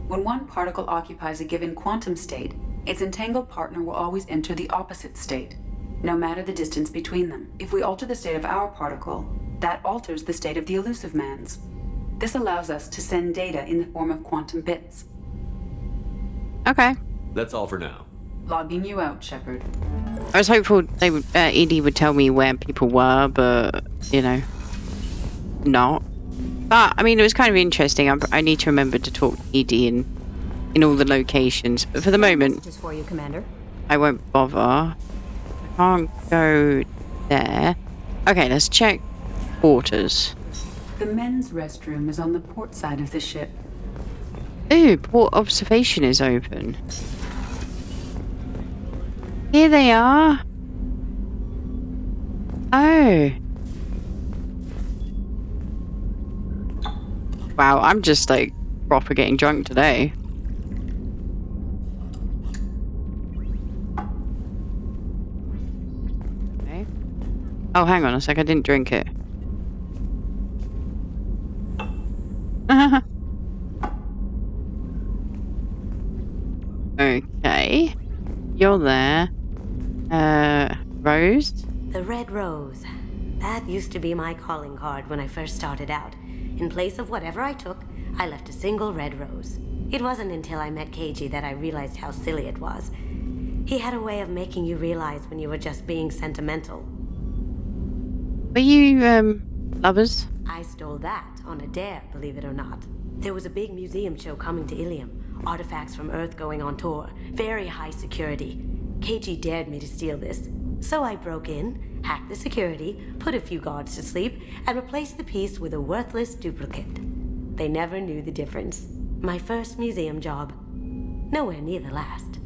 When one particle occupies a given quantum state, its entangled partner will always enter the opposite state, no matter the distance between them. If we alter the state of our particle, that alters the state of the Elusive Man's. This allows us to send data in the form of quantum bits. Okay. That's all for now. Logging you out, Shepard. I was hopeful they would, Edie would tell me where people were, but, you know, not. But, I mean, it was kind of interesting. I need to remember to talk to Edie in all the locations. But for the moment, Just for you, Commander. I won't bother. I can't go there. Okay, let's check quarters. The men's restroom is on the port side of the ship. Ooh, port observation is open. Here they are. Oh. Wow, I'm just like proper getting drunk today. Okay. Oh, hang on a sec, I didn't drink it. Okay. You're there. Rose? The Red Rose. That used to be my calling card when I first started out. In place of whatever I took, I left a single red rose. It wasn't until I met Keiji that I realized how silly it was. He had a way of making you realize when you were just being sentimental. Were you, lovers? I stole that on a dare, believe it or not. There was a big museum show coming to Ilium. Artifacts from Earth going on tour. Very high security. Keiji dared me to steal this. So I broke in, hacked the security, put a few guards to sleep, and replaced the piece with a worthless duplicate. They never knew the difference. My first museum job. Nowhere near the last.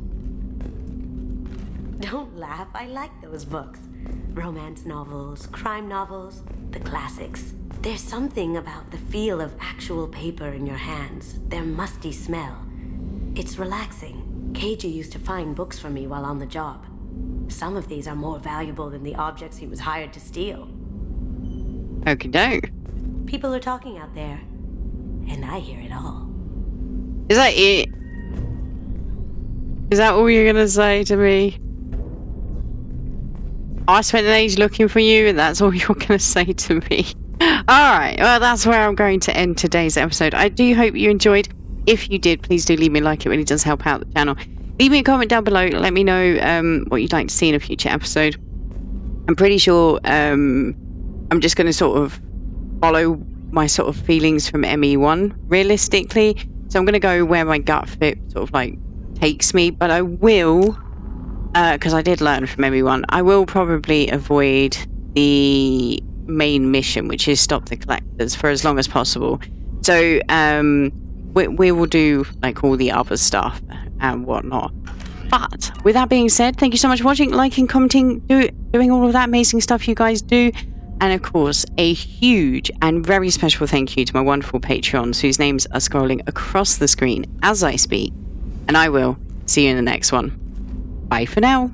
Don't laugh, I like those books. Romance novels, crime novels, the classics. There's something about the feel of actual paper in your hands, their musty smell. It's relaxing. Keiji used to find books for me while on the job. Some of these are more valuable than the objects he was hired to steal. Okie doke. People are talking out there, and I hear it all. Is that it? Is that all you're gonna say to me? I spent an age looking for you, and that's all you're gonna say to me. Alright, well, that's where I'm going to end today's episode. I do hope you enjoyed. If you did, please do leave me a like. It really does help out the channel. Leave me a comment down below. Let me know what you'd like to see in a future episode. I'm pretty sure I'm just going to sort of follow my sort of feelings from ME1 realistically. So I'm going to go where my gut fit sort of like takes me, but I will, because I did learn from everyone, I will probably avoid the main mission, which is stop the collectors, for as long as possible. So we will do like all the other stuff and whatnot. But with that being said, thank you so much for watching, liking, commenting, doing all of that amazing stuff you guys do. And of course, a huge and very special thank you to my wonderful Patreons whose names are scrolling across the screen as I speak. And I will see you in the next one. Bye for now.